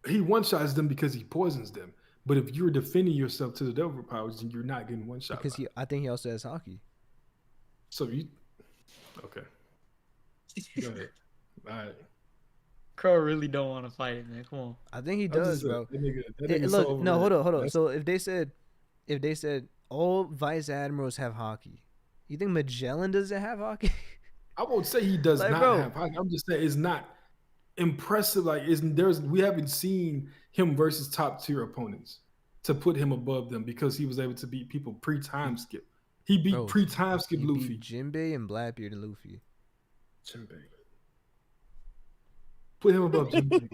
He one shots them because he poisons them. But if you're defending yourself to the devil fruit powers, then you're not getting one shot. Because by it. I think he also has hockey. So you okay? Go ahead. All right. Crow really don't want to fight it, man. Come on. I think he I'm does, just bro. saying, that Hey, nigga's look, so no, hold overrated. on, hold on. That's- So if they said all vice admirals have hockey, you think Magellan doesn't have hockey? I won't say he does Like, not bro. have hockey. I'm just saying it's not impressive. Like we haven't seen him versus top tier opponents to put him above them because he was able to beat people pre-time skip. He beat Bro, pre-time skip He Luffy. beat Jinbei and Blackbeard and Luffy. Jinbei. Put him above Jinbei.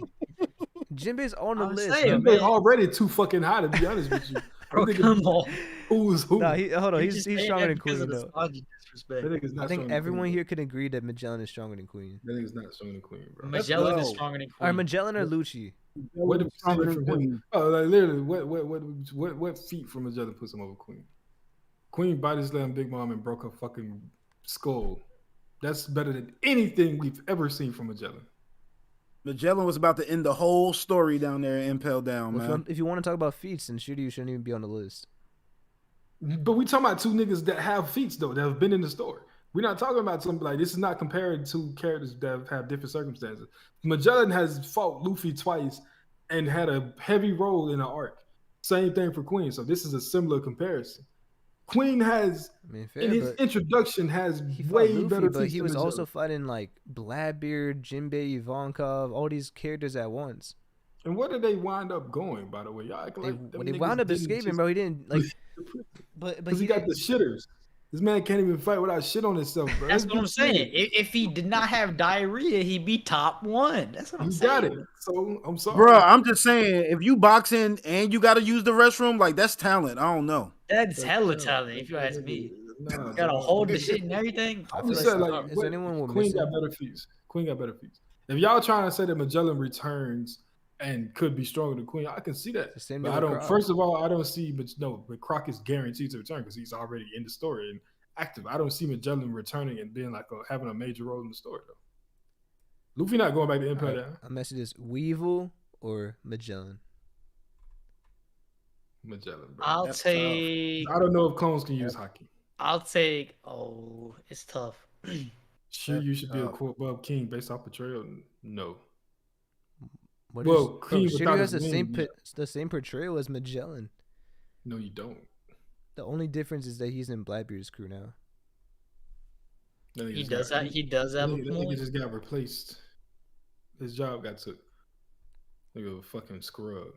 Jinbei's on the I'm list. saying, bro. Jinbei already too fucking high to be honest with you. Bro, That nigga come beat on. Who's who? Nah, hold on. You He's just saying stronger that than because Queen of the though. Sanji disrespect. That nigga's not I think stronger than everyone Queen. here could agree that Magellan is stronger than Queen. That nigga's not stronger than Queen, bro. Magellan is low. stronger than All right, Queen. Magellan or Lucci? What did Stronger we see than from him? Queen. Oh, like literally, what feat from Magellan puts him over Queen? Queen body slammed Big Mom and broke her fucking skull. That's better than anything we've ever seen from Magellan. Magellan was about to end the whole story down there in Impel Down, Well, man. if you want to talk about feats, then Shiryu shouldn't even be on the list. But we talking about two niggas that have feats though, that have been in the story. We're not talking about something like this. Is not compared to characters that have different circumstances. Magellan has fought Luffy twice and had a heavy role in the arc. Same thing for Queen. So this is a similar comparison. Queen has, I mean, fair, in his but introduction, has he fought way Luffy, better but feats he than was Magellan. also fighting like Blackbeard, Jinbei, Ivankov, all these characters at once. And where did they wind up going? By the way, y'all acting like They wound up escaping, bro. He didn't like, but because he got the shitters. This man can't even fight without shit on himself, bro. That's what I'm saying. If he did not have diarrhea, he'd be top 1. That's what I'm You saying. got it. So I'm sorry, Bro, I'm just saying, if you boxing and you got to use the restroom, like that's talent. I don't know. That's hella talent, if you ask me. Nah, Gotta hold the shit and everything. I I'm feel just like saying, like, is anyone will Queen miss got it? better feats. Queen got better feats. If y'all trying to say that Magellan returns and could be stronger than Queen, I can see that. The same But thing I with don't. Krow. First of all, I don't see. But no, but Croc is guaranteed to return because he's already in the story and active. I don't see Magellan returning and being like having a major role in the story though. Luffy not going back to Empire. All right, I'll message this: Weevil or Magellan. Magellan, bro. I'll That's take. I don't know if clones can use hockey. I'll take. Oh, it's tough. Sure, you should be a tough. quote above King based off portrayal. No. What Well, is, bro, King without Shiryu has his name, yeah. the same portrayal as Magellan. No, you don't. The only difference is that he's in Blackbeard's crew now. That nigga He just does got- that. He does have a That nigga point. just got replaced. His job got took. Nigga, a fucking scrub.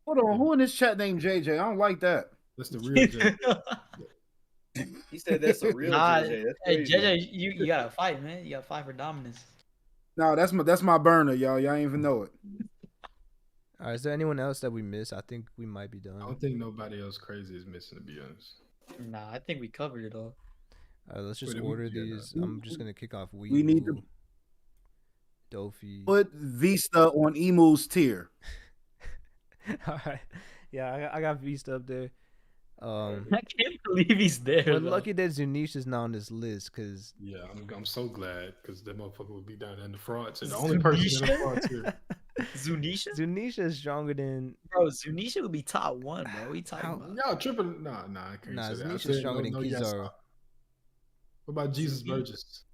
Hold on, who in this chat named JJ? I don't like that. That's the real Jay. He said that's a real Nah, JJ. That's hey crazy. JJ, you gotta fight, man. You gotta fight for dominance. No, that's my burner, y'all. Y'all ain't even know it. All right, is there anyone else that we missed? I think we might be I done. don't think nobody else crazy is missing, to be honest. Nah, I think we covered it all. All right, let's just Wait, we- order yeah, no. these. I'm just gonna kick off Weevil, We need to Dofi. put Vista on Emu's tier. All right, yeah, I got Vista up there. I can't believe he's there. We're though. lucky that Zuniche is not on this list because Yeah, I'm so glad because that motherfucker would be down in the frauds. And the only person in the frauds here. Zunisha? Zunisha is stronger than. Bro, Zunisha would be top 1, bro. We talking How- about. Y'all tripping? Nah, I can't Nah, say that. I Zunisha said is stronger than yes, Kizaru. What about Jesus Zunisha? Burgess?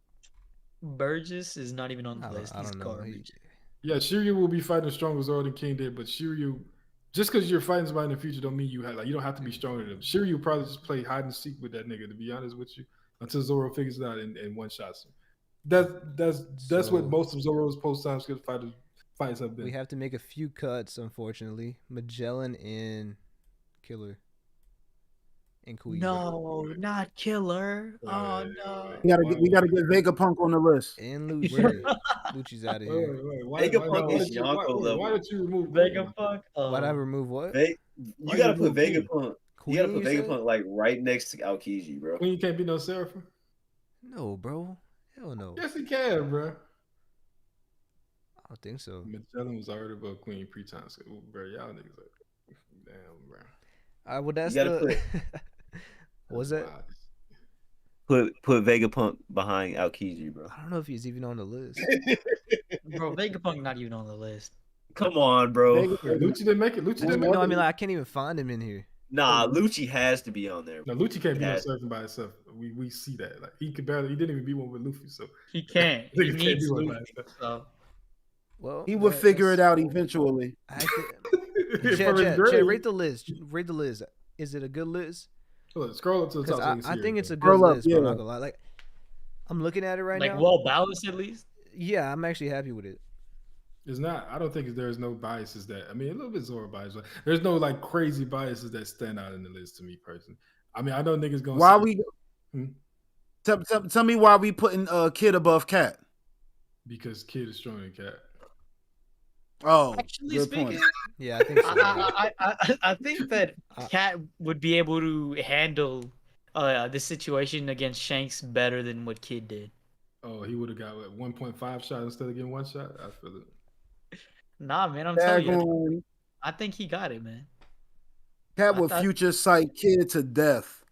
Burgess is not even on the I list. don't He's know. garbage. Yeah, Shiryu will be fighting stronger Zoro than King did, but Shiryu, just because you're fighting somebody in the future, don't mean you don't have to be stronger than him. Shiryu probably just play hide and seek with that nigga, to be honest with you, until Zoro figures it out and one shots him. That's So- what most of Zoro's post time skills fights have been. We have to make a few cuts, unfortunately. Magellan and Killer. And Queen. No, not Killer. Oh, Wait, no. We gotta get Vegapunk on the list. And Lucci. Lucci's out of here. Vegapunk is Yonko level. Why did you remove Vegapunk. Why'd I remove what? You gotta put Queen? Vegapunk. Queen, You gotta put you said? Vegapunk like right next to Aokiji, bro. Queen can't be no Seraphim? No, bro. Hell no. Yes, he can, bro. I don't think so. Magellan was already above Queen pre-time. So, bro, y'all niggas are damn, bro. All right, well, that's You gotta the. What was that? Wow. Put Vegapunk behind Aokiji, bro. I don't know if he's even on the list. Bro, Vegapunk not even on the list. Come on, bro. Yeah, Lucci didn't make it. Lucci didn't make No, I it. mean, like, I can't even find him in here. Nah, Lucci has to be on there. No, Lucci can't be no Yeah. Seraphim by himself. We see that. Like he didn't even be one with Luffy. So He can't. He Niggas can't needs do it by Luffy. himself. So. Well, He would figure it out eventually. From his Chat, grave. rate the list. Rate the list. Is it a good list? Look, scroll up to the top. Because so you can I see think it's a everything. good Scroll up, list, bro. I'm yeah. not gonna lie. Like, I'm looking at it right Like, now. well balanced at least. Yeah, I'm actually happy with it. It's not. I don't think there's no biases that. I mean, a little bit Zoro bias, but there's no like crazy biases that stand out in the list to me personally. I mean, I know niggas gonna. Why say, we? Hmm? Tell me why we putting Kid above Cat. Because Kid is stronger than Cat. Oh, Actually good speaking, point. Yeah, I think so. I think that Cat would be able to handle this situation against Shanks better than what Kid did. Oh, he would have got what, 1.5 shot instead of getting one shot. I feel it. Nah, man, I'm telling you, Daggone. I think he got it, man. Cat I would thought- future sight Kid to death.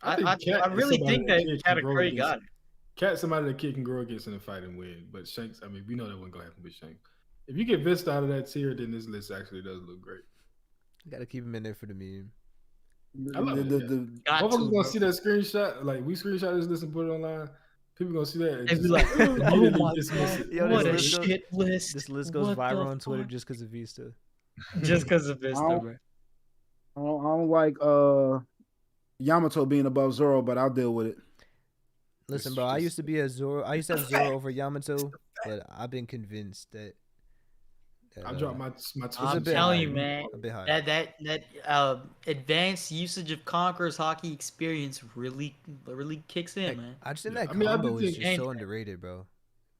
I Cat is really somebody think that Kid Cat can roll Curry against. got it. Cat, somebody that kid can grow against in a fight and win. But Shanks, I mean, we know that wasn't gonna happen with Shanks. If you get Vista out of that tier, then this list actually does look great. You gotta keep him in there for the meme. I love it. Motherfuckers gonna see that screenshot. Like we screenshot this list and put it online. People gonna see that and They'd be just like, "Oh immediately my dismiss god, it. Yo, what a this list shit list!" This list goes What the viral on Twitter fuck? just because of Vista. Just because of Vista, I bro. don't like Yamato being above Zoro, but I'll deal with it. Listen, bro, I used to be a Zoro. I used to have Zoro over Yamato, but I've been convinced that I dropped my I'm bit telling high. you, man, a bit high. that advanced usage of Conqueror's hockey experience really kicks in, Like, man. I just think Yeah, that I mean, I do combo is think- just so underrated, bro.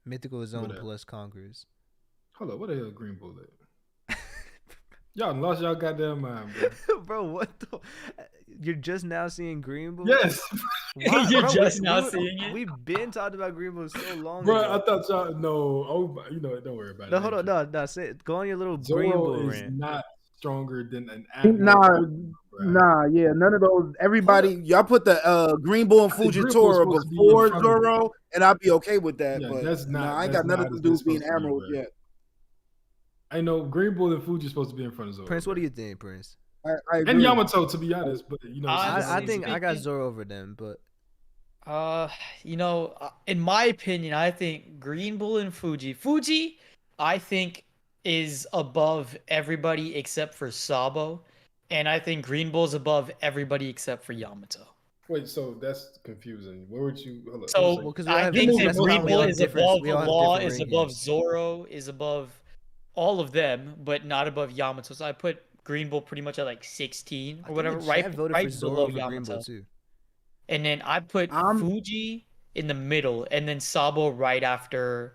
Mythical Zone Whatever. plus Conquerors. Hold up, what the hell, Green Bullet? Y'all lost y'all goddamn mind, bro. Bro, what the? You're just now seeing Green Bull? Yes, Why- You're bro, just now seeing it? We've been talking about Green Bull so long bro. ago. I thought y'all no. Oh, you know, don't worry about No, it. hold on, no. Say it. Go on your little Green Bull Zoro is rant. not stronger than an Nah, admiral. yeah, none of those. Everybody, y'all put the Green Bull and I think Green Bull's Fujitora supposed to be in before front of it. Zoro, and I'd be okay with that. Yeah, but that's not- I ain't that's got none not of how the this dudes being supposed to be, admirals bro. yet. I know Green Bull and Fuji supposed to be in front of Zoro. Prince, what do bro. you think, Prince? I agree. And Yamato, to be honest, but you know, I think I got speaking- Zoro over them, but In my opinion, I think Green Bull and Fuji, I think is above everybody except for Sabo, and I think Green Bull's above everybody except for Yamato. wait. So that's confusing. Where would you? Hold up, So Well, 'cause we all I have think different- that that's Green why we all Bull have is different- above we all have Law, different is above rankings. Zoro, is above all of them, but not above Yamato. So I put Green Bull pretty much at like 16 I or think whatever, the right, chat voted right for Zoro below over Green Yamato. Bull too. And then I put I'm- Fuji in the middle, and then Sabo right after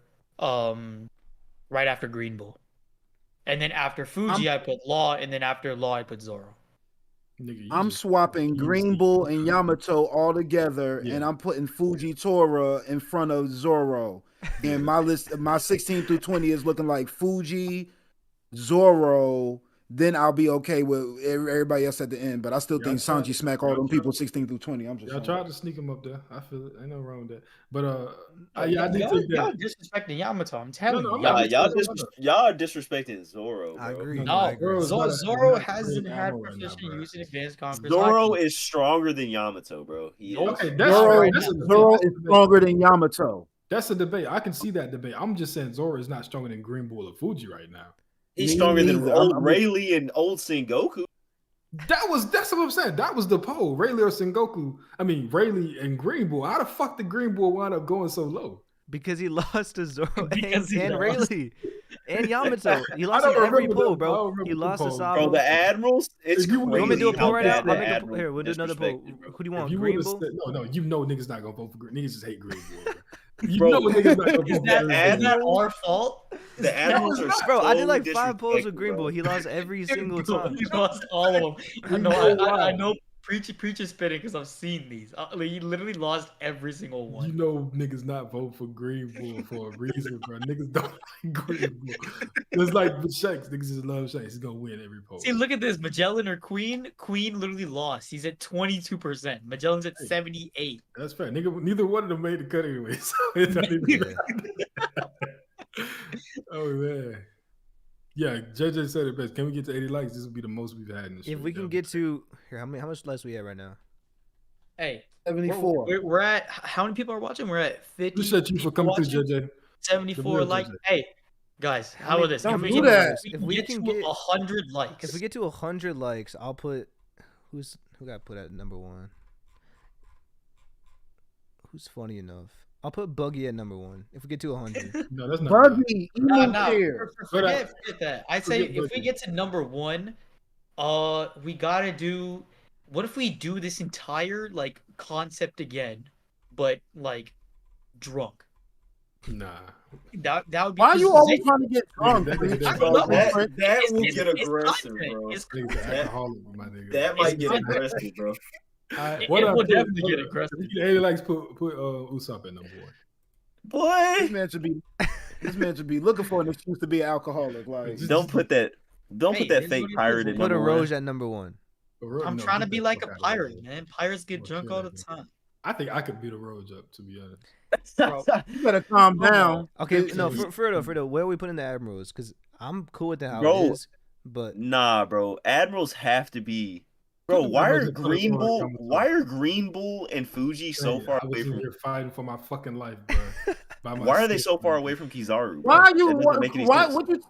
Green Bull. And then after Fuji, I put Law, and then after Law, I put Zoro. Nigga, you I'm just swapping confused Green me. Bull and Yamato all together, and Yeah. I'm putting Fujitora in front of Zoro. And my list, my 16 through 20 is looking like Fuji, Zoro. Then I'll be okay with everybody else at the end. But I still Yeah, think I tried- Sanji smack all yeah, I them tried- people 16 through 20. I'm just Y'all saying. tried to sneak him up there. I feel it. Ain't no wrong with that. But I Y'all did think y'all that. disrespecting Yamato. I'm telling No, you. I'm Nah, not y'all are disrespecting Zoro, bro. I agree. No, I No, agree. Zoro's not a- Zoro not a hasn't great had admiral right now, proficient bro. use in advanced conquerors Zoro hockey. is stronger than Yamato, bro. He is. Nope. Okay, Not that's Zoro, right that's now. a debate. Zoro That's a is debate. stronger than Yamato. That's a debate. I can see that debate. I'm just saying Zoro is not stronger than Green Bull or Fuji right now. He's Me stronger than neither. old I'm- Rayleigh and old Sengoku. That's what I'm saying. That was the poll. Rayleigh or Sengoku. I mean, Rayleigh and Green Bull. How the fuck did Green Bull wind up going so low? Because he lost to Zoro Because he and lost. Rayleigh and Yamato. He lost don't in every remember poll, that. I bro. don't remember He the lost to poll. Sabo. Bro, the Admirals, it's If you- crazy You want me to do a how poll right now? bad the I'll make a Admirals here. We'll do another poll. disrespected, bro. Who do you If want? you Green would've Bull? said, no, you know niggas not gonna vote for Green. Niggas just hate Green Bull. Bro. You Bro, know niggas not gonna is vote for that Green ad- Bull. Is that our fault? The Admirals are Bro, I did so like 5 polls with disrespectful, Green Bull. bro. He lost every single time. He lost all of them. I We know. know I why. know. Preach is spitting because I've seen these. Like, he literally lost every single one. You know niggas not vote for Green Bull for a reason, bro. Niggas don't like Green Bull. It's like with Shanks. Niggas just love Shanks. He's gonna win every poll. See, look at this. Magellan or Queen? Queen literally lost. He's at 22%. Magellan's at Hey. 78. That's fair. Nigga, neither one of them made the cut anyway. So it's not even Oh man. Yeah, JJ said it best. Can we get to 80 likes? This will be the most we've had in this. If we can get to here, how much less we at right now? Hey, 74. we're at, how many people are watching? We're at 50, appreciate you for coming through, watching. JJ. 74 real like. JJ. Hey, guys, how many- about this? don't Can we do get, that. If we get can to get 100 likes? if we get to 100 likes, I'll put who got put at number 1? Who's funny enough? I'll put Buggy at number 1. If we get to 100. No, that's not bad. Buggy, Nah, emo nah, here. forget that. I'd say forget if we Buggy. get to number 1, we gotta do. What if we do this entire like concept again, but like drunk? Nah. That would be. Why are you this is always it. trying to get drunk? that man? nigga that Bro, No, that It's- will it's- get it's aggressive, content. bro. It's Niggas an That- alcoholic, my nigga. That might It's get content. aggressive, bro. It What will up, definitely put- get put- aggressive. If you get 80 likes, put Usopp at number 1. This Boy, man should be looking for an excuse to be an alcoholic. Like, don't put that Hey, fake here's what it pirate is. in Put a number Roge 1. at number 1. I'm No, trying to get be the like fuck a out of pirate, here. man. Pirates get Oh, drunk shit, all the man. time. I think I could beat a Roach up, to be honest. Bro, You better calm down. Okay, It's- no, it's- for real, where are we putting the admirals? Because I'm cool with how Bro. it is, but Nah, bro. Admirals have to be. Bro, Put the why Admirals are in front of Green Bull? Yamato. Why are Green Bull and Fuji so Dang, far I away was in from? here fighting for my fucking life, bro. By Why are they myself, so far man. away from Kizaru? Why are you? That doesn't make any Why? sense. What you? You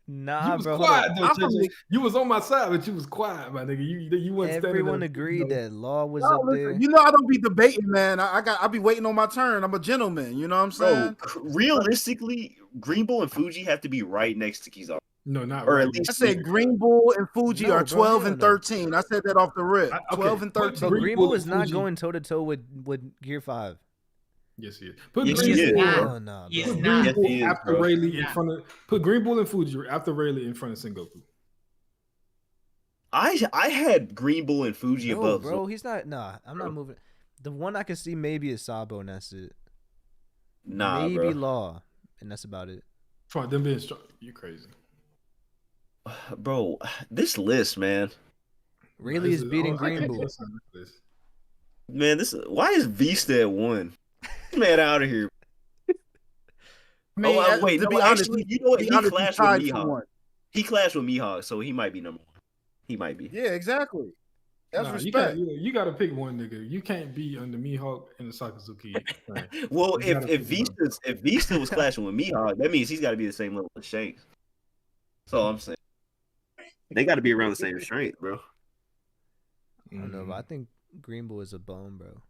nah, was bro. Hold quiet on. though, I'm from JJ. the- You was on my side, but you was quiet, my nigga. You weren't standing Everyone there, agreed that Law was No, up listen, there. you know I don't be debating, man. I be waiting on my turn. I'm a gentleman. You know what I'm Bro, saying? realistically, Green Bull and Fuji have to be right next to Kizaru. No, not Or right. at least I said Green Bull and Fuji No, are bro, 12 hell and no. 13. I said that off the rip. Okay, 12 and put 13. Bro, Green Green Bull Bull and is not Fuji. going toe to toe with Gear 5. Yes, he is. Put Yes, Green he is, Bull. bro. Hell nah, He's bro. Put not. Green Yes, Bull he is, after bro. Rayleigh in Nah. front of. Put Green Bull and Fuji after Rayleigh in front of Sengoku. I had Green Bull and Fuji No, above. bro, he's not. Nah, I'm Bro. not moving. The one I can see maybe is Sabo, and that's it. Nah, maybe bro. Law, and that's about it. From them being strong. You crazy. Bro, this list, man. Rayleigh is beating I Green can't Bull. trust this. Man, why is Vista at 1? This man out of here. I mean, Wait, to no, be honest, actually, you know what? to He be honest, clashed with tied for Mihawk. one. He clashed with Mihawk, so he might be number 1. He might be. Yeah, exactly. That's Nah, respect. you gotta pick one nigga. You can't be under Mihawk and the Sakazuki. Well, You gotta if pick one. if Vista was clashing with Mihawk, that means he's got to be the same level as Shanks. That's all I'm saying. They got to be around the same strength, bro. I don't know, but I think Green Bull is a bum, bro.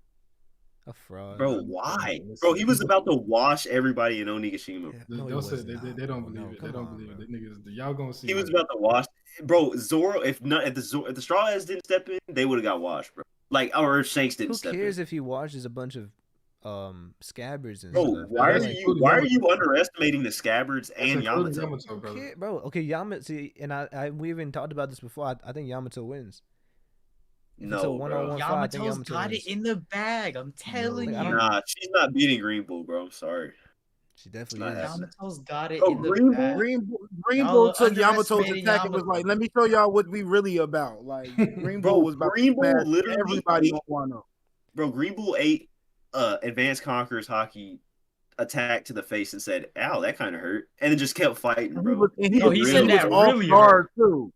A fraud. Bro, why? Bro, he was about to wash everybody in Onigashima. Yeah, They, no, he they'll was say they don't not, bro. believe No, it. They come don't on, believe bro. it. They niggas, y'all gonna see. He was it. about to wash, bro. Zoro, if the Straw Hats didn't step in, they would have got washed, bro. Like, or if Shanks didn't Who step cares in. if he watches a bunch of scabbards and Bro, stuff? why are Like, you underestimating the Scabbards and including Yamato? brother. okay, bro. Okay, Yamato. See, and we even talked about this before. I think Yamato wins. If it's a No, one-on-one bro. fight, I think Yamato's Yamato got wins. it in the bag. I'm telling Like, I you. don't- Nah, she's not beating Green Bull, bro. I'm sorry. She definitely Not is. happening. Yamato's got it Bro, in the Green Bull- bag. Green Y'all Bull took Yamato's underestimating attack and was Yamato. like, "Let me show y'all what we really about." Like Green Bro, Bull was about Green to Bull smash literally everybody ate- on Wano. Bro, Green Bull ate Advanced Conquerors Hockey attack to the face and said, "Ow, that kind of hurt," and then just kept fighting, He bro. was, and No, he said that off really guard too.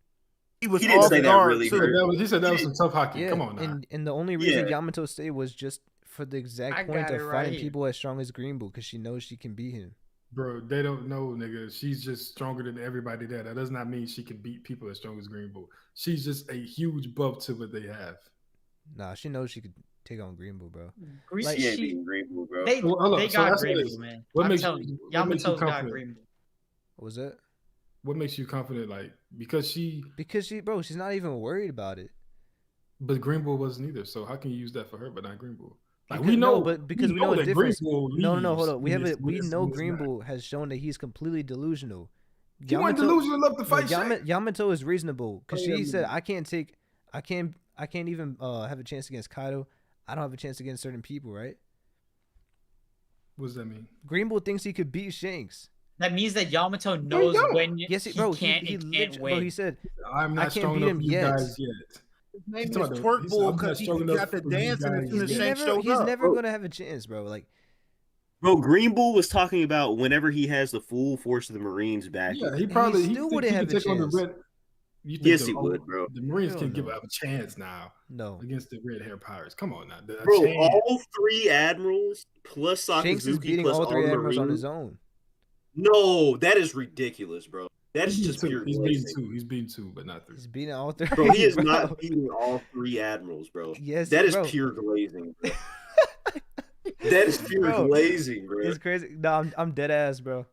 He was He didn't off say that guard really too. hurt. He said that was some tough hockey. Yeah, Come on now. and the only reason Yeah. Yamato stayed was just for the exact I point got of it right fighting here. people as strong as Green Bull because she knows she can beat him. Bro, they don't know, nigga. She's just stronger than everybody there. That does not mean she can beat people as strong as Green Bull. She's just a huge buff to what they have. Nah, she knows she could take on Green Bull, bro. Green, Like, She ain't she, beating Green Bull, bro. they Well, hold on. they So got that's Green what it Bull, is. man. What I'm makes telling you- you, what makes you Yamato's got confident? Green Bull. What was that? What makes you confident? Like because Because she's not even worried about it. but Green Bull wasn't either. So how can you use that for her, but not Green Bull? Like Because- we know, no, but because we know that the difference. Green Bull No, hold leaves on. We when have it's- we when it's- know when it's Green not. Bull has shown that he's completely delusional. He wasn't delusional enough to no, fight Shanks. Yamato is reasonable because Oh, yeah, she said yeah. I can't even have a chance against Kaido. I don't have a chance against certain people, right? What does that mean? Green Bull thinks he could beat Shanks. That means that Yamato knows don't. when Yes, he bro. can't He and can't literally, win. bro. He said I'm I not can't strong beat enough him for you yet. guys yet. His name He's is talking about- Twerk he said, Bull "I'm not because he strong enough got the for you dancing as guys soon as yet." Shanks showed he's up. never gonna have a chance, bro. Like Bro, Green Bull was talking about whenever he has the full force of the Marines back. Yeah, he probably still he wouldn't he have could a take on the chance. red. You think Yes, he would, bro. The Marines Hell can give no. up a chance now no. against the red hair pirates. Come on now, a Bro, chance. all 3 admirals plus Shanks is Sakazuki beating plus all 3 the admirals on Marines. his own. No, that is ridiculous, bro. That is He's just beating pure two. He's beating glazing. two. He's beating two, but not 3. He's beating all 3. Bro, he is bro. not beating all 3 admirals, bro. Yes, That is bro. pure glazing, bro. That is pure Bro, glazing, bro. It's crazy. No, I'm dead ass, bro.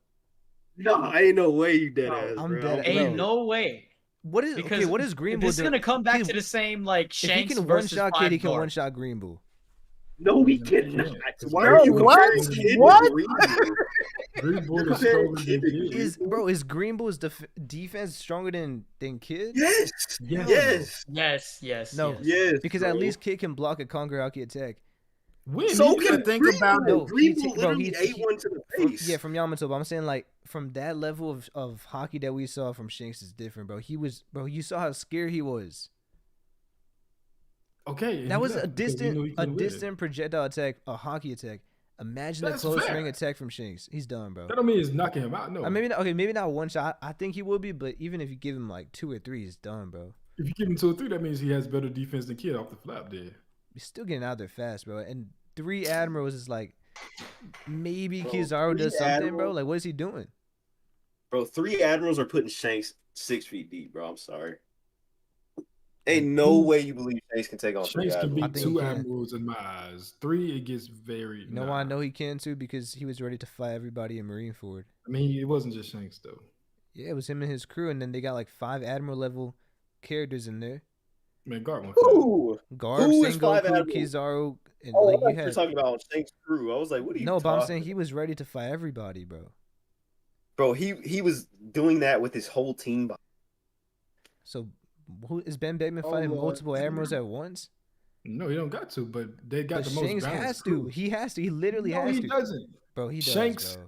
No, ain't no way you dead ass, I'm bro. dead- Ain't bro. no way. What is Because okay? What is Green Bull This is doing? gonna come back He- to the same like If he Shanks can one versus shot Five Kid, he can Guard. one shot Green Bull. No, he cannot. Why Bro, are you what? comparing Kid What? with Green Bull? Green Bull is Comparing stronger Kid than to Kid. Is Green Bull's defense stronger than Kid? Yes. Yes. Yes. Yes. No. yes. Yes. Because bro. at least Kid can block a Kongaraki attack. When So he- can think Green about Bull. it. Green He Bull ta- bro, literally he- ate one to the From, face. yeah, from Yamato, but I'm saying like from that level of hockey that we saw from Shanks is different, bro. You saw how scared he was. Okay, and That he was left because he knew he a couldn't win it. distant projectile attack, a hockey attack. Imagine a That's close fair. ring attack from Shanks. He's done, bro. That don't mean he's knocking him out. No. Maybe not, okay, maybe not one shot. I think he will be, but even if you give him like 2 or 3, he's done, bro. If you give him 2 or 3, that means he has better defense than Kid off the flap there. He's still getting out there fast, bro. And 3 Admirals is like maybe Bro, Kizaru 3 does something, bro. Admirals? Like, what is he doing? Bro, 3 Admirals are putting Shanks 6 feet deep, bro. I'm sorry. Ain't no way you believe Shanks can take on 3 Shanks can Admirals. beat 2 Admirals in my eyes. 3, it gets very. You know why I know he can too? Because he was ready to fight everybody in Marineford. I mean, it wasn't just Shanks though. Yeah, it was him and his crew, and then they got like 5 Admiral level characters in there. Man, Garp won. Who? Garb, Who is 5 Sengoku, Admirals? Kizaru, and Oh, like I thought you you were had. talking about Shanks' crew. I was like, what are you No, but I'm saying talking he was ready to fight everybody, bro. Bro, he was doing that with his whole team. So, who is Ben Beckman fighting multiple Admirals at once? No, he don't got to, but they got But the most Shanks balanced has crew. to. He has to. He literally No, has he to. doesn't. Bro, he does, Shanks bro.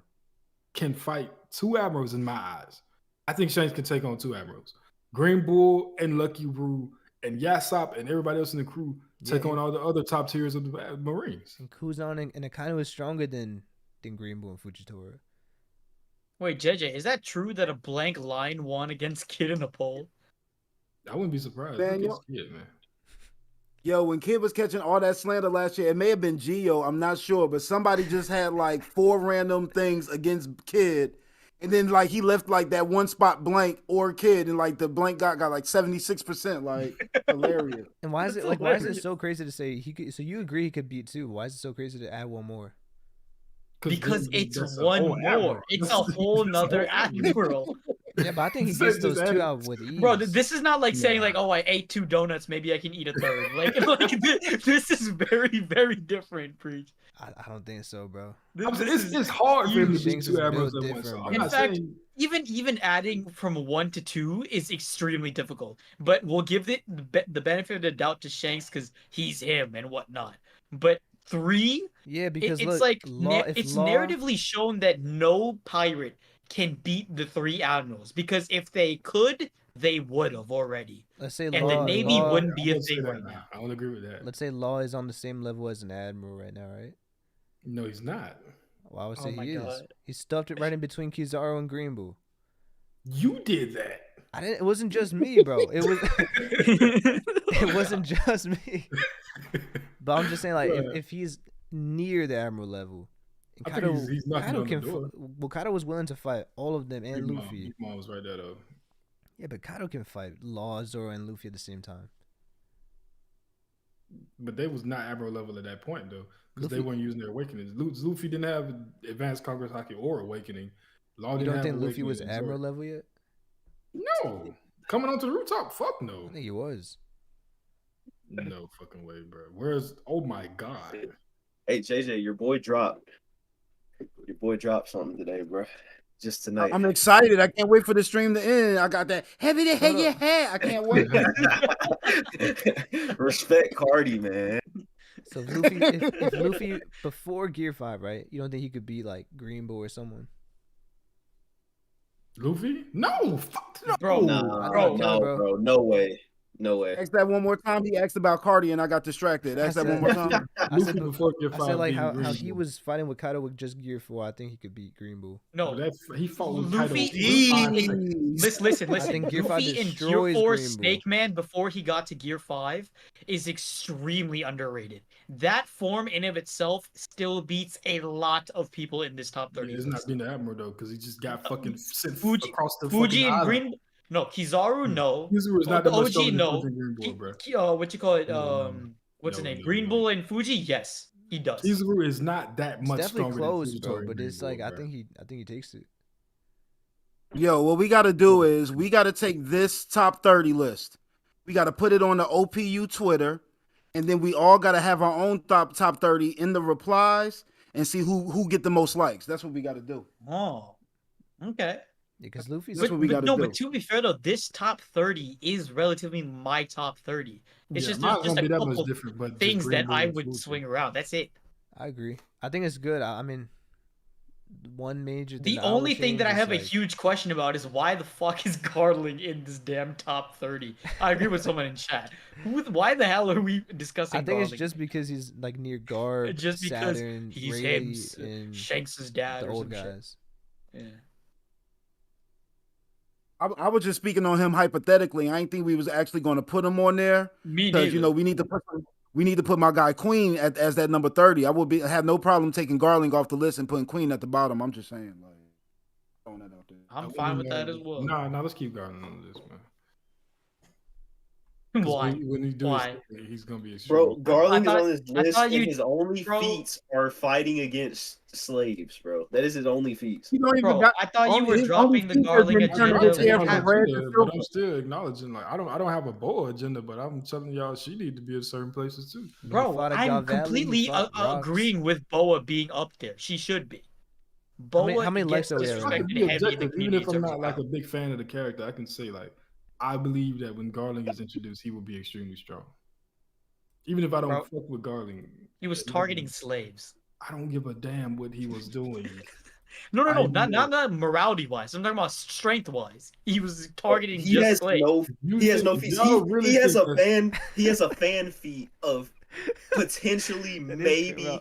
can fight 2 Admirals in my eyes. I think Shanks can take on 2 Admirals. Green Bull and Lucky Roo and Yasop and everybody else in the crew take on all the other top tiers of the Marines. And Kuzan and Akainu is stronger than Green Bull and Fujitora. Wait, JJ, is that true that a blank line won against Kid in a poll? I wouldn't be surprised. Man, Look at Kid, man. Yo, when Kid was catching all that slander last year, it may have been Gio, I'm not sure, but somebody just had like 4 random things against Kid, and then like he left like that one spot blank or Kid, and like the blank got like 76%, like hilarious. And why is it That's like? Why is it hilarious. so crazy to say he could? So you agree he could beat 2? Why is it so crazy to add 1 more? Because it's that's a 1 whole more. Admiral. It's a That's- whole that's a nother whole Admiral. Admiral. Yeah, but I think he So gets it's those just 2 added- out with ease. Bro, this is not like saying Nah. like, oh, I ate 2 donuts, maybe I can eat a third. Like this is very, very different, Preach. I don't think so, bro. It's hard for him to beat Shanks is 2 Admirals built at once. So different, I'm bro. not In fact, saying even adding from 1 to 2 is extremely difficult. But we'll give it the benefit of the doubt to Shanks because he's him and whatnot. But 3, Yeah, because it's look, like if narratively shown that no pirate can beat the 3 admirals because if they could, they would have already. let's say And the Law, Navy Law, wouldn't be I a won't say thing that right now. now. I don't agree with that. let's say Law is on the same level as an admiral right now, right? No, he's not. Well, I would Oh say my he is. God. He stuffed it right in between Kizaru and Green Bull. You did that. I didn't. It wasn't just me, bro. It was. It wasn't just me. But I'm just saying, like, if he's near the admiral level, and I think he's knocking on the door. Well, Kaido was willing to fight all of them and Big Mom- Luffy. Big Mom was right there though. Yeah, but Kaido can fight Law, Zoro, and Luffy at the same time. But they was not Admiral level at that point though, because they Luffy- weren't using their awakenings. Luffy didn't have advanced Congress Haki or awakening. Law You didn't don't have think Luffy awakening was and admiral Zoro- level yet? No, coming onto the rooftop. Fuck no. I think he was. No fucking way, bro. Where's? Oh my god. Hey JJ, your boy dropped something today, bro. Just tonight. I'm excited. I can't wait for the stream to end. I got that heavy to head your head. I can't wait. Respect Cardi, man. So if Luffy, if Luffy before Gear 5, right? You don't think he could be like Green Bull or someone? Luffy? No, fuck no. Bro, Nah, Bro, no, bro. bro. No way. No way. Ask that one more time. He asked about Cardi and I got distracted. Ask that one more time. I Luffy said, before Gear I 5 said like beating how Green he Bull. was fighting with Kaido with just Gear 4. I think he could beat Green Bull. No, He fought with Luffy- Kaido. Jeez. listen. I think Gear 5 Luffy in Gear destroys 4 Green Bull. Snake Man before he got to Gear 5 is extremely underrated. That form in of itself still beats a lot of people in this top 30 Yeah, it's list. not being the Admiral though, because he just got fucking sent Fuji- across the Fuji fucking and island. Green No, Kizaru, no. Kizaru is not that much OG, stronger no. than Green Bull, bro. What you call it? No, What's his no, name? no, Green no. Bull and Fuji? Yes, he does. Kizaru is not that It's much definitely stronger close, than bro. Fujitora and But Green it's Bull, like I bro. think he takes it. Yo, what we got to do is we got to take this top 30 list. We got to put it on the OPU Twitter, and then we all got to have our own top 30 in the replies and see who get the most likes. That's what we got to do. Oh, okay. Because Luffy's That's what we gotta do. But to be fair though, this top 30 is relatively my top 30. It's Yeah, just mine's there's just gonna a be that much couple different, but just things Green that Bull I and would Fuji. swing around. That's it. I agree. I think it's good. I mean, one major thing. The that I would only thing that I change have a is, like, huge question about is why the fuck is Garling in this damn top 30? I agree with someone in chat. Why the hell are we discussing I think it's Garling? just because he's like near Garb, Just because Saturn, he's Rayleigh, him, and Shanks' dad the or old some guys. shit. Yeah. I was just speaking on him hypothetically. I didn't think we was actually going to put him on there Me because neither. we need to put my guy Queen as that number 30. I would have no problem taking Garling off the list and putting Queen at the bottom. I'm just saying, like, throwing that out there. I'm fine with that as well. Nah, let's keep Garland on this, man. 'Cause Why? when he do Why? his, he's gonna be Bro, Garling is thought- on this I list, thought and you- his only bro. feats are fighting against slaves, bro. That is his only feats. He don't even Bro, got. I thought you were his dropping only the feature Garling has been turning agenda. his when hair you from had- red to but silver. I'm still acknowledging, like, I don't have a Boa agenda, but I'm telling y'all she need to be in certain places too. Bro, fought at I'm God Valley, he completely fought Rocks. agreeing with Boa being up there. She should be. Boa how many likes gets are we at right I now? can disrespected be heavy in the objective, community even if in I'm terms not of like a power. big fan of the character. I can say, like, I believe that when Garling is introduced, he will be extremely strong. Even if I don't Bro, fuck with Garling, He was targeting slaves. I don't give a damn what he was doing. No, I not morality wise. I'm talking about strength wise. He was targeting He just has slaves. he has no feats. Y'all really He has think a that's- he has a fan feat of potentially That is maybe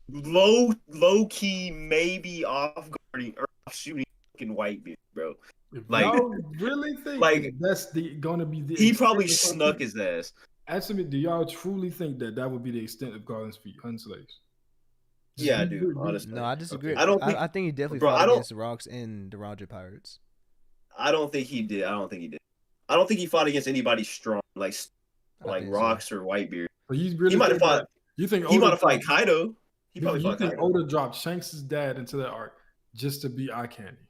bro. low key maybe off guarding or off shooting fucking Whitebeard, bro. If Like- y'all really think like, that that's gonna be the He probably extent of snuck something- his ass. Answer me, do y'all truly think that would be the extent of Garland's feet, unslaves? Yeah, I do, honestly. No, I disagree. Okay. I don't think- I think he definitely bro, fought I don't- against the Rocks and the Roger Pirates. I don't think he did. I don't think he fought against anybody strong like I think so. Rocks or Whitebeard. But you really He might have think fought. that- You think He Oda might have fought dropped- Kaido. He probably you fought think Kaido. Oda dropped Shanks' dad into that arc just to be eye candy?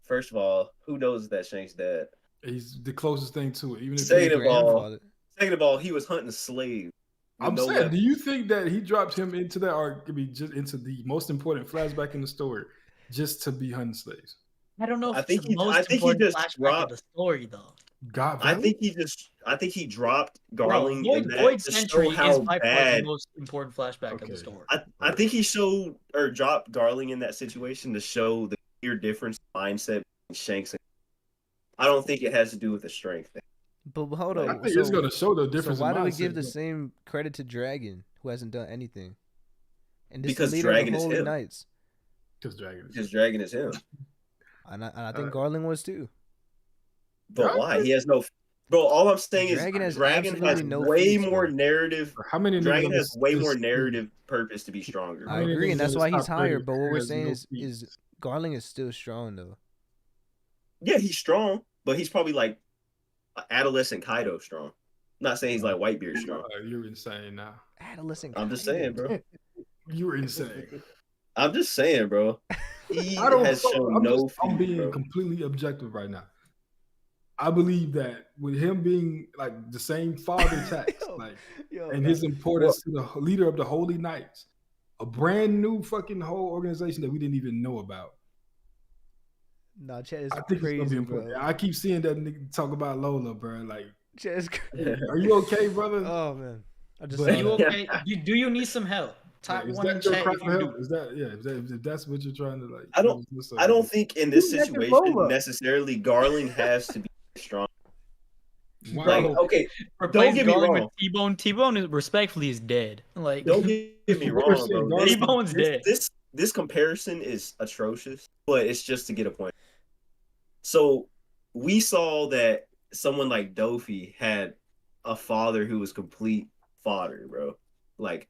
First of all, who knows that Shank's dad? He's the closest thing to it. Even if Say he- it His all. grandfather. Second of all, he was hunting slaves. with I'm no saying, do weapon. you think that he dropped him into that arc, could be just into the most important flashback in the story, just to be hunting slaves? I don't know if I it's think the he- most I think he important just flashback of dropped- the story though. God, I think he dropped Garling Bro, in that Void to Century show is how by far the bad. most important flashback of the Okay. story. I think he showed or dropped Garling in that situation to show the clear difference in mindset between Shanks and. I don't think it has to do with the strength thing. But hold I on. think it's gonna show the difference. So why in do we mindset, give the but- same credit to Dragon, who hasn't done anything? And this Because is the leader Dragon of is the Holy him. Knights. Because Dragon. Because Dragon is him. And I think Garland was too. But Dragon? why? He has no. Bro, all I'm saying Dragon has is Dragon has absolutely no way feats, more bro. narrative. How many? Dragon niggas has way is- more is- narrative purpose to be stronger. I many agree, niggas and that's in why this he's top higher. 30 But what we're has saying no is feats? Garling is still strong though. Yeah, he's strong, but he's probably like adolescent Kaido strong. Not saying he's like Whitebeard strong. You're insane now. Adolescent. I'm just Kaido. saying, bro. You're insane. I'm just saying, bro. He I don't. has shown no I'm feet, being bro. completely objective right now. I believe that with him being like the same father tax, like, and his importance to the leader of the Holy Knights, a brand new fucking whole organization that we didn't even know about. No, Chet is I think it's crazy, gonna be bro. important. I keep seeing that nigga talk about Lola, bro. Like, Chet is crazy. are you okay, brother? Oh man, I just But- saw Are you that. okay? Do you need some help? Type Like, is one in that your chat cry if for you help? do. Is that if that's what you're trying to like? I don't think in this Who's next situation Lola? necessarily Garling has to be strong. Wow. Like, okay, Replace get me Garling wrong. with T-Bone. T-Bone is respectfully is dead. Like don't get me We're wrong, saying bro. Garling- T-Bone's dead. This comparison is atrocious, but it's just to get a point. So we saw that someone like Dofi had a father who was complete fodder, bro. Like,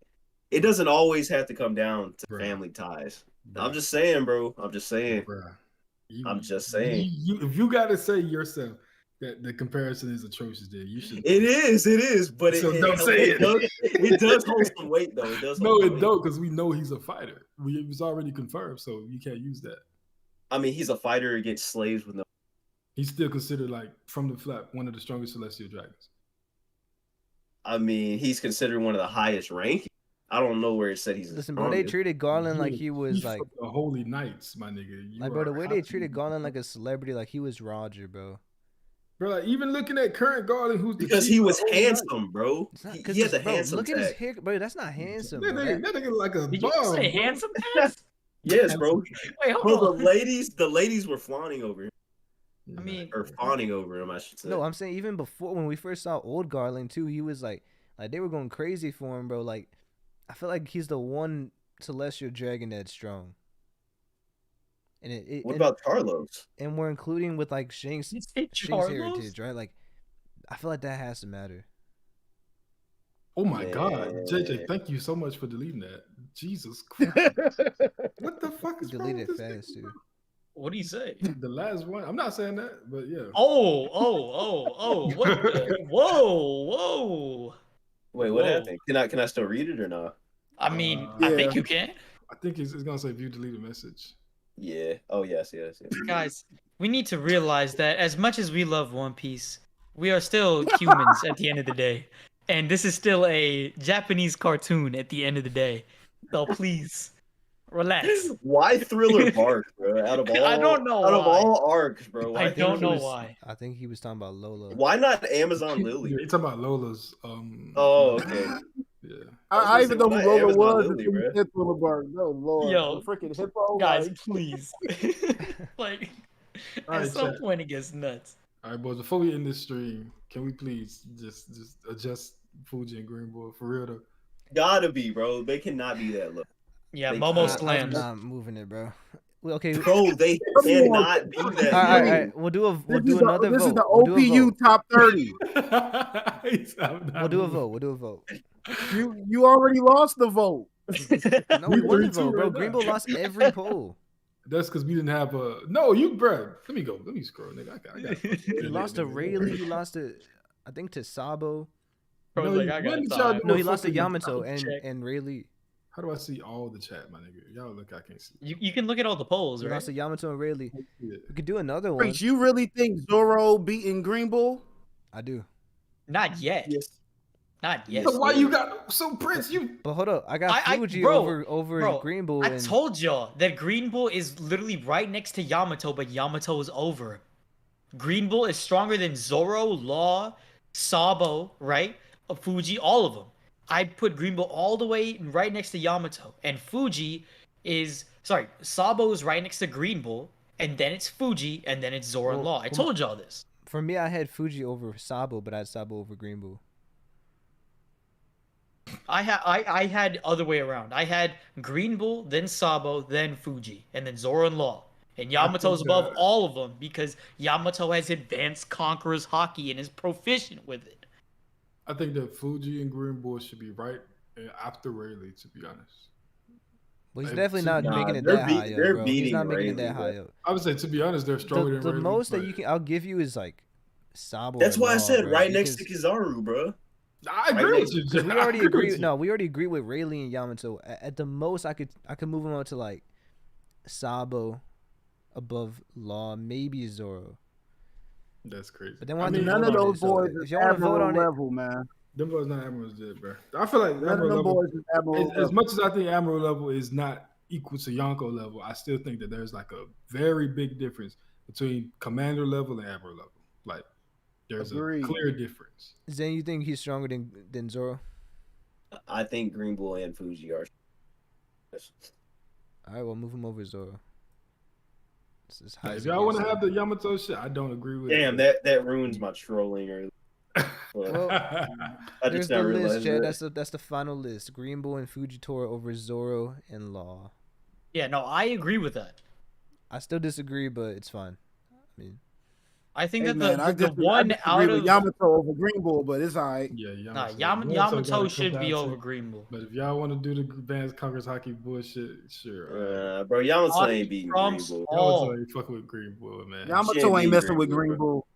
it doesn't always have to come down to Bruh. family ties. Bruh. I'm just saying, bro. I'm just saying. Bruh. I'm just saying. If you got to say yourself that the comparison is atrocious, there you should. It is, but So don't say it. It does hold some weight, though. It does. No, hold some it weight. don't, because we know he's a fighter. It was already confirmed, so you can't use that. I mean, he's a fighter against slaves with no. He's still considered, like, from the flap, one of the strongest celestial dragons. I mean, he's considered one of the highest ranking. I don't know where it said he's. the Listen, bro, they strongest. treated Garland like he was He's like, from the Holy Knights, my nigga. You like, bro, the are way they happy. treated Garland like a celebrity, like he was Roger, bro. Bro, like, even looking at current Garland, who's the Because chief he of was the Holy Knights. handsome, bro. It's not He because had the bro, handsome look at his tag. hair, bro. That's not handsome. That Bro. nigga like a Did you bum. say bro. handsome? Taz? Yes, bro. Wait, hold Bro, on. the ladies were fawning over him. I mean, Or fawning over him, I should say. No, I'm saying even before when we first saw old Garland too, he was like they were going crazy for him, bro. Like I feel like he's the one celestial dragon that's strong. And what about Charlos? And we're including with like Shank's Charlos? heritage, right? Like I feel like that has to matter. Oh my God, JJ, thank you so much for deleting that. Jesus Christ. What the fuck is wrong with Deleted this fast thing? too. What do you say? The last one. I'm not saying that, but yeah. Oh, what the? Whoa. Wait, what happened? Can I still read it or not? I mean, Yeah. I think you can. I think it's gonna say view deleted message. Yeah. Oh yes. Guys, we need to realize that as much as we love One Piece, we are still humans at the end of the day. And this is still a Japanese cartoon at the end of the day. So please, relax. Why Thriller Bark, bro? Out of all, I don't know Out of why. all arcs, bro. Why I don't know Thriller- why. I think he was talking about Lola. Why not Amazon Lily? You're talking about Lola's. Oh, okay. Yeah. I even know who Amazon Lola was Lily, until bro. you said Thriller Bark. No, Lord. Yo, The freaking hippo. Guys, like- please. Like, All at right, some chat. point it gets nuts. All right, boys. Before we end this stream, can we please just adjust Fuji and Green Bull for real though? Gotta be, bro. They cannot be that low. Yeah, They Momo can't. I'm slams. not moving it, bro. Well, okay. Bro, they cannot be that All low. right. We'll do This another is vote. the We'll do a OPU vote. top 30. We'll do a vote. We'll do a vote. You already lost the vote. No, we won the 3-2 vote, bro. right now. Greenbow lost every poll. That's because we didn't have a. No, you, bro. Let me go. Let me scroll, nigga. I got. He lost to Rayleigh. He lost to, I think, to Sabo. Bro, No, like, I when got did time. y'all do No, a he lost to fucking Yamato check. and Rayleigh. How do I see all the chat, my nigga? Y'all look, I can't see. You can look at all the polls, He right? lost to Yamato and Rayleigh. Yeah. We could do another one. Preach, you really think Zoro beating Green Bull? I do. Not yet. Yes. Not yet. So why you got so Prince? You But hold up, I got Fuji bro, over Green Bull. I told y'all that Green Bull is literally right next to Yamato, but Yamato is over. Green Bull is stronger than Zoro, Law, Sabo, right? Fuji, all of them. I put Green Bull all the way right next to Yamato, and Sabo is right next to Green Bull, and then it's Fuji, and then it's Zoro and Law. I told y'all this. For me, I had Fuji over Sabo, but I had Sabo over Green Bull. I had other way around. I had Green Bull, then Sabo, then Fuji, and then Zoro and Law. And Yamato's above all of them because Yamato has advanced Conqueror's Haki and is proficient with it. I think that Fuji and Green Bull should be right after Rayleigh, to be honest. Well, he's Like, definitely not nah, making it they're that beat- high up, they're bro. He's beating not making it Rayleigh, that high bro. up. I would say, to be honest, they're stronger The than Rayleigh. most that but I'll give you is like Sabo. That's or why I Law, said bro, right next to because- Kizaru, bro. I agree Right with you. Because we I already agree with agree. you. No, we already agree with Rayleigh and Yamato. At the most, I could move him up to like Sabo, above Law, maybe Zoro. That's crazy. But then I we'll have to mean, vote None of on those it. So boys if is y'all want to vote Admiral on it, level, man. them boys not Admiral's dead, bro. I feel like None of Admiral them level, boys is Admiral as level. much as I think Admiral level is not equal to Yonko level, I still think that there's like a very big difference between Commander level and Admiral level. Like, there's Agreed. a clear difference. Zen, you think he's stronger than Zoro? I think Green Bull and Fuji are. All right, well, move him over Zoro. This is high Like, if as y'all it want to gets. have the Yamato shit, I don't agree with Damn, it. that ruins my trolling earlier. Well, I There's just the not list, realized Chad. that. That's the final list. Green Bull and Fujitora over Zoro and Law. Yeah, no, I agree with that. I still disagree, but it's fine. I mean, I think Hey, that man, I the disagree one out with of Yamato over Green Bull, but it's all right. Yeah, nah, Yamato. Yamato gotta should come be down over to- Green Bull. But if y'all want to do the Advanced Conquerors Hockey bullshit, sure. Bro, Yamato Haki ain't beating Green trumps Bull. all. Yamato ain't fucking with Green Bull, man. Yamato Shit, ain't beat messing Green with Bull, Green bro. Bull.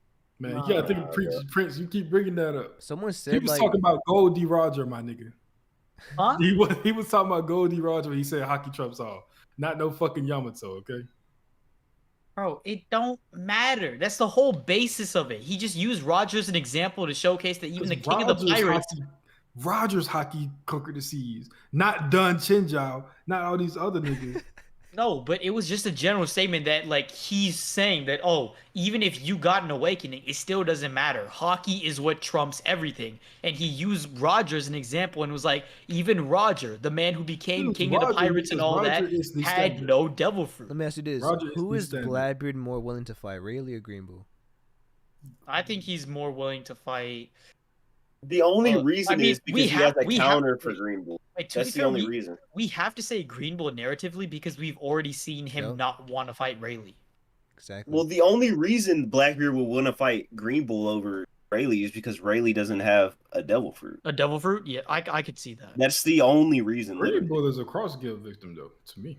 Man, Nah, you gotta think nah, of bro. Prince. You keep bringing that up. someone He said was like, talking about Gold D. Roger, my nigga. Huh? He was talking about Gold D. Roger when he said hockey trumps all. Not no fucking Yamato, okay? Bro, it don't matter. That's the whole basis of it. He just used Roger as an example to showcase that even the king of the pirates. Rogers hockey conquered the seas. Not Dun Chinjao. Not all these other niggas. No, but it was just a general statement that like he's saying that even if you got an awakening, it still doesn't matter. Hockey is what trumps everything. And he used Roger as an example and was like, even Roger, the man who became king of the Roger pirates and because all Roger that, is the had standard. no devil fruit. Let me ask you this: Roger is who the is standard. Blackbeard more willing to fight, Rayleigh or Green Bull? I think he's more willing to fight. The only reason is because he has a counter for Green Bull. That's the only reason. We have to say Green Bull narratively because we've already seen him not want to fight Rayleigh. Exactly. Well, the only reason Blackbeard will want to fight Green Bull over Rayleigh is because Rayleigh doesn't have a devil fruit. A devil fruit? Yeah, I could see that. That's the only reason. Green Bull is a cross guild victim, though, to me,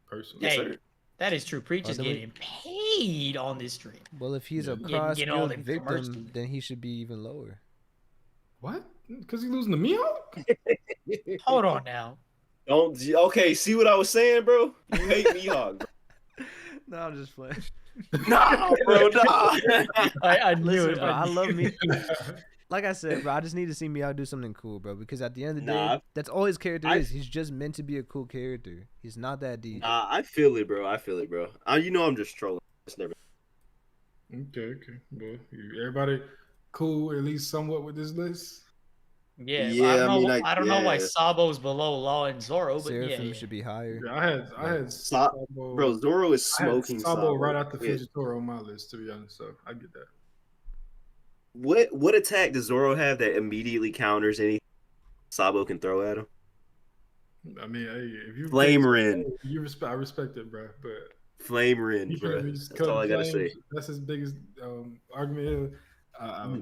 personally. Hey, yes, that is true. Preach is getting paid on this stream. Well, if he's a cross guild victim, then he should be even lower. What? Because he losing to Mihawk? Hold on now. Okay, see what I was saying, bro? You hate Mihawk, bro. No, I'm just playing. Nah, bro, nah. I knew Listen, it. bro, I love me. Like I said, bro, I just need to see Mihawk do something cool, bro. Because at the end of the day, that's all his character is. He's just meant to be a cool character. He's not that deep. Nah, I feel it, bro. You know I'm just trolling. It's never. Okay. Well, everybody cool at least somewhat with this list? Yeah, I don't know why Sabo's below Law and Zoro, but Seraphim should be higher. Yeah, I had Sabo. Bro, Zoro is smoking Sabo right after Fujitora on my list, to be honest. So I get that. What attack does Zoro have that immediately counters anything Sabo can throw at him? I mean, hey, if you Flame Rend, I respect it, bro. But Flame Rend, bro. That's all I gotta say. That's his biggest argument.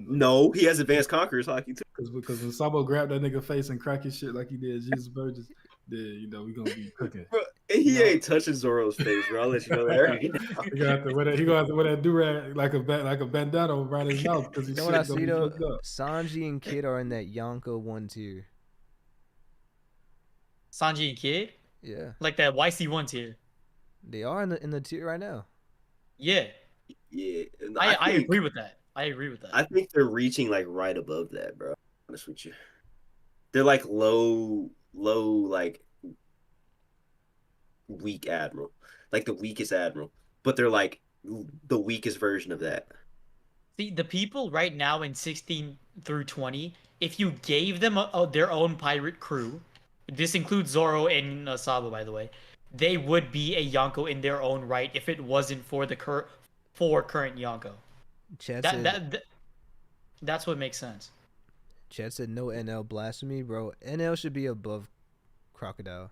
No, he has advanced conquerors hockey too. Because when Sabo grabbed that nigga face and crack his shit like he did Jesus Burgess, then we gonna be cooking. Bro, he ain't touching Zoro's face, bro. I'll let you know that. He gonna have to wear that do-rag like a bandana around his mouth because you know what I see though? Sanji and Kid are in that Yonko 1 tier. Sanji and Kid? Yeah. Like that YC1 tier. They are in the tier right now. Yeah. Yeah. I agree with that. I think they're reaching like right above that, bro. Honest with you. They're like low, like weak admiral. Like the weakest admiral. But they're like the weakest version of that. See, the people right now in 16 through 20, if you gave them their own pirate crew, this includes Zoro and Sabo, by the way, they would be a Yonko in their own right if it wasn't for the current Yonko. That's what makes sense. Chad said no NL blasphemy, bro. NL should be above Crocodile.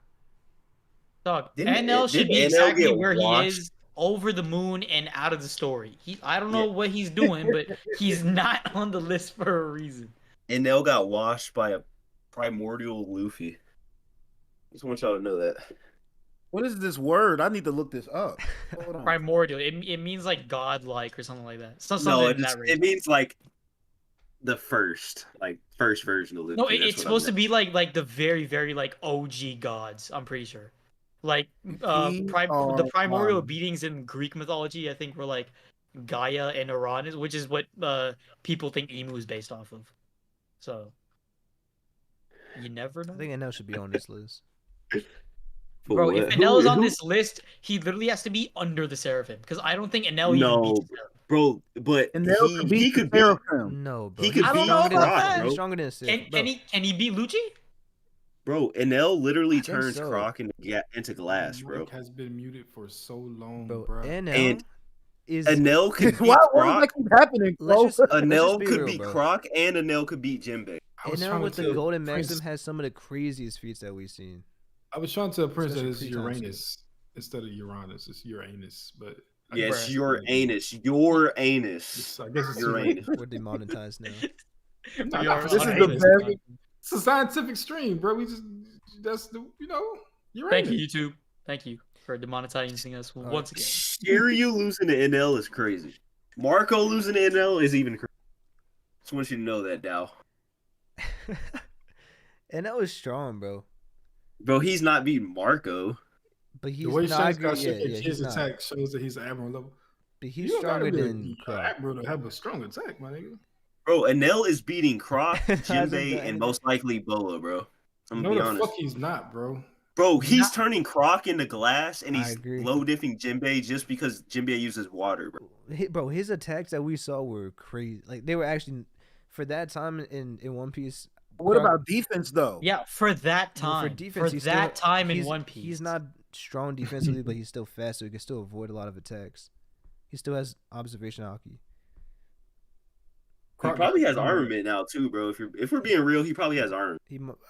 Dog, NL should be exactly where he is, over the moon and out of the story. I don't know what he's doing, but he's not on the list for a reason. NL got washed by a primordial Luffy. Just want y'all to know that. What is this word? I need to look this up. Hold on. Primordial. It means like godlike or something like that. It means like the first version of Luffy. No, it's supposed to be like the very, very like OG gods. I'm pretty sure. Like the primordial beings in Greek mythology, I think, were like Gaia and Uranus, which is what people think Emu is based off of. So you never know. I think NL should be on this list. Bro, if Enel is on this list, he literally has to be under the Seraphim because I don't think Enel even beats Seraphim. Bro, but he could beat Seraphim. No, bro. He could beat Croc, bro. He's stronger than Seraphim. Can he beat Lucci? Bro, Enel literally turns Croc into glass, bro. Has been muted for so long, bro. Enel could beat Croc. Why keep happening, bro? Enel could beat Croc and Enel could beat Jinbei. Enel with the Golden Maxim has some of the craziest feats that we've seen. I was trying to tell Prince that it's Uranus instead of Uranus. It's Uranus, but yes, your anus. Your anus. I guess it's Uranus. We're demonetized now. This is the best. It's a scientific stream, bro. That's the Uranus. Thank you, YouTube. Thank you for demonetizing us once again. Shiryu losing to NL is crazy. Marco losing to NL is even crazy. Just want you to know that, Dow. NL is strong, bro. Bro, he's not beating Marco. But he's the way not got his attack shows that he's admiral level. But he's stronger than Croc. Admiral to have a strong attack, my nigga. Bro, Enel is beating Croc, Jinbei, and most likely Boa, bro. I'm gonna be honest. Fuck he's not, bro. Bro, he's turning Croc into glass, and I he's agree. low diffing Jinbei just because Jinbei uses water, bro. Bro, his attacks that we saw were crazy. Like they were actually for that time in One Piece. What about defense though? Yeah, for that Well, time. for defense, In One Piece. He's not strong defensively, but he's still fast, so he can still avoid a lot of attacks. He still has observation Haki. He probably has armament now too, bro. If we're being real, he probably has armament.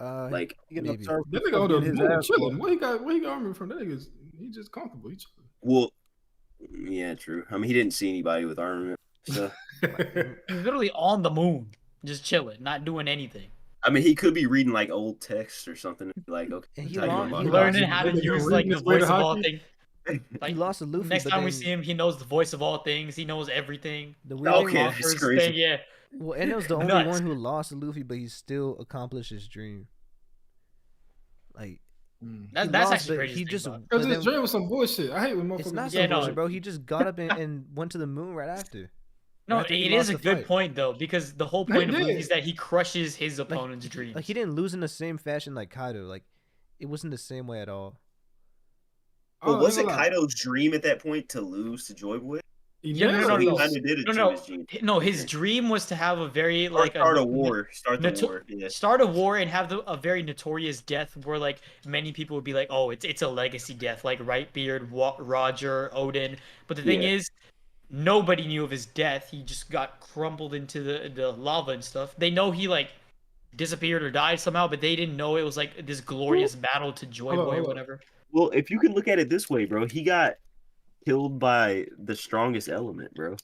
Like He can maybe. observe That nigga on the his moon ass chilling. off. Where he got armor from? That nigga's he just comfortable. He chilling. Well, yeah, true. I mean, he didn't see anybody with armament, so He's literally on the moon, just chilling, not doing anything. I mean, he could be reading like old texts or something. Like, okay, And he how you lost- unlock he it? Learning how to Nigga use reading like the his way to voice of all hockey? things. Like, he lost to Luffy. next but time we then see him, he knows the voice of all things. He knows everything. the weird thing Okay, was- that's First crazy. thing, yeah. well, Enel's the only Nuts. one who lost to Luffy, but he still accomplished his dream. Like That's lost, actually but crazy. he to just. think about. but Because this then- dream was some bullshit. I hate when motherfuckers. It's not do so Yeah, some no. bullshit, bro. He just got up and went to the moon right after. No, After he it is lost a the good fight. point though, because the whole He point of did. Luffy is that he crushes his opponent's dreams. Like he didn't lose in the same fashion like Kaido. Like it wasn't the same way at all. But was it ain't gonna lie. Kaido's dream at that point to lose to Joy Boy? He Yeah, never- So he no. kind of did it No, to no, his dream. no. His dream was to have a very Or like start a war. Start the noto- war. Yeah. start a war and have a very notorious death where like many people would be like, oh, it's a legacy death, like Whitebeard, Roger, Odin. But the thing Yeah. is, nobody knew of his death. He just got crumpled into the lava and stuff. They know he like disappeared or died somehow, but they didn't know it was like this glorious battle to Joy Hold on, Boy or hold on. whatever. Well, if you can look at it this way, bro, he got killed by the strongest element, bro.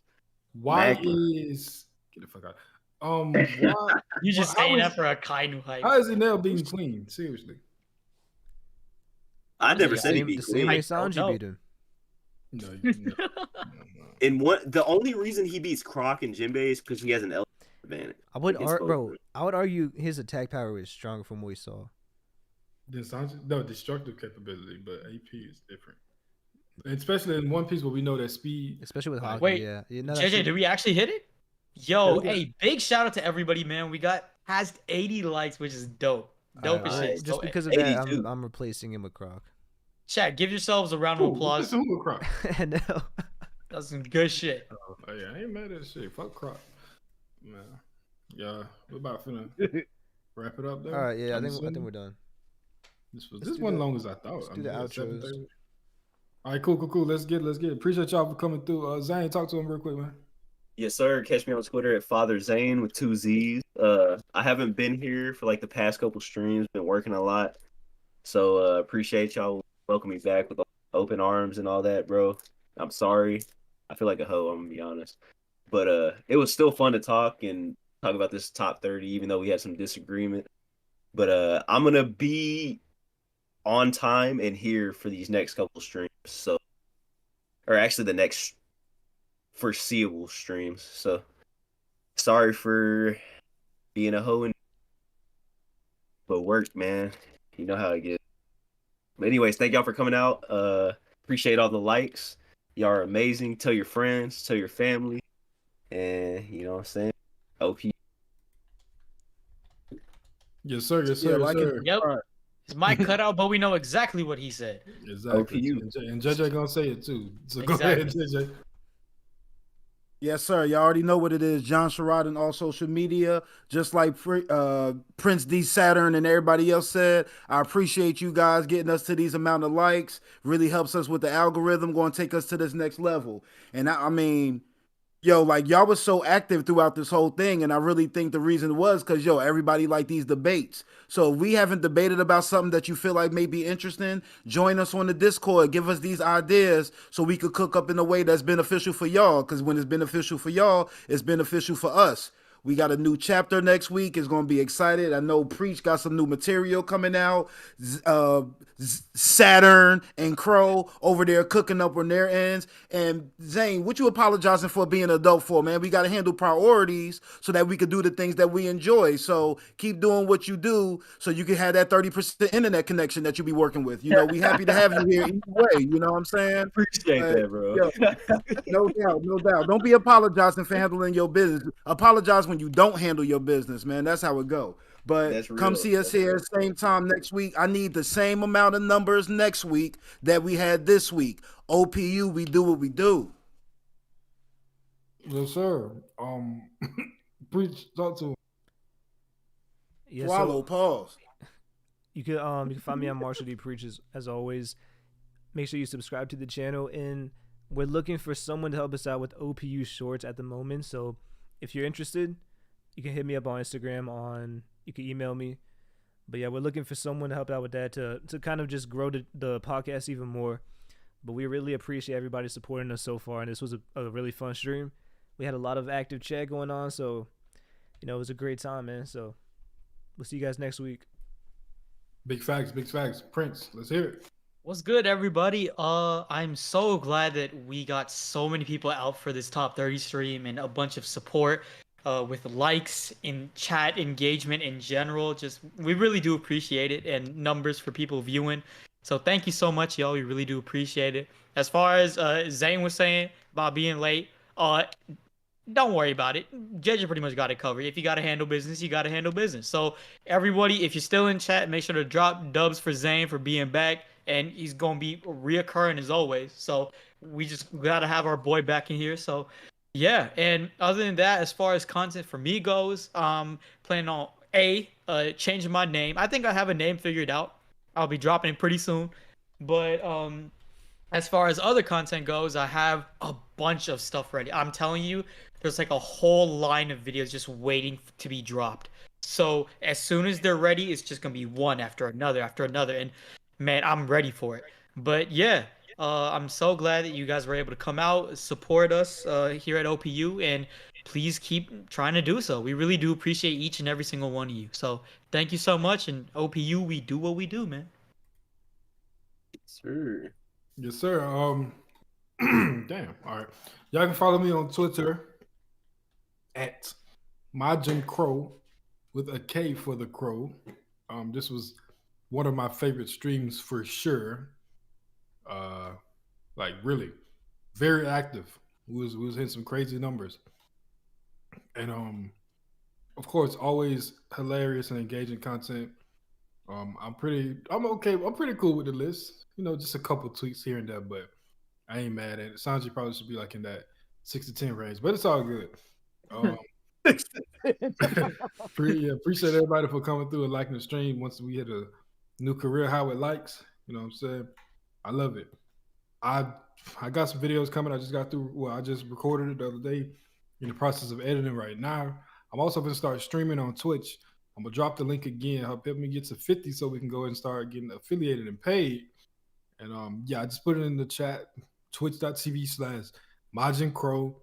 Why Magma. is get the fuck out? Why? You just how saying is- that for a Kainu hype. How is he now being Queen? Seriously. I never The said he'd Same, be the same Queen. way I don't Sanji know. beat him. No, And what the only reason he beats Croc and Jinbei is because he has an element advantage. I would against both bro. of them. I would argue his attack power is stronger from what we saw. no destructive capability, but AP is different. Especially in One Piece where we know that speed. Especially with Haki. Wait, yeah. You know that JJ, shit- did we actually hit it? Yo, Yeah. hey, big shout out to everybody, man. We got past 80 likes, which is dope. Dope as Alright, shit. just So, because of that, 82. I'm replacing him with Croc. chat, give yourselves a round of applause. Who will Croc? I know. That's some good shit. Oh yeah, I ain't mad at shit. Fuck Croc. Man. Yeah, we're about finna wrap it up though. All right, yeah, I think Kinda soon. we're done. This let's do wasn't the- long as I thought. let's do the outros. 7:30. All right, cool. Let's get it. Appreciate y'all for coming through. Zane, talk to him real quick, man. Yes, sir. Catch me on Twitter at Father Zane with 2 Z's. I haven't been here for like the past couple streams. Been working a lot, so appreciate y'all welcoming me back with open arms and all that, bro. I'm sorry. I feel like a hoe. I'm gonna be honest, but it was still fun to talk about this top 30, even though we had some disagreement. But I'm gonna be on time and here for these next couple streams. So, or actually the next foreseeable streams. So sorry for being a hoe, but work, man. You know how it gets. But anyways, thank y'all for coming out. Appreciate all the likes. Y'all are amazing. Tell your friends, tell your family, and you know what I'm saying. OPU. Yes, sir. Yes, Yeah, sir. like yes, it. sir. Yep. All right. His mic cut out, but we know exactly what he said. Exactly. OPU. And JJ gonna say it too. So go ahead, Exactly. JJ. Yes, sir. Y'all already know what it is. John Sherrod on all social media. Just like Prince D. Saturn and everybody else said, I appreciate you guys getting us to these amount of likes. Really helps us with the algorithm, going to take us to this next level. And I mean, yo, like y'all was so active throughout this whole thing, and I really think the reason was because everybody like these debates. So if we haven't debated about something that you feel like may be interesting, join us on the Discord, give us these ideas so we could cook up in a way that's beneficial for y'all. Because when it's beneficial for y'all, it's beneficial for us. We got a new chapter next week. It's going to be excited. I know Preach got some new material coming out. Saturn and Krow over there cooking up on their ends. And Zane, what you apologizing for being an adult for, man? We got to handle priorities so that we could do the things that we enjoy. So keep doing what you do so you can have that 30% internet connection that you be working with. You know, we happy to have you here either way. You know what I'm saying? Appreciate that, bro. No doubt, no doubt. Don't be apologizing for handling your business. Apologize when you don't handle your business, man. That's how it go. But That's come real. see us here same time next week. I need the same amount of numbers next week that we had this week. OPU, we do what we do. Yes, sir. Preach, talk to him. Yeah, Swallow, so pause. you can find me on Marshall D Preaches as always. Make sure you subscribe to the channel, and we're looking for someone to help us out with OPU shorts at the moment. So if you're interested, you can hit me up on Instagram. You can email me. But yeah, we're looking for someone to help out with that to kind of just grow the podcast even more. But we really appreciate everybody supporting us so far, and this was a really fun stream. We had a lot of active chat going on, so it was a great time, man. So we'll see you guys next week. Big facts, big facts. Prince, let's hear it. What's good, everybody? I'm so glad that we got so many people out for this top 30 stream and a bunch of support, with likes in chat engagement in general. Just we really do appreciate it, and numbers for people viewing. So thank you so much, y'all. We really do appreciate it. As far as Zane was saying about being late, don't worry about it. Judge pretty much got it covered. If you got to handle business, you got to handle business. So everybody, if you're still in chat, make sure to drop dubs for Zane for being back, and he's gonna be reoccurring as always. So we just gotta have our boy back in here. So yeah, and other than that, as far as content for me goes, planning on changing my name. I think I have a name figured out. I'll be dropping it pretty soon. But as far as other content goes, I have a bunch of stuff ready. I'm telling you, there's like a whole line of videos just waiting to be dropped. So as soon as they're ready, it's just gonna be one after another, and man, I'm ready for it. But yeah, I'm so glad that you guys were able to come out, support us here at OPU, and please keep trying to do so. We really do appreciate each and every single one of you. So thank you so much, and OPU, we do what we do, man. Sure. Yes, sir. Damn. All right. Y'all can follow me on Twitter at Krow with a K for the Crow. This was one of my favorite streams for sure. Like really, very active. We was hitting some crazy numbers, and of course, always hilarious and engaging content. I'm okay. I'm pretty cool with the list. Just a couple tweets here and there, but I ain't mad at it. Sanji probably should be like in that 6 to 10 range, but it's all good. Appreciate everybody for coming through and liking the stream. Once we hit a new career high with likes, you know what I'm saying? I love it. I got some videos coming. I just got through. Well, I just recorded it the other day. In the process of editing right now. I'm also going to start streaming on Twitch. I'm going to drop the link again. Help me get to 50 so we can go and start getting affiliated and paid. And I just put it in the chat. Twitch.tv/MajinKrow.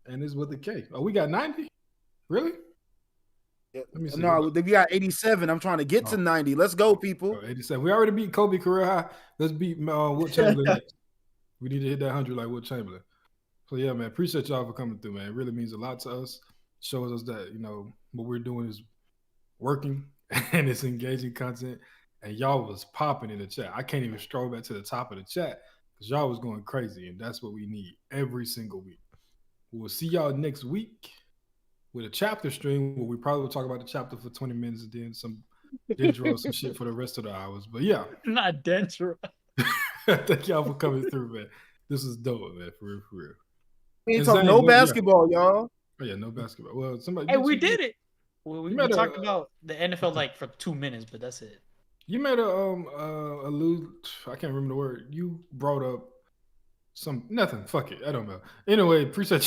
And it's with a K. Oh, we got 90? Really? Let me see. No, we got 87. I'm trying to get to 90. Let's go, people. 87. We already beat Kobe career high. Let's beat Wilt Chamberlain next. We need to hit that 100 like Wilt Chamberlain. So yeah, man, appreciate y'all for coming through, man. It really means a lot to us. Shows us that, what we're doing is working and it's engaging content. And y'all was popping in the chat. I can't even scroll back to the top of the chat because y'all was going crazy. And that's what we need every single week. We'll see y'all next week with a chapter stream where we probably will talk about the chapter for 20 minutes and then some Dendro some shit for the rest of the hours. But yeah. Not Dendro. Thank y'all for coming through, man. This is dope, man. For real, for real. We ain't talking no basketball, y'all. Oh yeah, no basketball. Well, somebody. Hey, we did it. Well, we talked about the NFL like for 2 minutes, but that's it. You made allude. I can't remember the word. You brought up nothing. Fuck it. I don't know. Anyway, appreciate